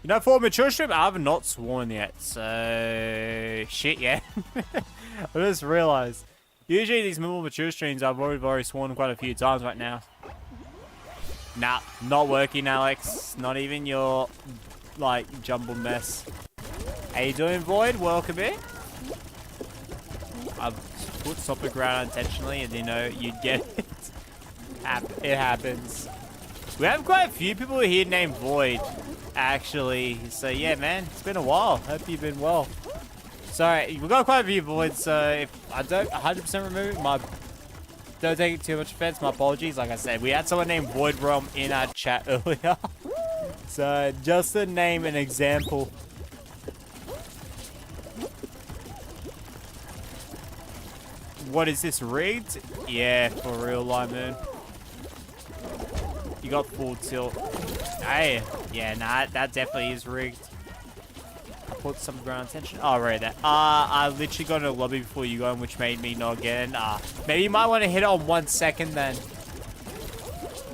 You know, for a mature stream, I have not sworn yet. So, shit, yeah. I just realized. Usually these more mature streams, I've already sworn quite a few times right now. Nah, not working, Alex. Not even your, like, jumbled mess. How you doing, Void? Welcome in. I've put stomping ground intentionally, and you know, you'd get it. It happens. We have quite a few people here named Void, actually. So yeah, man, it's been a while. Hope you've been well. Sorry, we've got quite a few Voids, so if I don't 100% remove it, don't take it too much offense. My apologies. Like I said, we had someone named Void Realm in our chat earlier. So just to name an example. What is this, rigged? Yeah, for real, Lymoon. got full tilt. Hey, yeah, nah, that definitely is rigged. I put some ground attention. Oh, right there. I literally got in a lobby before you got in, which made me not get in. Maybe you might want to hit it on 1 second then.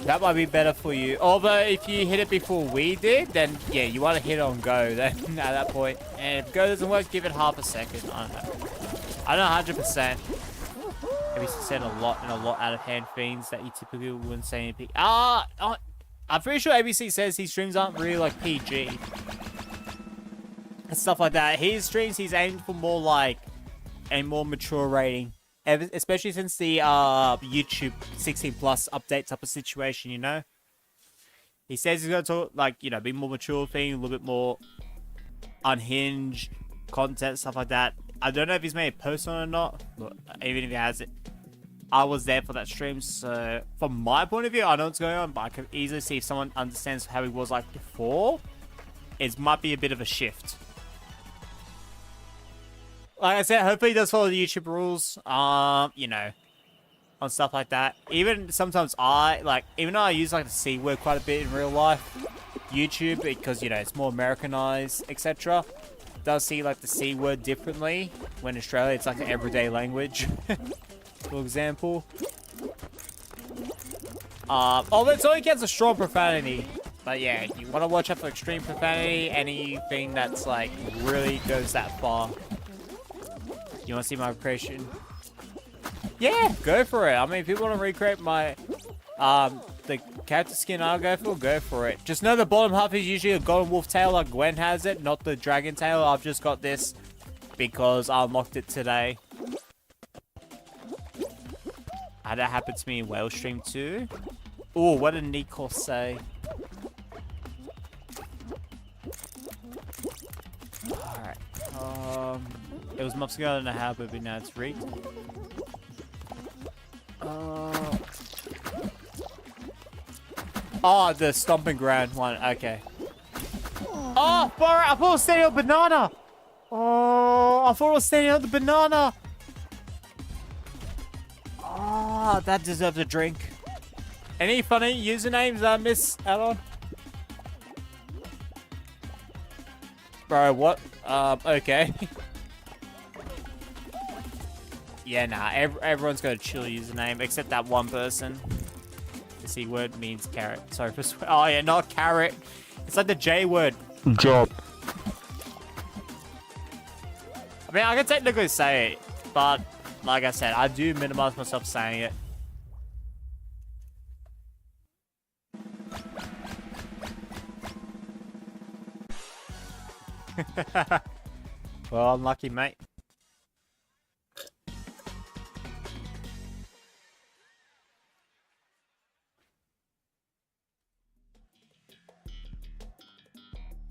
That might be better for you. Although, if you hit it before we did, then, yeah, you want to hit it on go then, at that point. And if go doesn't work, give it half a second. I don't know. I don't know 100%. Maybe said a lot and a lot out of hand fiends that you typically wouldn't say anything. I'm pretty sure ABC says his streams aren't really like PG. And stuff like that. His streams, he's aimed for more like a more mature rating. Especially since the YouTube 16 plus update type of situation, you know? He says he's going to talk, like, you know, be more mature thing, a little bit more unhinged content, stuff like that. I don't know if he's made a post on it or not, but even if he has it, I was there for that stream, so from my point of view, I know what's going on, but I can easily see if someone understands how he was like before, it might be a bit of a shift. Like I said, hopefully he does follow the YouTube rules, you know, on stuff like that. Even sometimes even though I use like the C word quite a bit in real life, YouTube, because, you know, it's more Americanized, etc., does see like the C word differently. When in Australia, it's like an everyday language, for example. Although it's only against a strong profanity. But yeah, you want to watch out for extreme profanity, anything that's like really goes that far. You want to see my creation? Yeah, go for it. I mean, if people want to recreate my, the character skin I'll go for it. Just know the bottom half is usually a golden wolf tail like Gwen has it, not the dragon tail. I've just got this because I unlocked it today. Had that happen to me in Whale Stream too. Oh, what did Nico say? Alright. It was months ago, I don't know how, but now it's rigged. Oh, the stomping ground one. Okay. Oh, I thought it was standing on banana. Oh, I thought it was standing on the banana. Oh, that deserves a drink. Any funny usernames I miss out on? Bro, what? Okay. Yeah, nah, everyone's got a chill username, except that one person. The C word means carrot. Sorry for oh yeah, not carrot. It's like the J word. Job. I mean, I can technically say it, but like I said, I do minimize myself saying it. Well, unlucky, mate.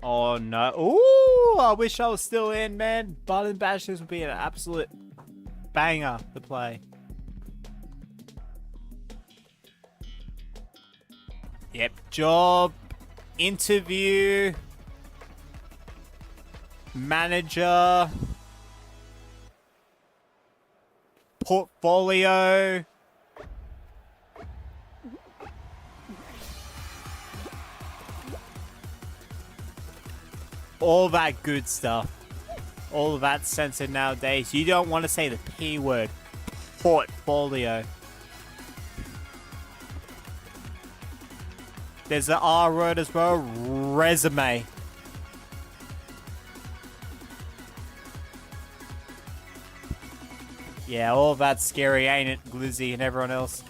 Oh no. Ooh, I wish I was still in, man. Button Bashes would be an absolute banger to play. Yep, job, interview, manager, portfolio. All that good stuff. All of that censored nowadays. You don't want to say the P word. Portfolio. There's the R word as well. Resume. Yeah, all that's scary, ain't it, Glizzy and everyone else?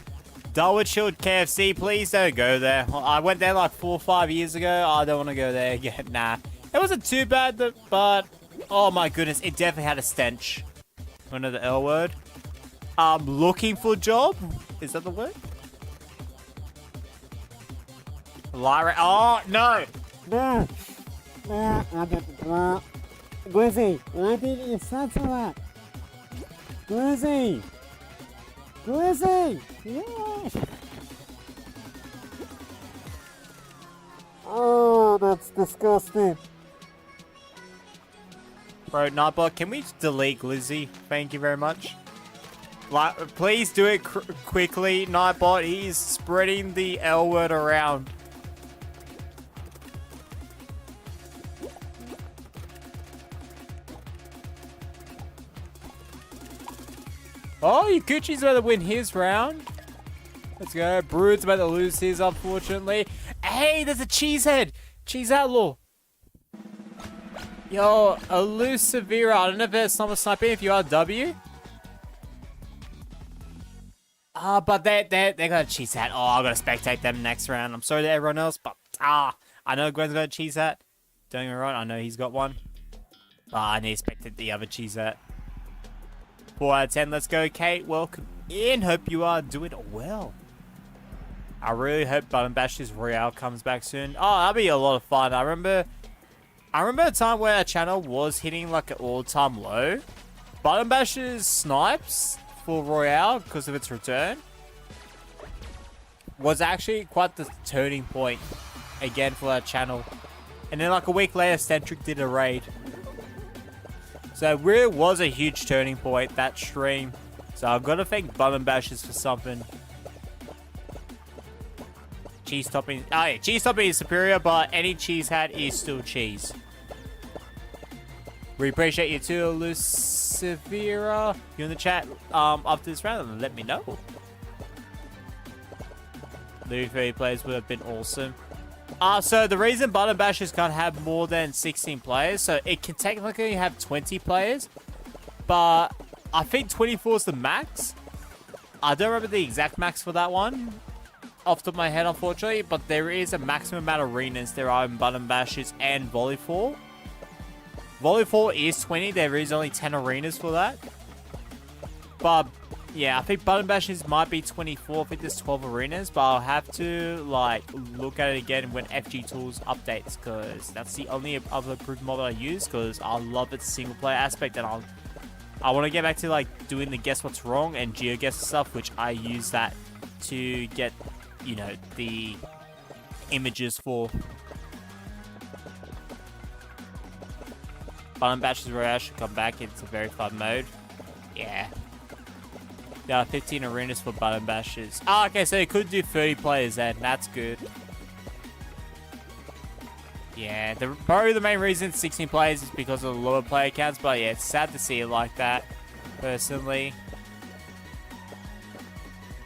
Darwood Shield KFC, please don't go there. I went there like 4 or 5 years ago. I don't want to go there again. Nah. It wasn't too bad, but oh my goodness, it definitely had a stench. Another L word. Looking for a job? Is that the word? Lyra. Oh, no. No. Glizzy, why didn't you censor that? Glizzy. Glizzy. Yeah. Oh, that's disgusting. Bro, Nightbot, can we delete Glizzy? Thank you very much. Like, please do it quickly, Nightbot. He's spreading the L word around. Oh, Yakuchi's about to win his round. Let's go. Brood's about to lose his, unfortunately. Hey, there's a cheesehead. Cheese Outlaw. Yo, Elusivira. I don't know if there's someone sniping. If you are W. But they got a cheese hat. Oh, I gotta spectate them next round. I'm sorry to everyone else, but I know Gwen's got a cheese hat. Don't get me wrong, I know he's got one. But I need to spectate the other cheese hat. 4 out of 10. Let's go, Kate. Welcome in. Hope you are doing well. I really hope Button Bash's Royale comes back soon. Oh, that'll be a lot of fun. I remember a time where our channel was hitting like an all-time low. Button Bash's snipes for Royale, because of its return, was actually quite the turning point again for our channel. And then like a week later, Centric did a raid. So it really was a huge turning point, that stream. So I've got to thank Button Bashers for something. Cheese topping. Oh yeah, cheese topping is superior, but any cheese hat is still cheese. We appreciate you too, Lucifera. You in the chat after this round, let me know. The 30 players would have been awesome. So the reason Button Bashers can't have more than 16 players, so it can technically have 20 players, but I think 24 is the max. I don't remember the exact max for that one off the top of my head, unfortunately, but there is a maximum amount of arenas there are in Button Bashers and Volleyball. Volleyball is 20. There is only 10 arenas for that. But yeah, I think Button Bashers might be 24. I think there's 12 arenas, but I'll have to like look at it again when FG Tools updates, because that's the only other group mod I use, because I love its single player aspect, and I want to get back to like doing the guess what's wrong and GeoGuess stuff, which I use that to get, you know, the images for. Button Bashers Royale should come back. It's a very fun mode. Yeah. There are 15 arenas for Button Bashers. Oh, okay, so it could do 30 players then. That's good. Yeah, probably the main reason 16 players is because of the lower player counts, but yeah, it's sad to see it like that, personally.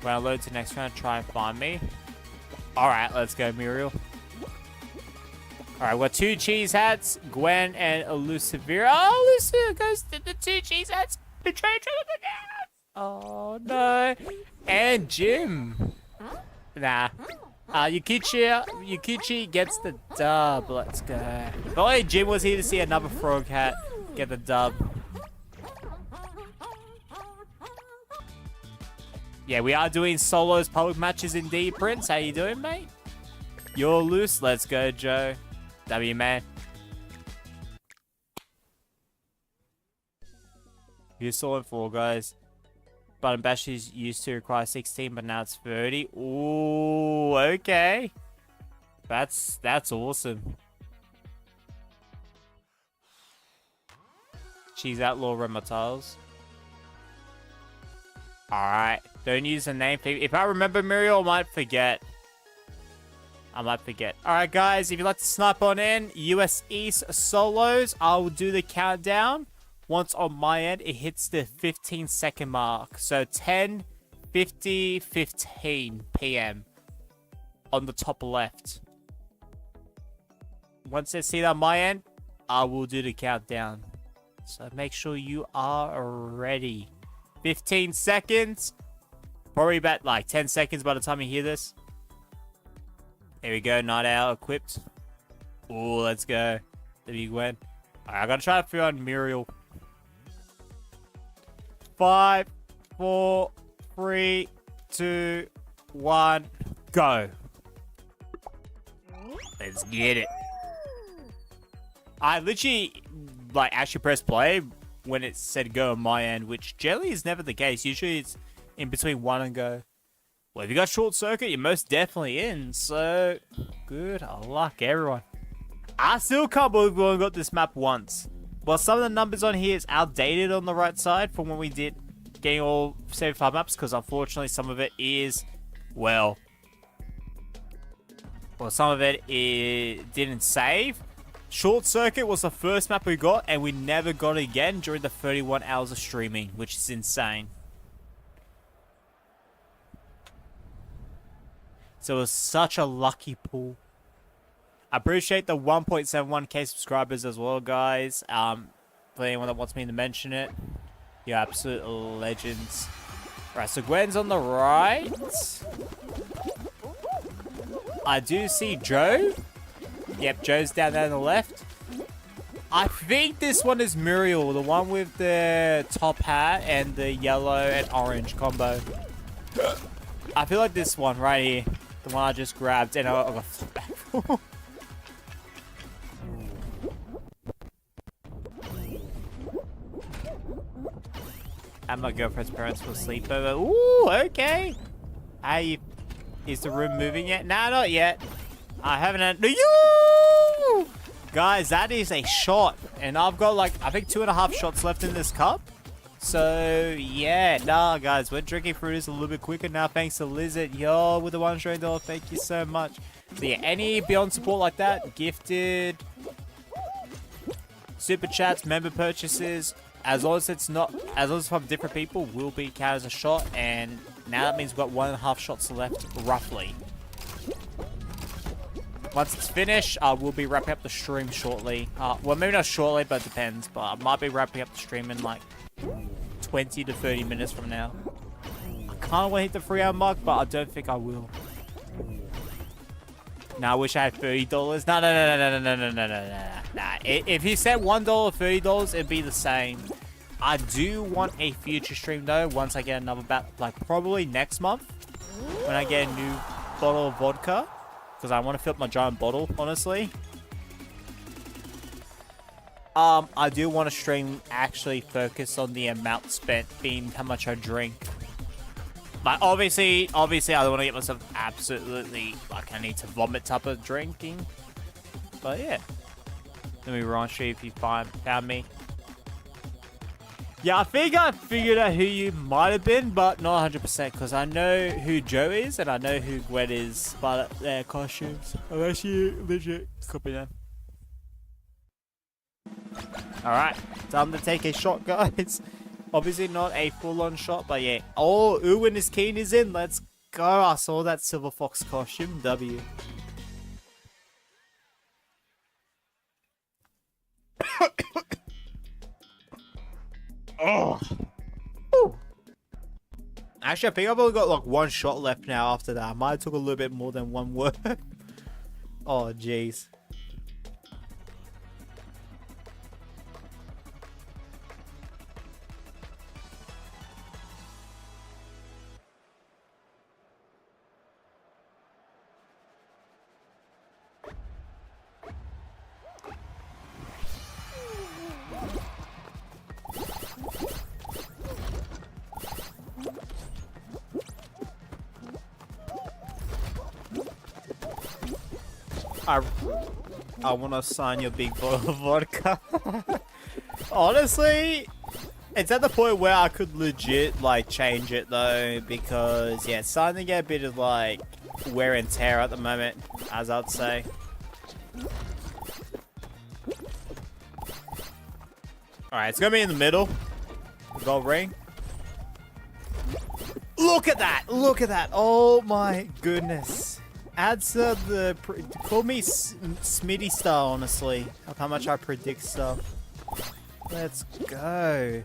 When I load to the next round, try and find me. Alright, let's go, Muriel. Alright, we've got 2 cheese hats, Gwen and Elusivira. Oh, Elusivira goes to the 2 cheese hats. Betray each other again. Oh, no. And Jim. Nah. Yukichi gets the dub. Let's go. If only Jim was here to see another frog hat get the dub. Yeah, we are doing solos public matches indeed, Prince. How you doing, mate? You're loose. Let's go, Joe. W, man. You're still in 4, guys. Button Bashers used to require 16, but now it's 30. Ooh, okay. That's awesome. Cheese Outlaw Rematiles. Alright. Don't use the name. If I remember Muriel, I might forget. Alright, guys. If you'd like to snipe on in, US East solos, I will do the countdown. Once on my end, it hits the 15-second mark. So 10:50:15 p.m. on the top left. Once I see that on my end, I will do the countdown. So make sure you are ready. 15 seconds. Probably about like 10 seconds by the time you hear this. There we go. Night Owl equipped. Oh, let's go. There you went. Alright, I gotta try to figure out Muriel. 5, 4, 3, 2, 1, go. Let's get it. I literally like actually pressed play when it said go on my end, which generally is never the case. Usually it's in between 1 and go. Well, if you got short circuit, you're most definitely in. So, good luck, everyone. I still can't believe we only got this map once. Well, some of the numbers on here is outdated on the right side from when we did getting all 75 maps because unfortunately some of it is, well, some of it didn't save. Short Circuit was the first map we got, and we never got it again during the 31 hours of streaming, which is insane. So it was such a lucky pull. I appreciate the 1.71k subscribers as well, guys. For anyone that wants me to mention it, you're absolute legends. Right, so Gwen's on the right. I do see Joe. Yep, Joe's down there on the left. I think this one is Muriel, the one with the top hat and the yellow and orange combo. I feel like this one right here, the one I just grabbed, and I got flipped back for. And my girlfriend's parents will sleep over. Ooh, okay. Hey, is the room moving yet? Nah, not yet. I haven't had... Yo! Guys, that is a shot. And I've got like, I think 2.5 shots left in this cup. So, yeah. Nah, guys, we're drinking through this a little bit quicker now. Thanks to Lizard. Yo, with the $1 trillion. Thank you so much. So, yeah, any Beyond support like that, gifted, super chats, member purchases, as long as it's from different people, will be counted as a shot. And now that means we've got 1.5 shots left, roughly. Once it's finished, we'll be wrapping up the stream shortly. Well, maybe not shortly, but it depends. But I might be wrapping up the stream in like 20 to 30 minutes from now. I kind of want to hit the 3-hour mark, but I don't think I will. Nah, I wish I had $30. Nah. If you said $1, $30, it'd be the same. I do want a future stream though. Once I get another like probably next month, when I get a new bottle of vodka. Because I want to fill up my giant bottle, honestly. I do want to stream actually focus on the amount spent, being how much I drink. But obviously, I don't want to get myself absolutely, like, I need to vomit type of drinking. But yeah. Let me run stream if you found me. Yeah, I think I figured out who you might have been, but not 100% because I know who Joe is and I know who Gwen is by their costumes. I'm actually legit copying them. Alright, time to take a shot, guys. Obviously not a full-on shot, but yeah. Oh, Uwin is keen is in. Let's go. I saw that Silver Fox costume. W. Oh. Ooh. Actually, I think I've only got like 1 shot left now after that. I might have took a little bit more than 1 word. Oh, jeez. I want to sign your big bottle of vodka. Honestly, it's at the point where I could legit like change it though, because yeah, it's starting to get a bit of like wear and tear at the moment, as I'd say. Alright, it's gonna be in the middle. The gold ring. Look at that! Look at that! Oh my goodness. Adds the call me Smitty style, honestly, of how much I predict stuff. Let's go.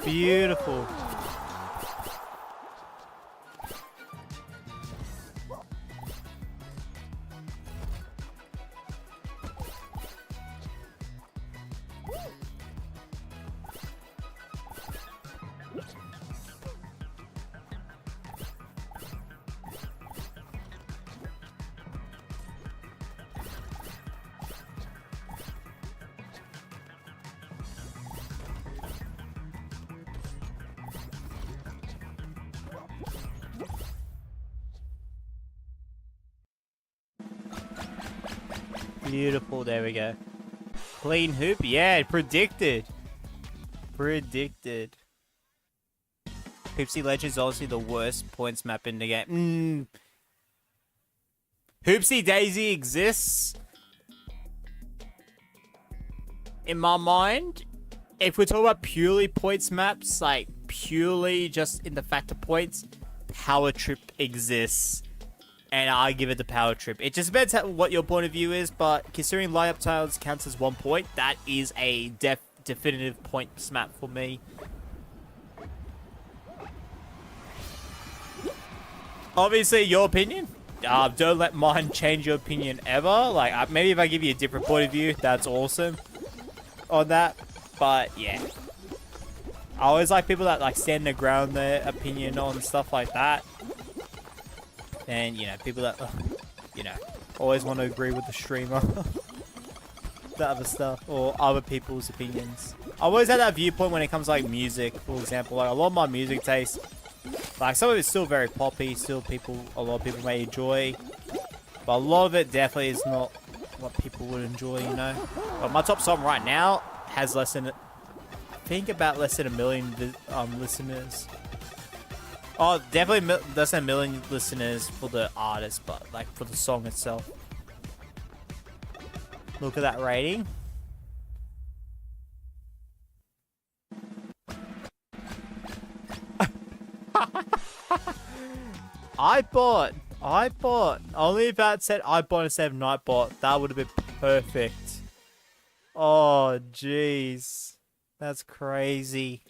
Beautiful. Beautiful, there we go. Clean hoop, yeah, predicted. Predicted. Hoopsie Legends is honestly the worst points map in the game. Hoopsie Daisy exists. In my mind, if we're talking about purely points maps, like purely just in the fact of points, Power Trip exists. And I give it the Power Trip. It just depends what your point of view is, but considering lineup tiles counts as 1 point, that is a definitive points map for me. Obviously, your opinion. Don't let mine change your opinion ever. Like, maybe if I give you a different point of view, that's awesome on that. But, yeah. I always like people that, like, stand their ground, their opinion on stuff like that. And, you know, people that, you know, always want to agree with the streamer. The other stuff. Or other people's opinions. I always had that viewpoint when it comes to, like, music, for example. Like, a lot of my music taste, like, some of it's still very poppy. Still a lot of people may enjoy. But a lot of it definitely is not what people would enjoy, you know. But my top song right now has less than, I think about less than 1 million listeners. Oh, definitely less than 1 million listeners for the artist, but like for the song itself. Look at that rating. I bought. Only if that said I bought instead of Nightbot, that would have been perfect. Oh, jeez. That's crazy.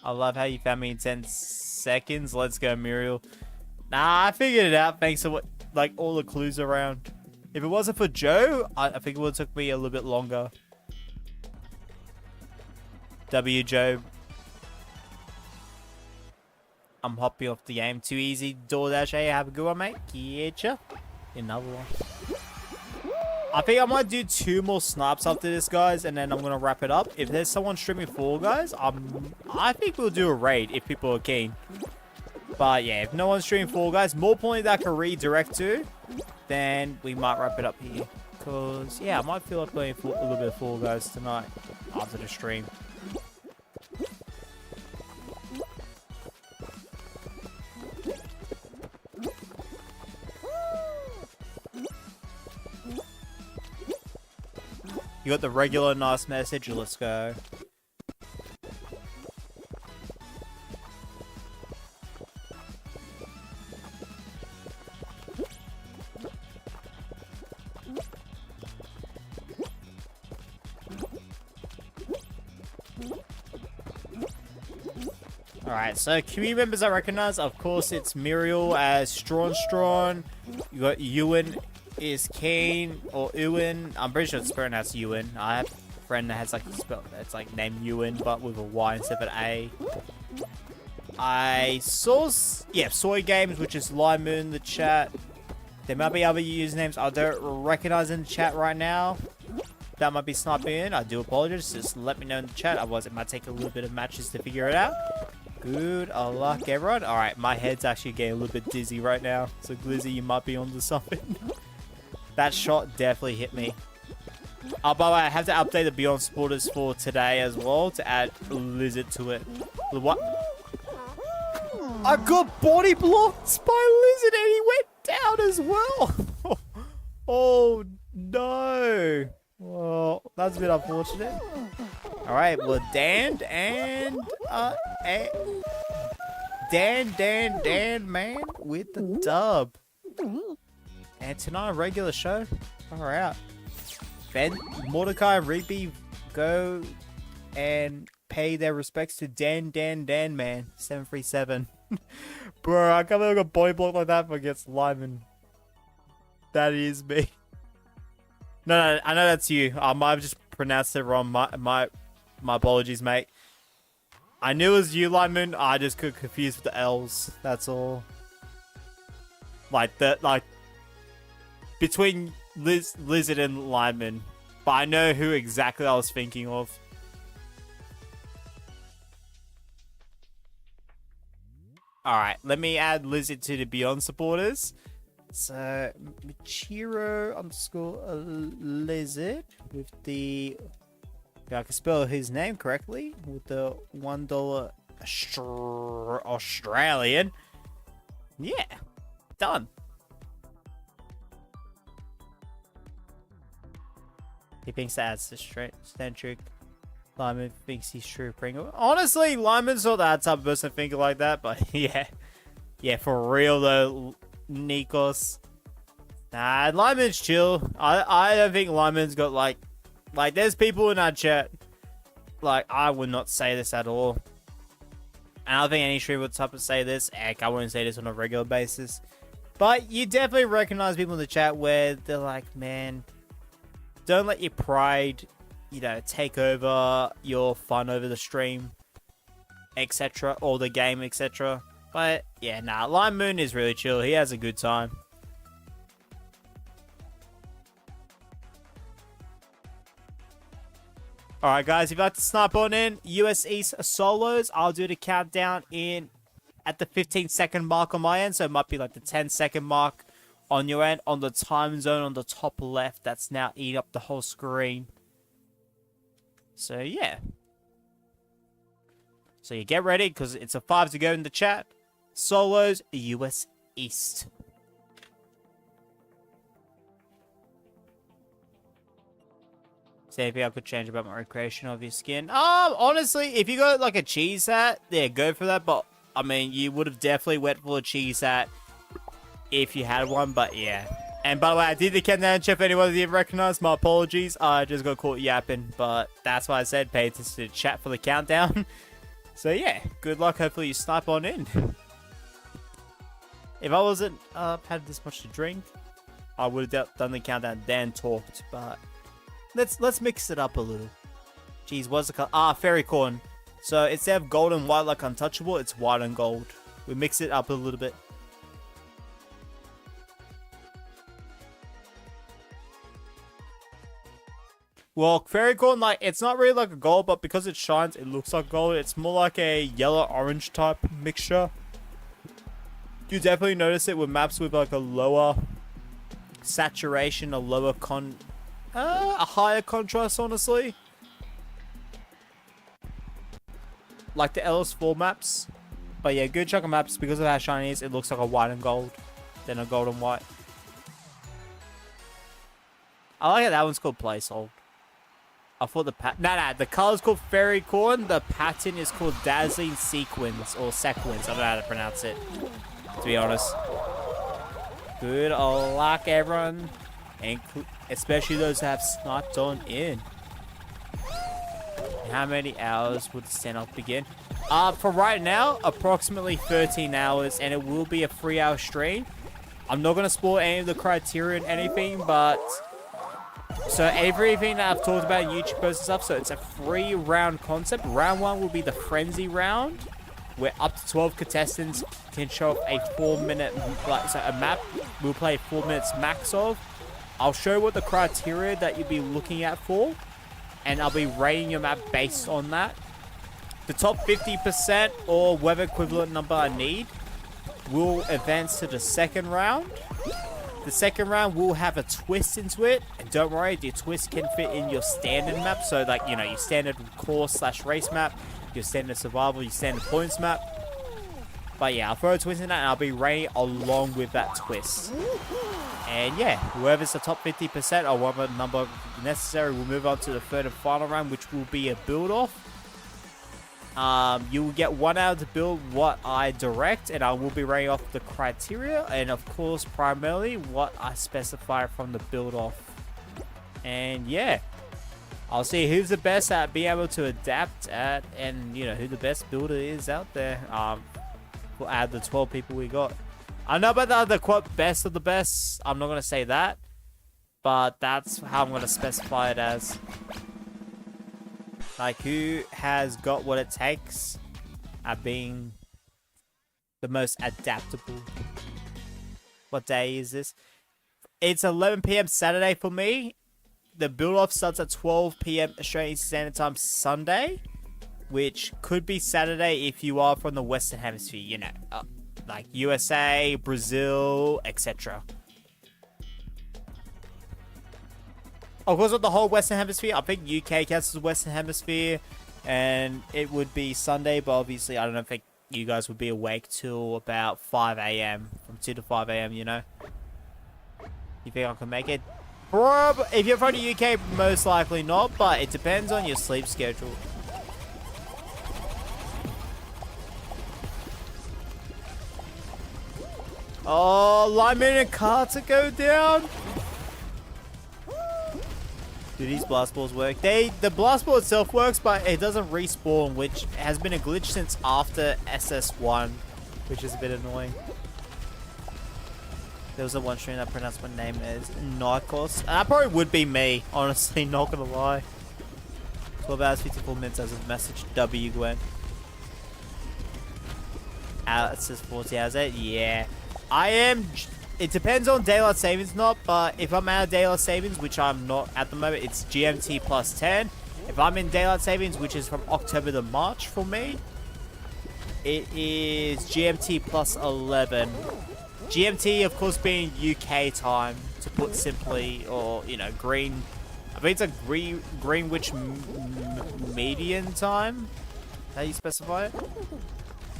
I love how you found me in 10 seconds. Let's go, Muriel. Nah, I figured it out thanks to what, like, all the clues around. If it wasn't for Joe, I think it would have took me a little bit longer. W, Joe. I'm hopping off the game. Too easy. DoorDash, hey, have a good one, mate. Getcha. Another one. I think I might do 2 more snipes after this, guys, and then I'm going to wrap it up. If there's someone streaming Fall Guys, I think we'll do a raid if people are keen. But yeah, if no one's streaming Fall Guys, more importantly that I can redirect to, then we might wrap it up here. Because, yeah, I might feel like playing a little bit of Fall Guys tonight after the stream. You got the regular nice message, let's go. Alright, so community members I recognize, of course it's Muriel as Strawn. You got Ewan is Kane or Ewan. I'm pretty sure it's pronounced Ewan. I have a friend that has like a spell that's like named Ewan but with a Y instead of an A. I saw Soy Games, which is Lymoon in the chat. There might be other usernames I don't recognize in the chat right now. That might be sniping in. I do apologize. Just let me know in the chat. Otherwise it might take a little bit of matches to figure it out. Good luck, everyone. Alright, my head's actually getting a little bit dizzy right now. So Glizzy, you might be onto something. That shot definitely hit me. Oh, by the way, I have to update the Beyond Supporters for today as well to add Lizard to it. What? I got body blocked by Lizard and he went down as well. Oh, no. Well, that's a bit unfortunate. Alright, well, Dan, man, with the dub. And tonight, a regular show. Alright. Ben, Mordecai, and Rigby go and pay their respects to Dan, man. 737. Bro, I can't believe I got body blocked like that against Lyman. That is me. No, I know that's you. I might have just pronounced it wrong. My apologies, mate. I knew it was you, Lyman. I just got confused with the L's. That's all. Like between Lizard and Lyman. But I know who exactly I was thinking of. Alright, let me add Lizard to the Beyond supporters. So, Michiro _ Lizard with the If I can spell his name correctly with the $1 Australian. Yeah, done. He thinks that's the centric. Lyman thinks he's true Pringle. Honestly, Lyman's not that type of person to think like that, but yeah. Yeah, for real though, Nikos. Nah, Lyman's chill. I don't think Lyman's got like there's people in our chat. Like, I would not say this at all. And I don't think any streamer would type of say this. Heck, I wouldn't say this on a regular basis. But you definitely recognize people in the chat where they're like, man, don't let your pride, you know, take over your fun over the stream, etc. Or the game, etc. But yeah, nah, Lime Moon is really chill. He has a good time. Alright guys, if you'd like to snipe on in US East solos, I'll do the countdown in at the 15-second mark on my end. So it might be like the 10-second mark on your end, on the time zone on the top left. That's now eating up the whole screen. So yeah. So you get ready, because it's a 5 to go in the chat. Solos, US East. See if I could change about my recreation of your skin. Honestly, if you got like a cheese hat, yeah, go for that. But I mean, you would have definitely went for a cheese hat if you had one. But yeah. And by the way, I did the countdown check. If anyone didn't recognize, my apologies. I just got caught yapping, but that's why I said pay attention to the chat for the countdown. So yeah, good luck. Hopefully you snipe on in. If I wasn't had this much to drink, I would have done the countdown then talked, but. Let's mix it up a little. Jeez, what's the color? Fairy corn. So instead of gold and white like Untouchable, it's white and gold. We mix it up a little bit. Well, fairy corn, like, it's not really like a gold, but because it shines, it looks like gold. It's more like a yellow-orange type mixture. You definitely notice it with maps with like a lower saturation, a higher contrast, honestly. Like the LS4 maps. But yeah, good chunk of maps, because of how shiny it is, it looks like a white and gold. Then a gold and white. I like how that one's called Placehold. I thought the color's called Fairy Corn. The pattern is called Dazzling Sequins, or Sequins. I don't know how to pronounce it, to be honest. Good luck, everyone. And especially those who have sniped on in. How many hours would the standoff begin? For right now, approximately 13 hours, and it will be a 3-hour stream. I'm not going to spoil any of the criteria and anything, but... So everything that I've talked about in YouTube posts and stuff, so it's a 3-round concept. Round 1 will be the Frenzy round, where up to 12 contestants can show up a 4-minute... so a map we'll play 4 minutes max of. I'll show what the criteria that you'll be looking at for, and I'll be rating your map based on that. The top 50% or whatever equivalent number I need will advance to the second round. The second round will have a twist into it, and don't worry, the twist can fit in your standard map. So like, you know, your standard course/race map, your standard survival, your standard points map. But yeah, I'll throw a twist in that, and I'll be rating along with that twist. And yeah, whoever's the top 50% or whatever number necessary will move on to the third and final round, which will be a build-off. You will get 1 hour to build what I direct, and I will be rating off the criteria, and of course, primarily, what I specify from the build-off. And yeah, I'll see who's the best at being able to adapt at, and you know, who the best builder is out there. We'll add the 12 people we got. I know about the quote best of the best. I'm not going to say that, but that's how I'm going to specify it as. Like, who has got what it takes at being the most adaptable. What day is this? It's 11 p.m. Saturday for me. The build-off starts at 12 p.m. Australian Standard Time Sunday, which could be Saturday if you are from the Western Hemisphere, you know. Like USA, Brazil, etc. Of course, not the whole Western Hemisphere. I think UK counts as Western Hemisphere, and it would be Sunday. But obviously, I don't think you guys would be awake till about 5 a.m. from 2 to 5 a.m. You know. You think I can make it? If you're from the UK, most likely not. But it depends on your sleep schedule. Oh, lineman and Carter go down. Do these blast balls work? The blast ball itself works, but it doesn't respawn, which has been a glitch since after SS1, which is a bit annoying. There was a one stream that pronounced my name as Nikos. And that probably would be me, honestly, not gonna lie. 12 hours, 54 minutes as of message W, Gwen. It says 40 hours. Yeah. I am... It depends on daylight savings not, but if I'm out of daylight savings, which I'm not at the moment, it's GMT plus 10. If I'm in daylight savings, which is from October to March for me, it is GMT plus 11. GMT, of course, being UK time, to put simply, or, you know, green... I think it's a Greenwich median time. How you specify it?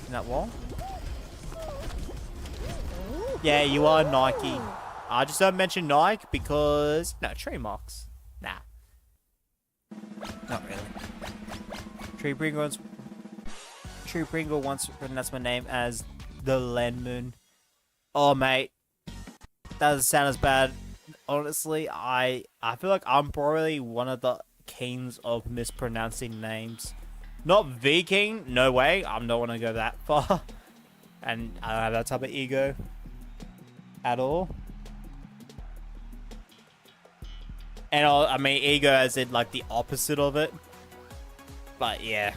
In that wall? Yeah, you are Nike. I just don't mention Nike because... No, tree marks. Nah. Not really. Tree Pringle once pronounced my name as the Len Moon. Oh, mate. That doesn't sound as bad. Honestly, I feel like I'm probably one of the kings of mispronouncing names. Not the king. No way. I'm not want to go that far. And I don't have that type of ego. At all. And I mean, ego as in like the opposite of it. But yeah.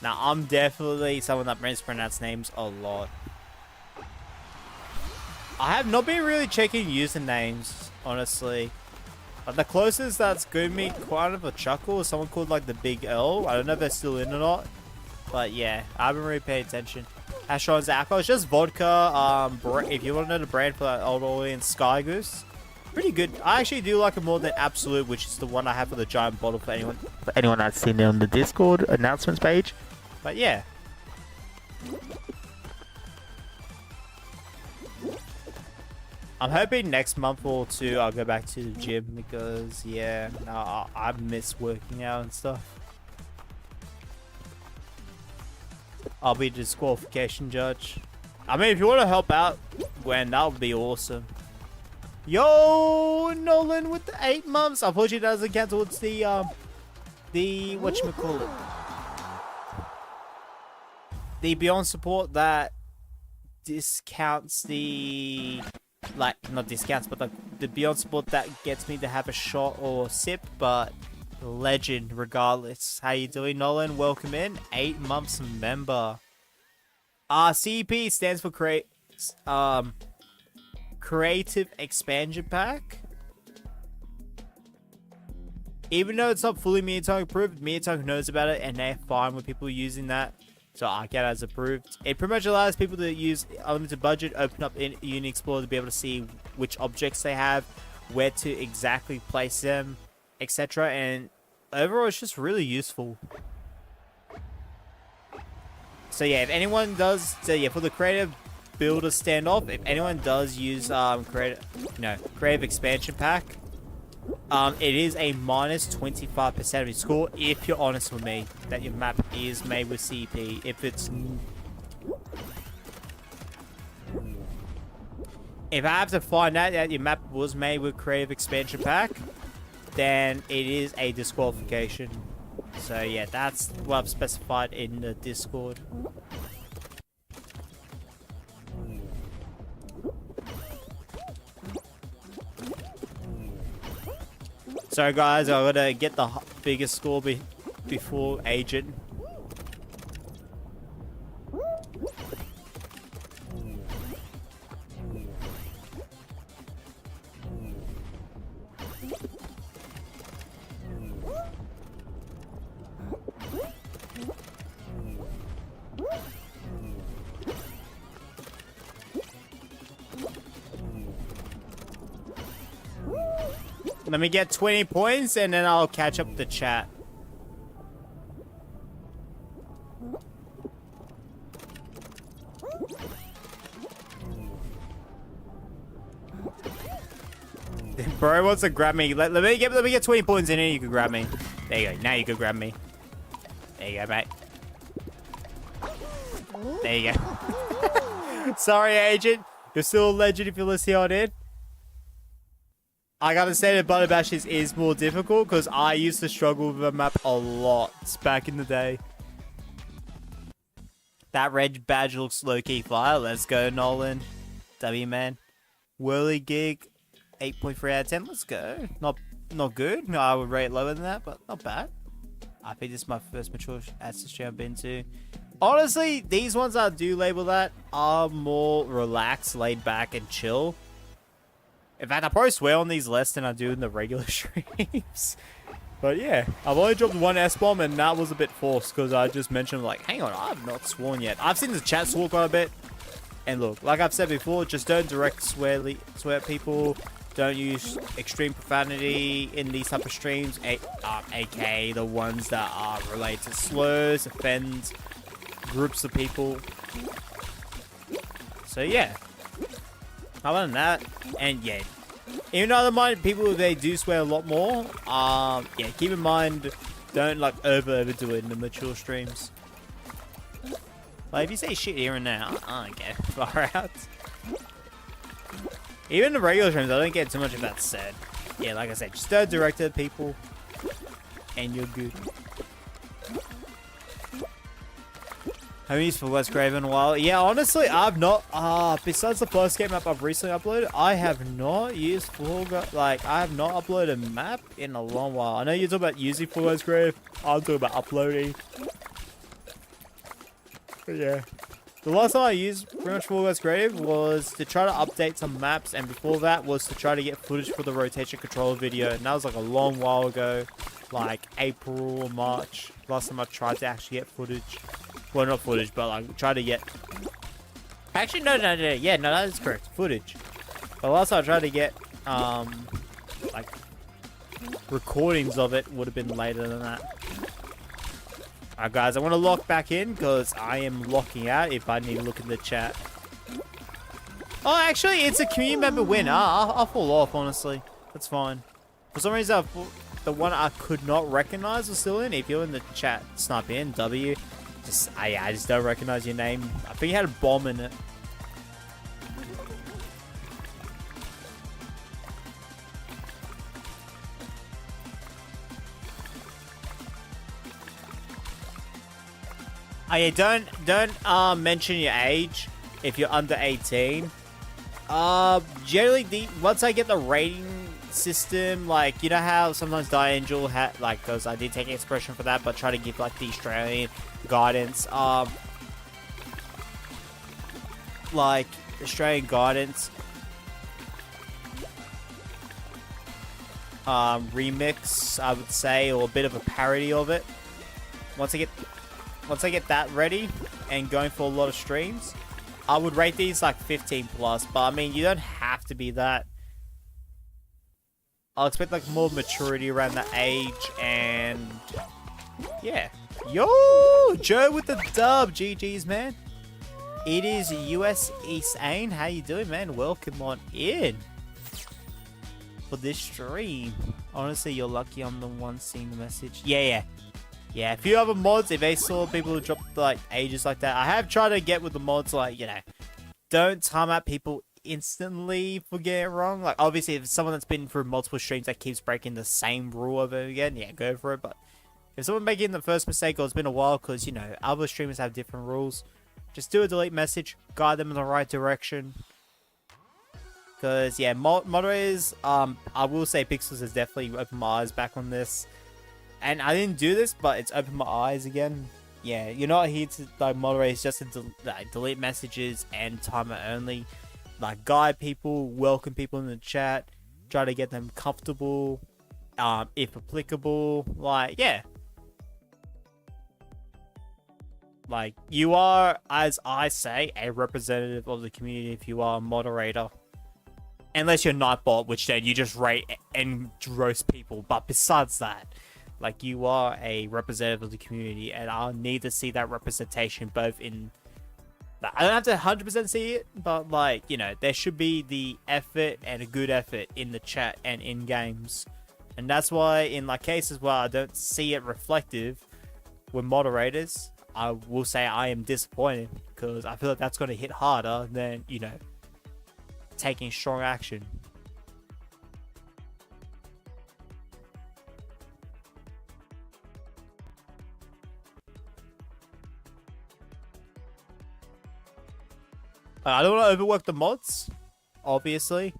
Now, I'm definitely someone that mispronounced names a lot. I have not been really checking usernames, honestly. But the closest that's given me quite of a chuckle is someone called like the Big L. I don't know if they're still in or not. But yeah, I haven't really paid attention. Ashron's alcohol. It's just vodka. If you want to know the brand for that Old Orleans Sky Goose, pretty good. I actually do like it more than Absolute, which is the one I have for the giant bottle for anyone. For anyone that's seen it on the Discord announcements page. But yeah. I'm hoping next month or two I'll go back to the gym because yeah, no, I miss working out and stuff. I'll be the disqualification judge. I mean, if you want to help out, Gwen, that would be awesome. Yo, Nolan with the 8 months. Unfortunately, it doesn't count towards the whatchamacallit. The Beyond support that discounts the... Like, not discounts, but the Beyond support that gets me to have a shot or sip, but... Legend, regardless. How you doing, Nolan? Welcome in. 8 months member. CEP stands for Creative Expansion Pack. Even though it's not fully Miyatong approved, Miyatong knows about it and they're fine with people using that. So I get it as approved. It pretty much allows people to use unlimited budget, open up in Uni Explorer to be able to see which objects they have, where to exactly place them, etc. And overall, it's just really useful. So yeah, if anyone does, for the creative builder standoff, if anyone does use creative expansion pack, it is a minus 25% of your score if you're honest with me that your map is made with CP. If I have to find out that your map was made with creative expansion pack, then it is a disqualification. So yeah, that's what I've specified in the Discord. So guys, I gotta get the biggest score before Agent. Let me get 20 points and then I'll catch up the chat. Bro wants to grab me. Let me get 20 points and then you can grab me. There you go. Now you can grab me. There you go, mate. There you go. Sorry, agent. You're still a legend if you're listening on in. I gotta say that Butter Bashes is more difficult because I used to struggle with the map a lot back in the day. That red badge looks low-key fire. Let's go, Nolan. W, man. Whirly gig. 8.3 out of 10. Let's go. Not good. No, I would rate it lower than that, but not bad. I think this is my first mature Aston stream I've been to. Honestly, these ones I do label that are more relaxed, laid back, and chill. In fact, I probably swear on these less than I do in the regular streams. But yeah, I've only dropped one S-bomb, and that was a bit forced because I just mentioned, like, hang on, I've not sworn yet. I've seen the chat swear quite a bit. And look, like I've said before, just don't direct swear at people. Don't use extreme profanity in these type of streams, aka the ones that are related to slurs, offend groups of people. So yeah, other than that, and yeah, even though I don't mind people, they do swear a lot more. Yeah, keep in mind, don't like overdo it in the mature streams. Like if you say shit here and there, I don't get far out. Even the regular streams, I don't get too much of that said. Yeah, like I said, just don't direct at people, and you're good. Haven't used for West Grave in a while. Yeah, honestly, I've not. Besides the first game map I've recently uploaded, I have not used Full. Like, I have not uploaded a map in a long while. I know you're talking about using Full West Grave. I'm talking about uploading. But yeah. The last time I used pretty much Full West Grave was to try to update some maps, and before that was to try to get footage for the rotation controller video, and that was like a long while ago, like April or March. Last time I tried to actually get footage. Well, not footage, but like try to get. Actually, no, yeah, no, that is correct, footage. But last time I tried to get like recordings of it would have been later than that. Alright guys, I want to lock back in because I am locking out if I need to look in the chat. Oh, actually, it's a community member win. I'll fall off, honestly. That's fine. For some reason, the one I could not recognize was still in. If you're in the chat, snipe in, W. I just don't recognize your name. I think you had a bomb in it. Oh yeah, don't mention your age if you're under 18. Generally, once I get the rating system, like, you know how sometimes Die Angel like, because I did take an expression for that, but try to give like the Australian guidance, like Australian guidance, remix, I would say, or a bit of a parody of it. Once I get that ready and going for a lot of streams, I would rate these like 15 plus, but I mean, you don't have to be that. I'll expect like more maturity around that age, and yeah. Yo, Joe with the dub, GG's, man. It is US East Ain. How you doing, man? Welcome on in for this stream. Honestly, you're lucky I'm the one seeing the message. Yeah, a few other mods, if they saw people who dropped like ages like that, I have tried to get with the mods, like, you know, don't time out people instantly for getting it wrong. Like, obviously, if it's someone that's been through multiple streams that keeps breaking the same rule over again, yeah, go for it. But if someone making the first mistake, or it's been a while, because, you know, other streamers have different rules, just do a delete message, guide them in the right direction. Because, yeah, moderators, I will say Pixels has definitely opened my eyes back on this. And I didn't do this, but it's opened my eyes again. Yeah, you're not here to like moderate, it's just to delete messages and timer only. Like, guide people, welcome people in the chat, try to get them comfortable, if applicable. Like, yeah. Like, you are, as I say, a representative of the community if you are a moderator. Unless you're Nightbot, which then you just rate and roast people. But besides that, like, you are a representative of the community, and I'll need to see that representation both in... I don't have to 100% see it, but, like, you know, there should be the effort and a good effort in the chat and in games. And that's why in, like, cases where I don't see it reflective with moderators, I will say I am disappointed, because I feel like that's going to hit harder than, you know, taking strong action. I don't want to overwork the mods, obviously.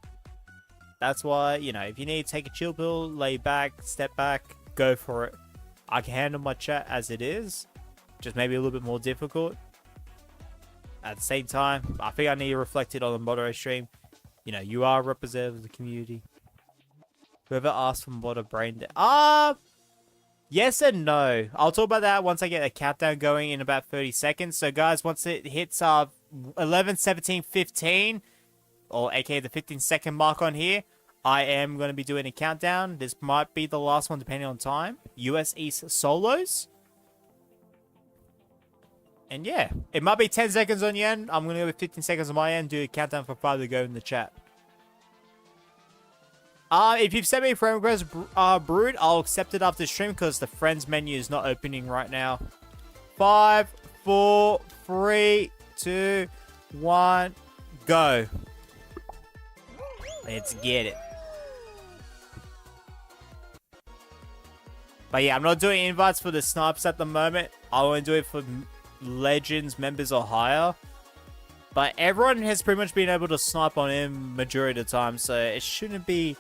That's why, you know, if you need to take a chill pill, lay back, step back, go for it. I can handle my chat as it is, just maybe a little bit more difficult. At the same time, I think I need to reflect it on the moderator stream. You know, you are a representative of the community. Whoever asked for mod or brain dead. Yes and no. I'll talk about that once I get a countdown going in about 30 seconds. So guys, once it hits 11, 17, 15, or aka the 15-second mark on here, I am going to be doing a countdown. This might be the last one depending on time. US East solos. And yeah, it might be 10 seconds on your end. I'm going to go with 15 seconds on my end. Do a countdown for 5 to go in the chat. If you've sent me a friend request, Brood, I'll accept it after stream because the friends menu is not opening right now. 5, 4, 3, 2, 1, go. Let's get it. But yeah, I'm not doing invites for the snipes at the moment. I want to do it for Legends members or higher. But everyone has pretty much been able to snipe on him majority of the time, so it shouldn't be...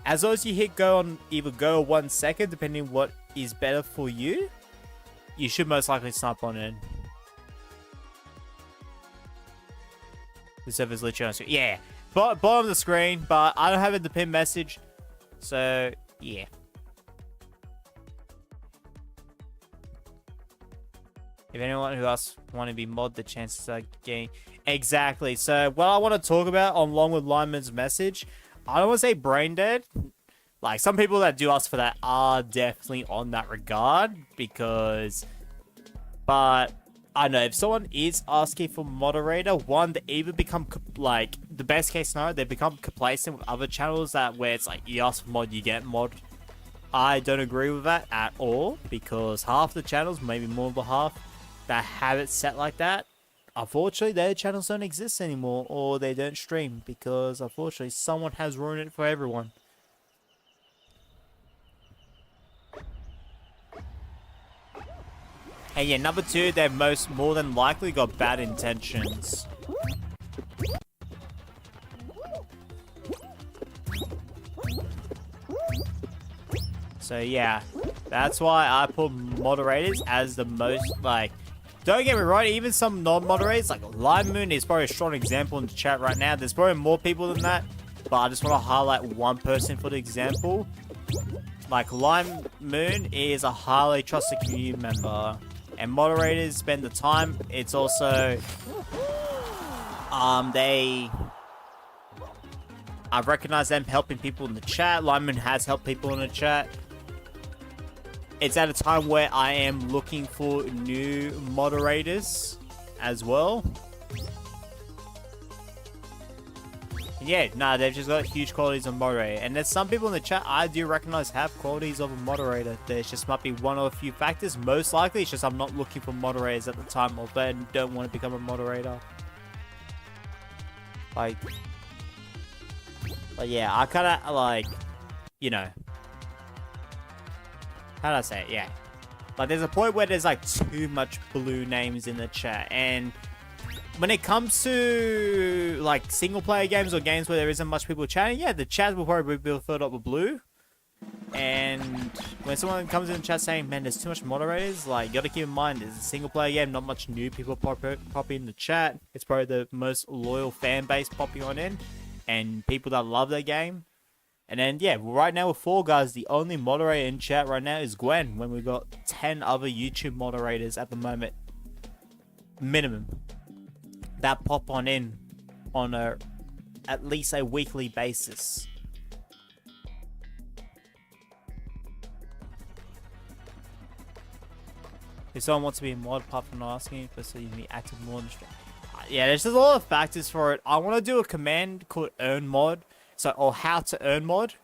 As long as you hit go on either go or 1 second, depending what is better for you, you should most likely snipe on him. The server's literally on screen. Yeah, bottom of the screen, but I don't have it the pin message, so yeah. If anyone who else want to be mod, the chances are getting... Exactly. So what I want to talk about along with Lyman's message, I don't want to say brain dead. Like, some people that do ask for that are definitely on that regard because... But, I don't know, if someone is asking for moderator, one, they either become, like, the best case scenario, they become complacent with other channels that where it's like, you ask for mod, you get mod. I don't agree with that at all because half the channels, maybe more than half, that have it set like that, unfortunately their channels don't exist anymore or they don't stream because unfortunately someone has ruined it for everyone. And yeah, number two, they've more than likely got bad intentions. So yeah, that's why I put moderators as the most, like, don't get me wrong, even some non-moderators, like Lime Moon is probably a strong example in the chat right now. There's probably more people than that, but I just want to highlight one person for the example. Like, Lime Moon is a highly trusted community member, and moderators spend the time. It's also, I've recognized them helping people in the chat. Lime Moon has helped people in the chat. It's at a time where I am looking for new moderators as well. And yeah, nah, they've just got huge qualities of moderator. And there's some people in the chat I do recognize have qualities of a moderator. There just might be one or a few factors. Most likely, it's just I'm not looking for moderators at the time or they don't want to become a moderator. Like, but yeah, I kind of like, you know, how do I say it? Yeah. Like, there's a point where there's, like, too much blue names in the chat. And when it comes to, like, single-player games or games where there isn't much people chatting, yeah, the chat will probably be filled up with blue. And when someone comes in the chat saying, man, there's too much moderators, like, you gotta keep in mind, it's a single-player game, not much new people popping in the chat. It's probably the most loyal fan base popping on in. And people that love their game. And then, yeah, right now with Fall Guys, the only moderator in chat right now is Gwen, when we've got 10 other YouTube moderators at the moment. Minimum. That pop on in on a at least a weekly basis. If someone wants to be a mod, apart from not asking, so you can be active more in the stream. Yeah, there's just a lot of factors for it. I want to do a command called earn mod, or how to earn mod.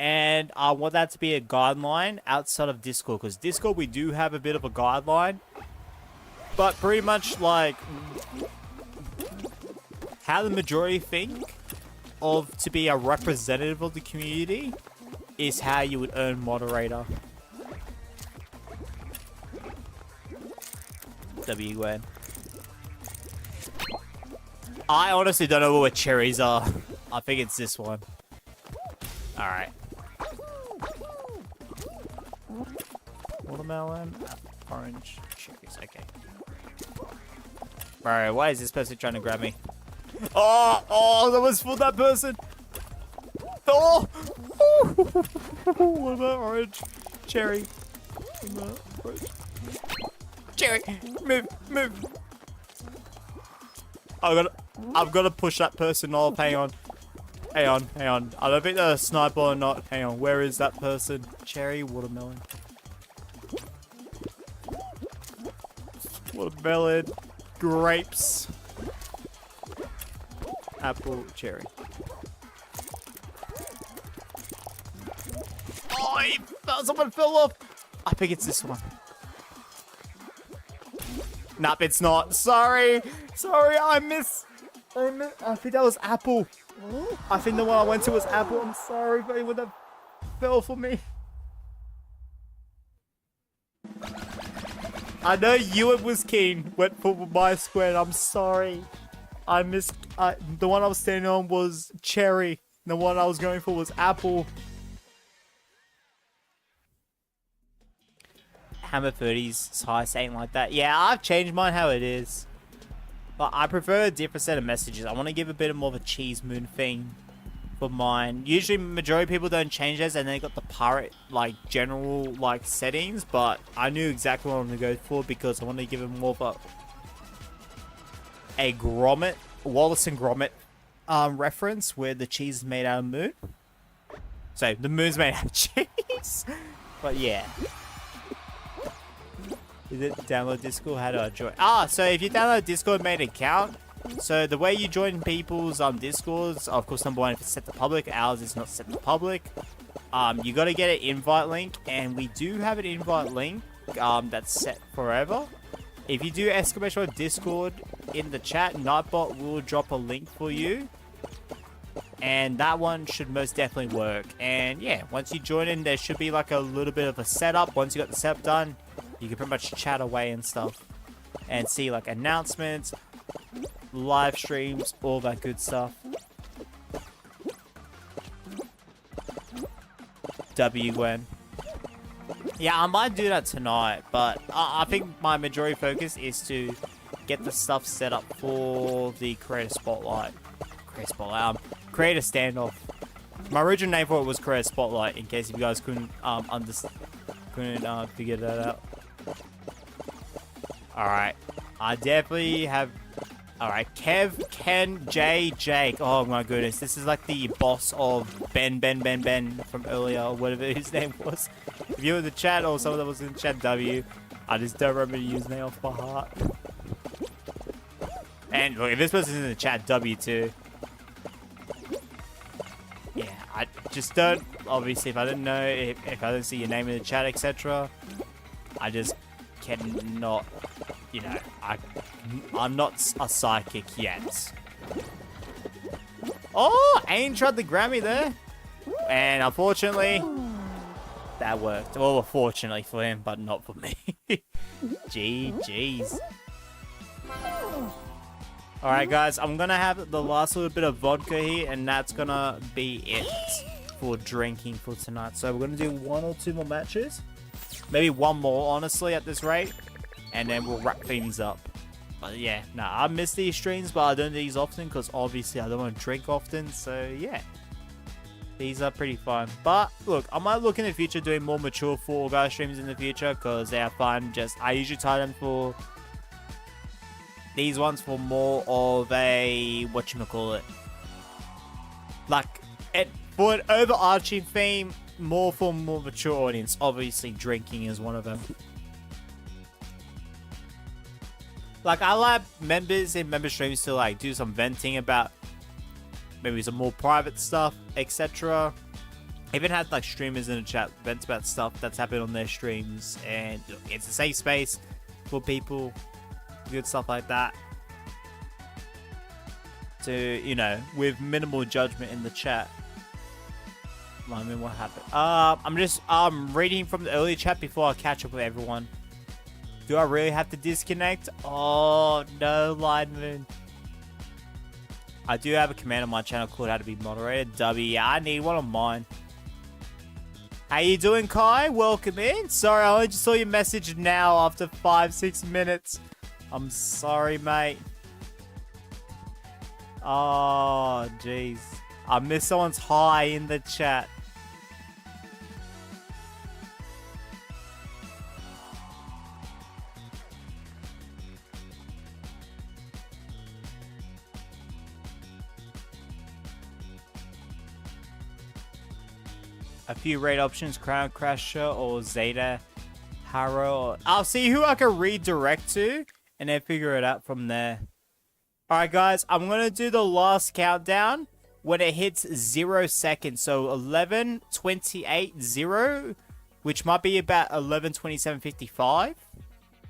And I want that to be a guideline outside of Discord, because Discord we do have a bit of a guideline, but pretty much like how the majority think of to be a representative of the community is how you would earn moderator. WN. I honestly don't know what cherries are. I think it's this one. Alright. Watermelon, orange, cherries. Okay. Bro, why is this person trying to grab me? Oh, that was for that person. Oh! What about orange? Cherry. What about orange? Cherry! Move! I've got to push that person off. Hang on. I don't think they're a sniper or not. Hang on, where is that person? Cherry, watermelon. Watermelon, grapes, apple, cherry. Oh, someone fell off. I think it's this one. Nope, it's not. Sorry, I missed. I think that was apple. I think the one I went to was apple. I'm sorry for anyone that fell for me. I know Ewan was keen. Went for my square. I'm sorry. I missed. The one I was standing on was cherry. The one I was going for was apple. Hammer 30's high saying like that. Yeah, I've changed mine how it is. But I prefer a different set of messages. I want to give a bit more of a cheese moon thing for mine. Usually, majority of people don't change those, and they got the pirate, like, general, like, settings. But I knew exactly what I'm going to go for because I want to give it more of a Gromit, Wallace and Gromit reference where the cheese is made out of moon. So, the moon's made out of cheese. But, yeah. Is it download Discord? How do I join? So if you download Discord, made an account. So the way you join people's Discords, of course, number one, if it's set to public, ours is not set to public. You got to get an invite link, and we do have an invite link that's set forever. If you do exclamation Discord in the chat, Nightbot will drop a link for you. And that one should most definitely work. And yeah, once you join in, there should be like a little bit of a setup. Once you got the setup done, you can pretty much chat away and stuff. And see like announcements, live streams, all that good stuff. WN. Yeah, I might do that tonight, but I think my majority focus is to get the stuff set up for the Creator Spotlight. Creator Standoff. My original name for it was Creator Spotlight, in case if you guys couldn't figure that out. Alright. I definitely have... Alright, Kev, Ken, Jay, Jake. Oh my goodness, this is like the boss of Ben from earlier, or whatever his name was. If you were in the chat, or someone that was in the chat, W, I just don't remember the username off by heart. And look, if this person's in the chat, W too. Yeah, I just don't, obviously, if I didn't know, if I didn't see your name in the chat, etc., I just cannot, you know, I'm not a psychic yet. Oh, Ain tried to grab me there. And unfortunately, that worked. Well, fortunately for him, but not for me. GG's. Alright guys, I'm gonna have the last little bit of vodka here, and that's gonna be it for drinking for tonight. So we're gonna do 1 or 2 more matches. Maybe 1 more, honestly, at this rate. And then we'll wrap things up. But yeah, nah, I miss these streams, but I don't do these often because obviously I don't want to drink often. So yeah, these are pretty fun. But look, I might look in the future doing more mature Fall Guys streams in the future because they are fun. Just I usually tie them for these ones for more of a whatchamacallit, Like, it, for an overarching theme, more for more mature audience. Obviously, drinking is one of them. Like, I like members in member streams to like do some venting about maybe some more private stuff, etc. Even had like streamers in the chat vent about stuff that's happened on their streams, and it's a safe space for people, good stuff like that. To, you know, with minimal judgment in the chat. I mean, what happened? I'm reading from the early chat before I catch up with everyone. Do I really have to disconnect? Oh no, Lineman. I do have a command on my channel called how to be moderated. W, yeah, I need one on mine. How you doing, Kai? Welcome in. Sorry, I only just saw your message now after 5-6 minutes. I'm sorry, mate. Oh, jeez. I missed someone's hi in the chat. A few raid options, Crown Crasher or Zeta Harrow. I'll see who I can redirect to and then figure it out from there. Alright guys, I'm going to do the last countdown when it hits 0 seconds. So 11:28:0, which might be about 11:27:55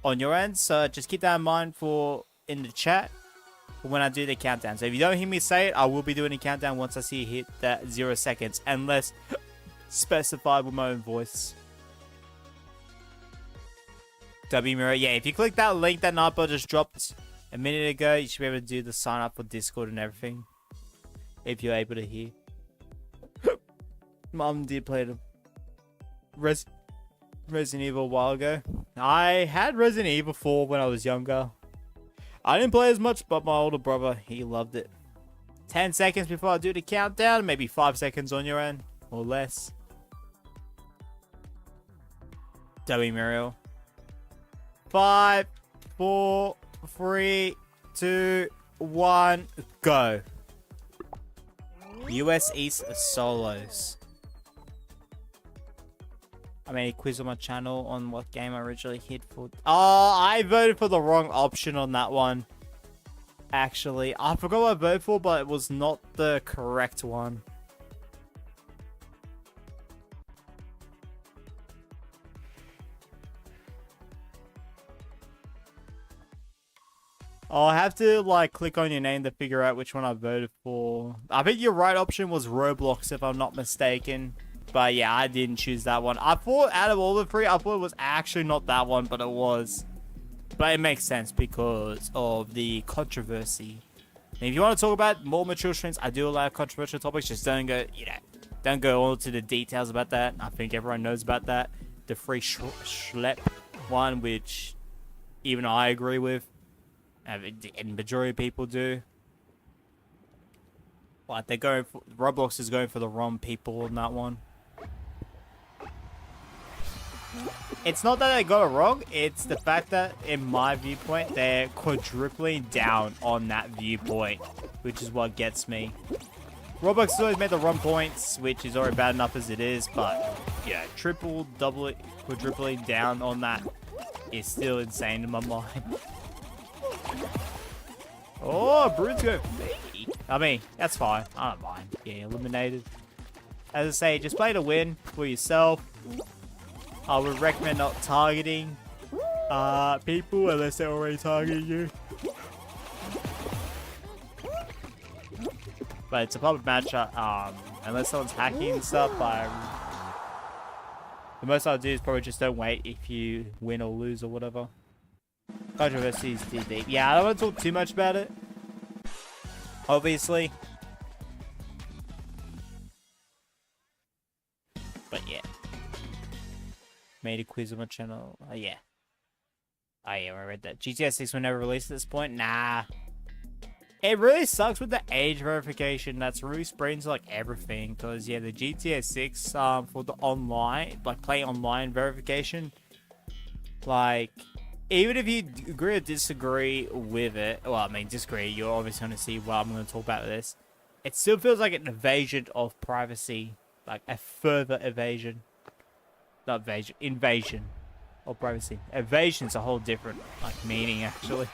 on your end. So just keep that in mind for in the chat for when I do the countdown. So if you don't hear me say it, I will be doing a countdown once I see it hit that 0 seconds. Unless specified with my own voice. W Mirror, yeah, if you click that link that Nightbot just dropped a minute ago, you should be able to do the sign up for Discord and everything. If you're able to hear. Mom did play the Resident Evil a while ago. I had Resident Evil 4 when I was younger. I didn't play as much, but my older brother, he loved it. 10 seconds before I do the countdown, maybe 5 seconds on your end, or less. W Muriel. 5, 4, 3, 2, 1, go. US East solos. I made a quiz on my channel on what game I originally hit for. Oh, I voted for the wrong option on that one. Actually, I forgot what I voted for, but it was not the correct one. I'll have to like click on your name to figure out which one I voted for. I think your right option was Roblox if I'm not mistaken. But yeah, I didn't choose that one. I thought out of all the three, I thought it was actually not that one, but it was. But it makes sense because of the controversy. And if you want to talk about more mature streams, I do allow controversial topics. Just don't go, you know, don't go all to the details about that. I think everyone knows about that. The free schlep one, which even I agree with. And majority of people do. Like they're going for, Roblox is going for the wrong people on that one. It's not that they got it wrong, it's the fact that in my viewpoint they're quadrupling down on that viewpoint, which is what gets me. Roblox has always made the wrong points, which is already bad enough as it is, but yeah, triple, double, quadrupling down on that is still insane in my mind. Oh, Brute's going for me. I mean, that's fine. I don't mind getting eliminated. As I say, just play to win for yourself. I would recommend not targeting people unless they're already targeting you. But it's a public match, unless someone's hacking and stuff. The most I'll do is probably just don't wait if you win or lose or whatever. Controversy is too deep. Yeah, I don't want to talk too much about it. Obviously. But yeah. Made a quiz on my channel. Oh yeah. Oh yeah, I read that. GTA 6 will never release at this point? Nah. It really sucks with the age verification. That's really spreading to like everything. Because yeah, the GTA 6 for the online, like play online verification. Like, even if you agree or disagree with it, well, I mean, disagree, you're obviously going to see what I'm going to talk about with this. it still feels like an invasion of privacy. Like a further evasion. Not invasion. Invasion of privacy. Evasion's a whole different like meaning actually.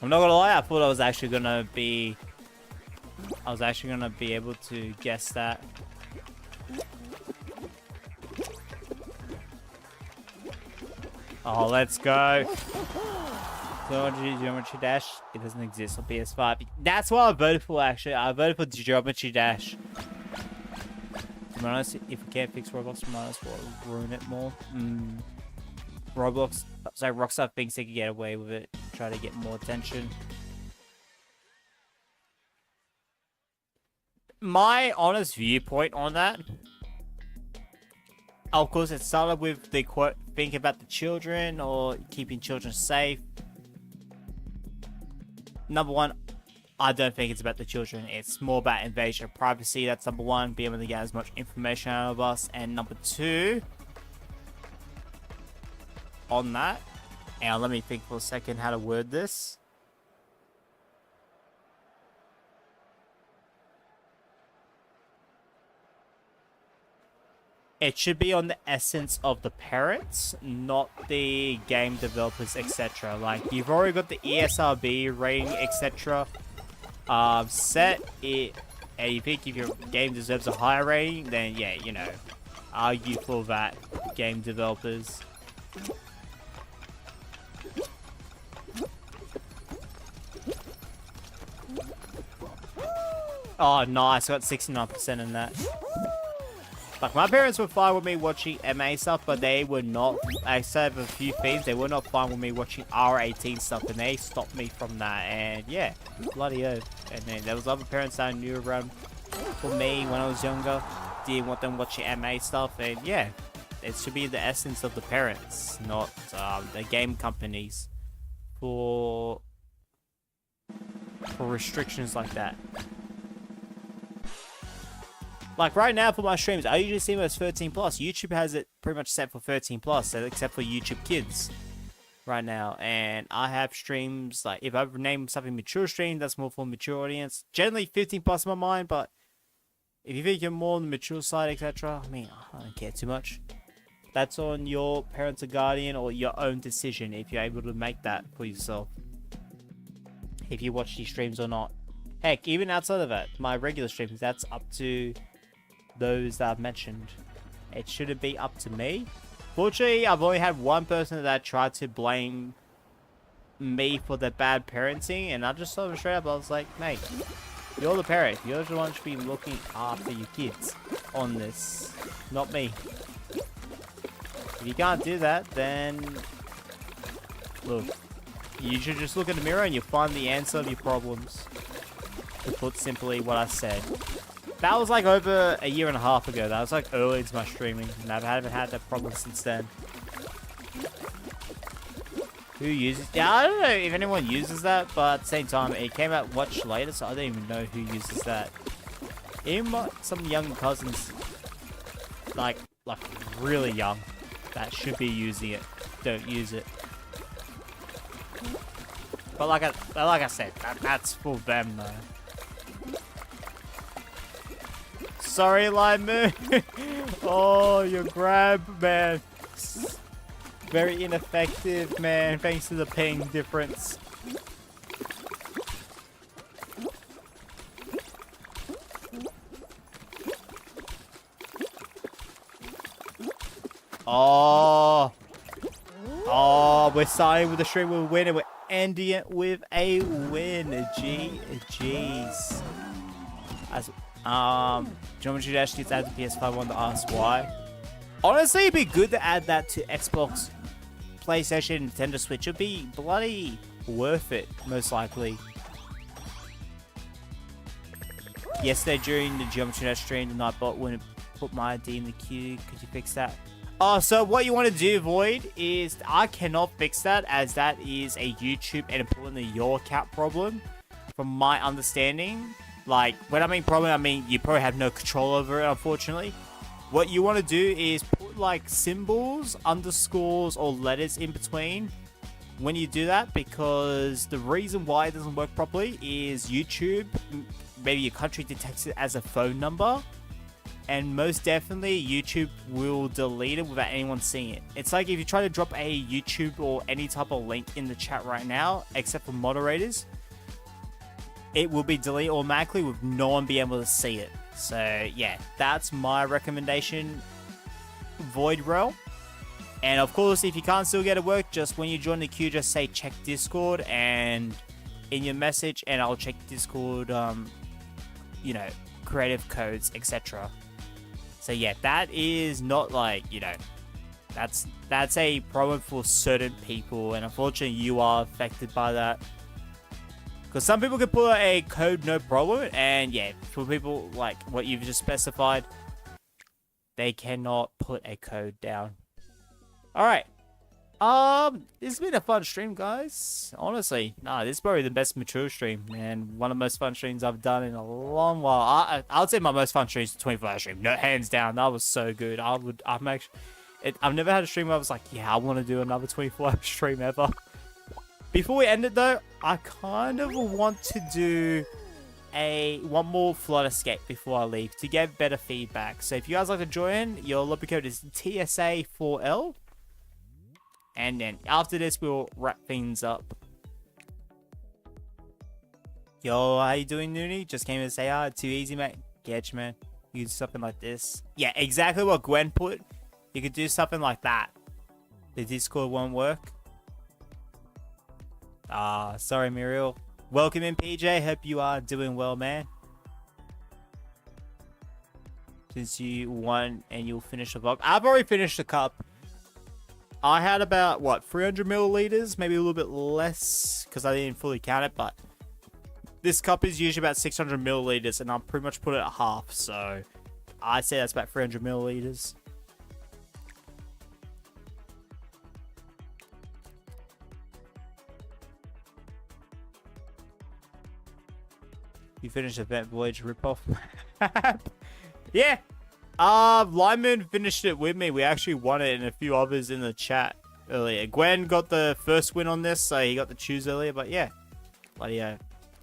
I'm not gonna lie, I thought I was actually gonna be able to guess that. Oh, let's go. Geometry Dash. It doesn't exist on PS5. That's what I voted for, actually. I voted for Geometry Dash. To be honest, if we can't fix Roblox, we might as well ruin it more. Roblox, so Rockstar thinks they can get away with it. Try to get more attention. My honest viewpoint on that, of course, it started with the quote, think about the children or keeping children safe. Number one, I don't think it's about the children. It's more about invasion of privacy. That's number one, being able to get as much information out of us. And number two, on that, and let me think for a second how to word this. It should be on the essence of the parents, not the game developers, etc. Like, you've already got the ESRB rating, etc. Set it, and you think if your game deserves a higher rating, then yeah, you know, argue for that, game developers. Oh, nice, I got 69% in that. Like, my parents were fine with me watching MA stuff, but they were not, except for a few things, they were not fine with me watching R18 stuff, and they stopped me from that, and yeah, bloody oath. And then there was other parents that I knew around for me when I was younger, didn't want them watching MA stuff, and yeah, it should be the essence of the parents, not the game companies for restrictions like that. Like right now for my streams, I usually see them as 13 plus. YouTube has it pretty much set for 13 plus, except for YouTube Kids right now. And I have streams, like if I name something mature stream, that's more for a mature audience. Generally 15 plus in my mind, but if you think you're more on the mature side, etc., I mean, I don't care too much. That's on your parents or guardian or your own decision if you're able to make that for yourself. If you watch these streams or not. Heck, even outside of that, my regular streams, that's up to those that I've mentioned. It shouldn't be up to me. Fortunately, I've only had one person that tried to blame me for the bad parenting, and I just told him straight up, I was like, mate, you're the parent. You're the one who should be looking after your kids on this, not me. If you can't do that, then look, you should just look in the mirror and you'll find the answer of your problems. To put simply what I said. That was like over a year and a half ago. That was like early into my streaming, and I haven't had that problem since then. Who uses? Yeah, I don't know if anyone uses that, but at the same time, it came out much later, so I don't even know who uses that. Even some young cousins, like really young, that should be using it, don't use it. But like I said, that's for them though. Sorry, Lime Moon. Oh, your grab, man. Very ineffective, man. Thanks to the ping difference. Oh. Oh, we're starting with the stream with a win and we're ending it with a win. Jeez. Geometry Dash gets added to PS5 one to ask why. Honestly, it'd be good to add that to Xbox, PlayStation, Nintendo Switch. It'd be bloody worth it, most likely. Yesterday during the Geometry Dash stream, the Nightbot wouldn't put my ID in the queue. Could you fix that? Oh, so what you want to do, Void, is I cannot fix that, as that is a YouTube and importantly your account problem, from my understanding. Like, when I mean problem, I mean you probably have no control over it, unfortunately. what you want to do is put like symbols, underscores, or letters in between when you do that, because the reason why it doesn't work properly is YouTube, maybe your country detects it as a phone number, and most definitely YouTube will delete it without anyone seeing it. It's like if you try to drop a YouTube or any type of link in the chat right now, except for moderators, it will be deleted automatically with no one being able to see it. So yeah, that's my recommendation, Void Rel. And of course, if you can't still get it work, just when you join the queue, just say check Discord and in your message, and I'll check Discord, you know, creative codes, etc. So yeah, that is not like, you know, that's a problem for certain people, and unfortunately you are affected by that. Because some people can put a code no problem, and yeah, for people like what you've just specified, they cannot put a code down. Alright. This has been a fun stream, guys. Honestly, this is probably the best mature stream, and one of the most fun streams I've done in a long while. I would say my most fun stream is the 24-hour stream. No, hands down, that was so good. I've never had a stream where I was like, yeah, I want to do another 24-hour stream ever. Before we end it though, I kind of want to do one more flood escape before I leave to get better feedback. So if you guys like to join, your lobby code is TSA4L. And then after this, we'll wrap things up. Yo, how you doing, Noonie? Just came to say hi. Too easy, mate. Get you, man. You do something like this. Yeah, exactly what Gwen put. You could do something like that. The Discord won't work. Sorry, Muriel. Welcome in, PJ. Hope you are doing well, man. Since you won and you'll finish the vlog. I've already finished the cup. I had about, what, 300 milliliters? Maybe a little bit less, because I didn't fully count it, but this cup is usually about 600 milliliters, and I'll pretty much put it at half, so I'd say that's about 300 milliliters. You finished Event Voyage ripoff? Yeah! Lyman finished it with me. We actually won it, and a few others in the chat earlier. Gwen got the first win on this, so he got the choose earlier, but yeah. Bloody hell.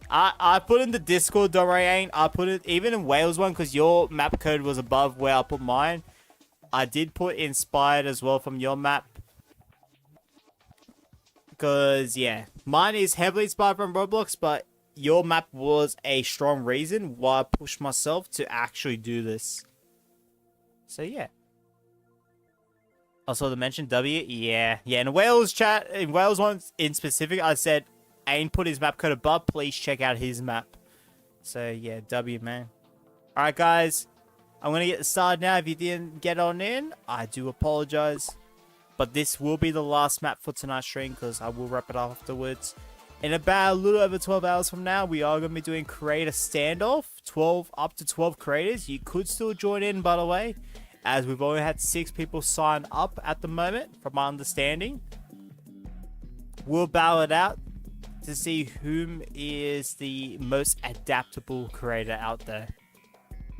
I put in the Discord, don't worry, Ain. I put it even in Wales one, because your map code was above where I put mine. I did put inspired as well from your map. Because, yeah. Mine is heavily inspired from Roblox, but your map was a strong reason why I pushed myself to actually do this. So yeah. Also the mention W, yeah. In Wales chat, in Wales one in specific, I said Ain put his map code above, please check out his map. So yeah, W, man. Alright guys, I'm gonna get started now. If you didn't get on in, I do apologize. But this will be the last map for tonight's stream, because I will wrap it up afterwards. In about a little over 12 hours from now, we are going to be doing creator standoff. Up to 12 creators. You could still join in, by the way, as we've only had 6 people sign up at the moment, from my understanding. We'll battle it out to see whom is the most adaptable creator out there.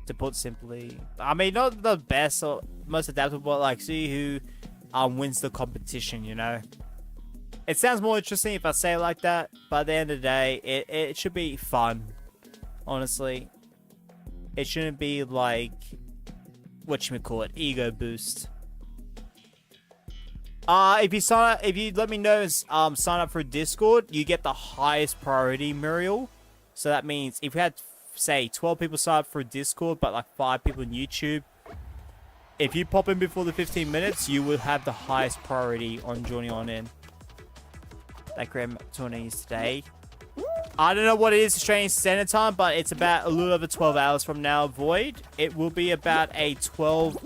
To put simply, I mean, not the best or most adaptable, but like see who wins the competition, you know. It sounds more interesting if I say it like that, but at the end of the day, it should be fun. Honestly, it shouldn't be like whatchamacallit, ego boost. If you let me know, sign up for Discord, you get the highest priority, Muriel. So that means if you had, say, 12 people sign up for Discord, but like 5 people in YouTube, if you pop in before the 15 minutes, you will have the highest priority on joining on in. That Graham tournament is today. I don't know what it is Australian Standard Time, but it's about a little over 12 hours from now, Void. It will be about a 12...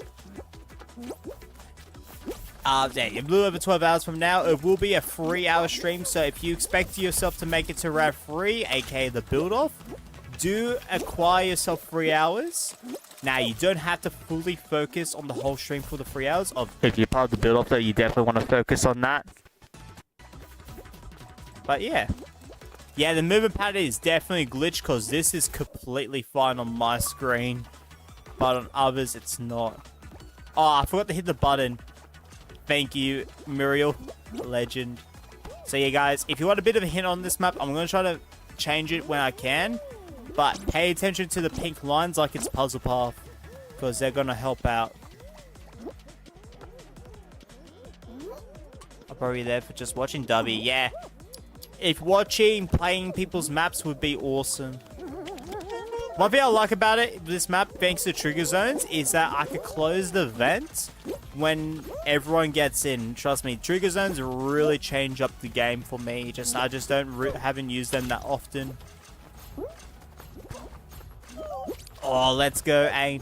a little over 12 hours from now. It will be a 3-hour stream, so if you expect yourself to make it to round 3, aka the build-off, do acquire yourself 3 hours. Now, you don't have to fully focus on the whole stream for the 3 hours. If you're part of the build-off, though, you definitely want to focus on that. But yeah. Yeah, the movement pattern is definitely glitched because this is completely fine on my screen. But on others, it's not. Oh, I forgot to hit the button. Thank you, Muriel. Legend. So yeah, guys, if you want a bit of a hint on this map, I'm going to try to change it when I can. But pay attention to the pink lines like it's puzzle path, because they're going to help out. I'm probably there for just watching Dubby. Yeah. If watching, playing people's maps would be awesome. One thing I like about it, this map, thanks to trigger zones, is that I could close the vent when everyone gets in. Trust me, trigger zones really change up the game for me. I just haven't used them that often. Oh, let's go, Aang.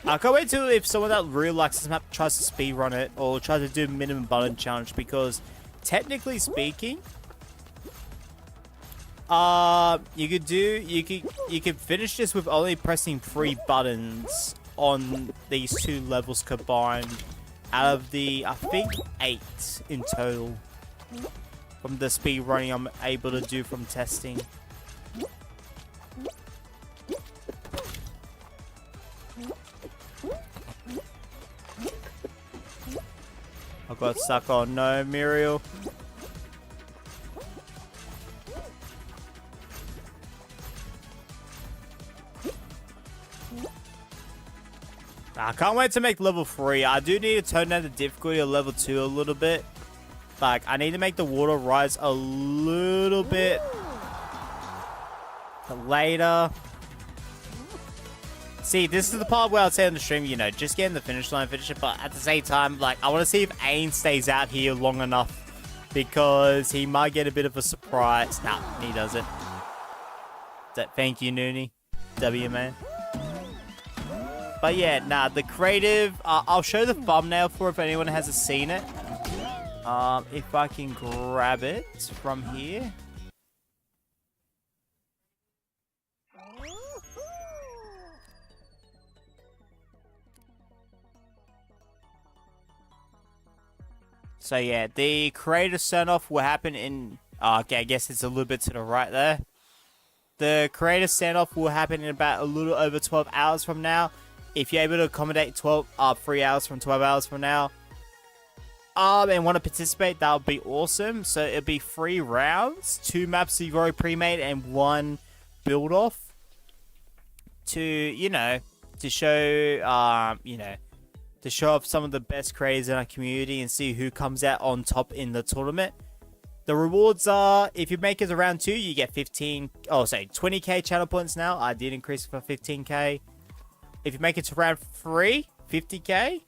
I can't wait till if someone that really likes this map tries to speedrun it or tries to do minimum button challenge, because technically speaking, you could finish this with only pressing 3 buttons on these 2 levels combined out of the, I think, 8 in total from the speed running I'm able to do from testing. I got stuck on no, Muriel. I can't wait to make level 3. I do need to turn down the difficulty of level 2 a little bit. Like, I need to make the water rise a little bit later. See, this is the part where I'd say on the stream, you know, just get in the finish line, finish it. But at the same time, like, I want to see if Aang stays out here long enough, because he might get a bit of a surprise. Nah, he doesn't. Thank you, Noonie. W, man. But yeah, nah, the creative, I'll show the thumbnail for if anyone hasn't seen it. If I can grab it from here. So yeah, the creative standoff will happen in, okay, I guess it's a little bit to the right there. The creative standoff will happen in about a little over 12 hours from now. If you're able to accommodate 3 hours from 12 hours from now, and want to participate, that would be awesome. So it'll be 3 rounds, 2 maps that you've already pre-made, and 1 build-off to, you know, to show, you know, to show off some of the best creators in our community and see who comes out on top in the tournament. The rewards are, if you make it to round 2, you get 20k channel points now. I did increase it for 15k. If you make it to round 3, 50k.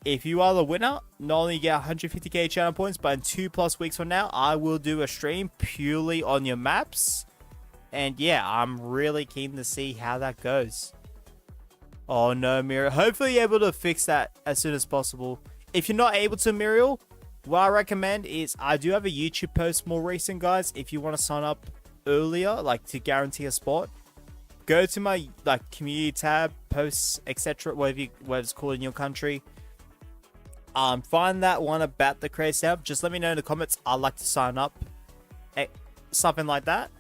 If you are the winner, not only get 150k channel points, but in 2+ weeks from now, I will do a stream purely on your maps. And yeah, I'm really keen to see how that goes. Oh no, Muriel. Hopefully you're able to fix that as soon as possible. If you're not able to, Muriel, what I recommend is, I do have a YouTube post more recent, guys. If you want to sign up earlier, like to guarantee a spot, go to my like community tab, posts, etc., whatever it's called in your country. Find that one about the creative stuff. Just let me know in the comments. I'd like to sign up, something like that.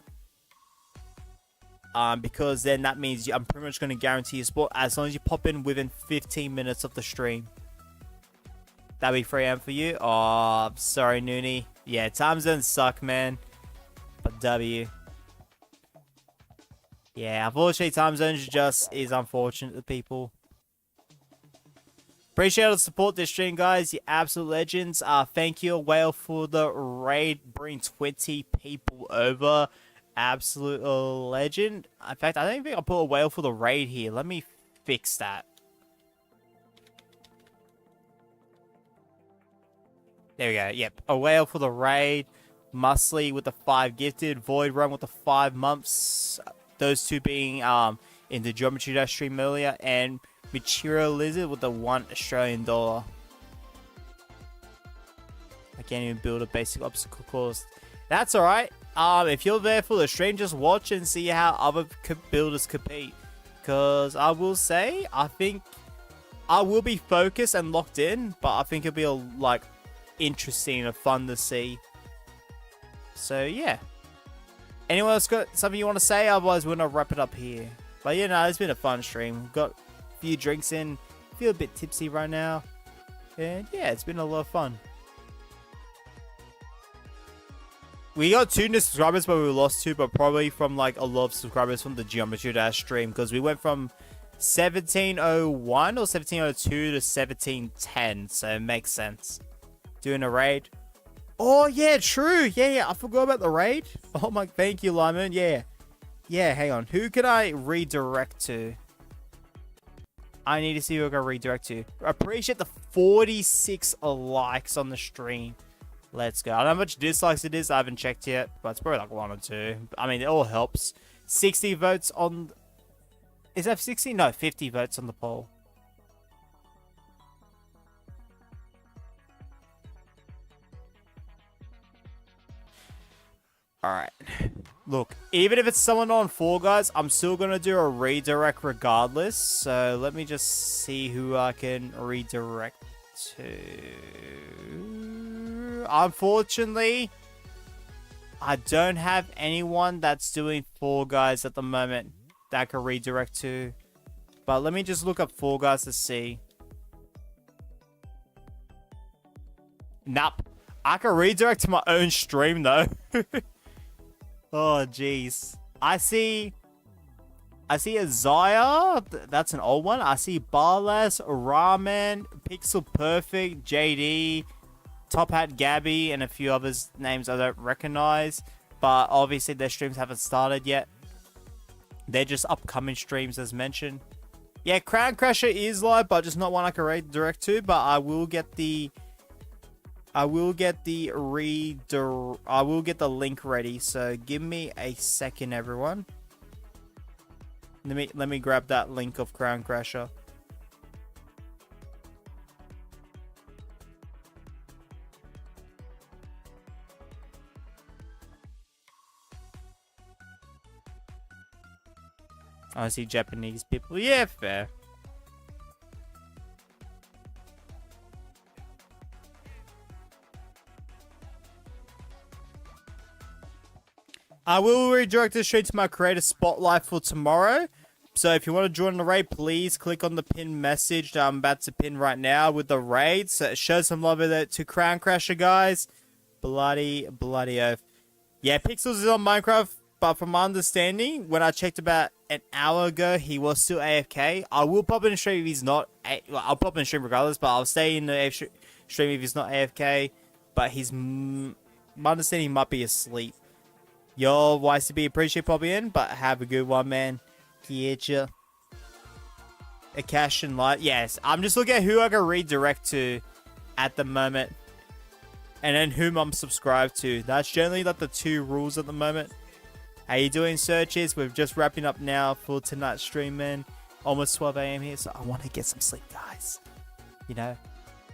Because then that means I'm pretty much going to guarantee your spot as long as you pop in within 15 minutes of the stream. That'll be 3 AM for you. Oh, I'm sorry, Noonie. Yeah, time zones suck, man. But W. Yeah, unfortunately, time zones just is unfortunate to people. Appreciate all the support this stream, guys. You absolute legends. Thank you, Whale, for the raid. Bring 20 people over. Absolute legend. In fact, I don't think I'll put a whale for the raid here. Let me fix that. There we go. Yep, a whale for the raid. Muscly with the 5 gifted. Void Run with the 5 months. Those 2 being in the Geometry Dash stream earlier. And Material Lizard with the $1 Australian. I can't even build a basic obstacle course. That's alright. If you're there for the stream, just watch and see how other builders compete. Because I will say, I think I will be focused and locked in, but I think it'll be like interesting and fun to see. So yeah. Anyone else got something you want to say? Otherwise, we're gonna wrap it up here. But yeah, no, it's been a fun stream. Got a few drinks in. Feel a bit tipsy right now. And yeah, it's been a lot of fun. We got 2 new subscribers, but we lost 2, but probably from like a lot of subscribers from the Geometry Dash stream, because we went from 1701 or 1702 to 1710, so it makes sense. Doing a raid. Oh yeah, true. Yeah, I forgot about the raid. Oh my, thank you, Lyman. Yeah, hang on. Who can I redirect to? I need to see who I can redirect to. Appreciate the 46 likes on the stream. Let's go. I don't know how much dislikes it is. I haven't checked yet, but it's probably like 1 or 2. I mean, it all helps. 60 votes on... Is that 60? No, 50 votes on the poll. Alright. Look, even if it's someone on 4, guys, I'm still going to do a redirect regardless. So let me just see who I can redirect to. Unfortunately, I don't have anyone that's doing 4 guys at the moment that I can redirect to. But let me just look up 4 guys to see. Nope. I can redirect to my own stream though. Oh jeez. I see Isaiah. That's an old one. I see Barles, Ramen, Pixel Perfect, JD, Top Hat Gabby, and a few others names I don't recognize. But obviously their streams haven't started yet. They're just upcoming streams as mentioned. Yeah, Crown Crasher is live, but just not one I can redirect to. But I will get the link ready. So give me a second, everyone. Let me grab that link of Crown Crasher. I see Japanese people. Yeah, fair. I will redirect this straight to my creator spotlight for tomorrow. So if you want to join the raid, please click on the pinned message that I'm about to pin right now with the raid. So show some love to Crown Crasher, guys. Bloody oath. Yeah, Pixels is on Minecraft, but from my understanding, when I checked about an hour ago, he was still AFK. I will pop in a stream if he's not. Well, I'll pop in a stream regardless, but I'll stay in the stream if he's not AFK. But my understanding, he might be asleep. Yo, YCB, appreciate popping in, but have a good one, man. Get ya. A cash and light. Yes, I'm just looking at who I can redirect to at the moment. And then whom I'm subscribed to. That's generally like the 2 rules at the moment. How you doing, searches? We're just wrapping up now for tonight's stream, man. Almost 12 a.m. here, so I want to get some sleep, guys. You know?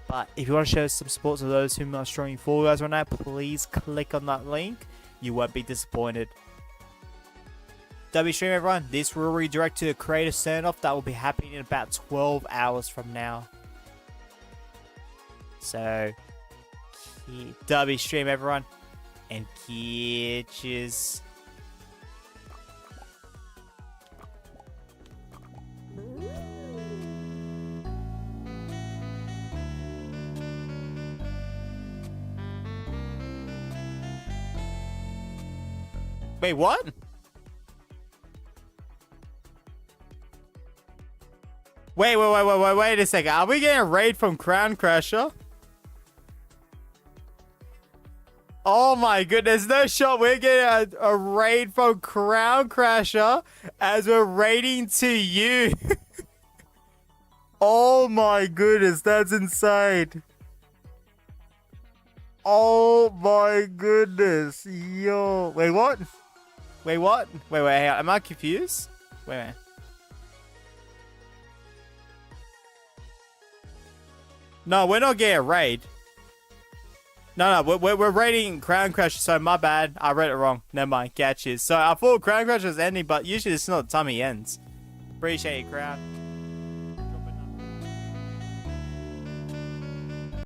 But if you want to show some support to those whom are streaming for guys right now, please click on that link. You won't be disappointed. W stream, everyone. This will redirect to a creator standoff that will be happening in about 12 hours from now. So, W stream, everyone. And catches. Wait, what? Wait a second. Are we getting a raid from Crown Crasher? Oh my goodness, no shot. We're getting a raid from Crown Crasher as we're raiding to you. Oh my goodness, that's insane. Oh my goodness. Yo. Wait, what? Wait, what? Wait, hang on. Am I confused? Wait. No, we're not getting a raid. No, we're raiding Crown Crasher, so my bad. I read it wrong. Never mind. Catches. So I thought Crown Crasher was ending, but usually it's not the time he ends. Appreciate it, Crown.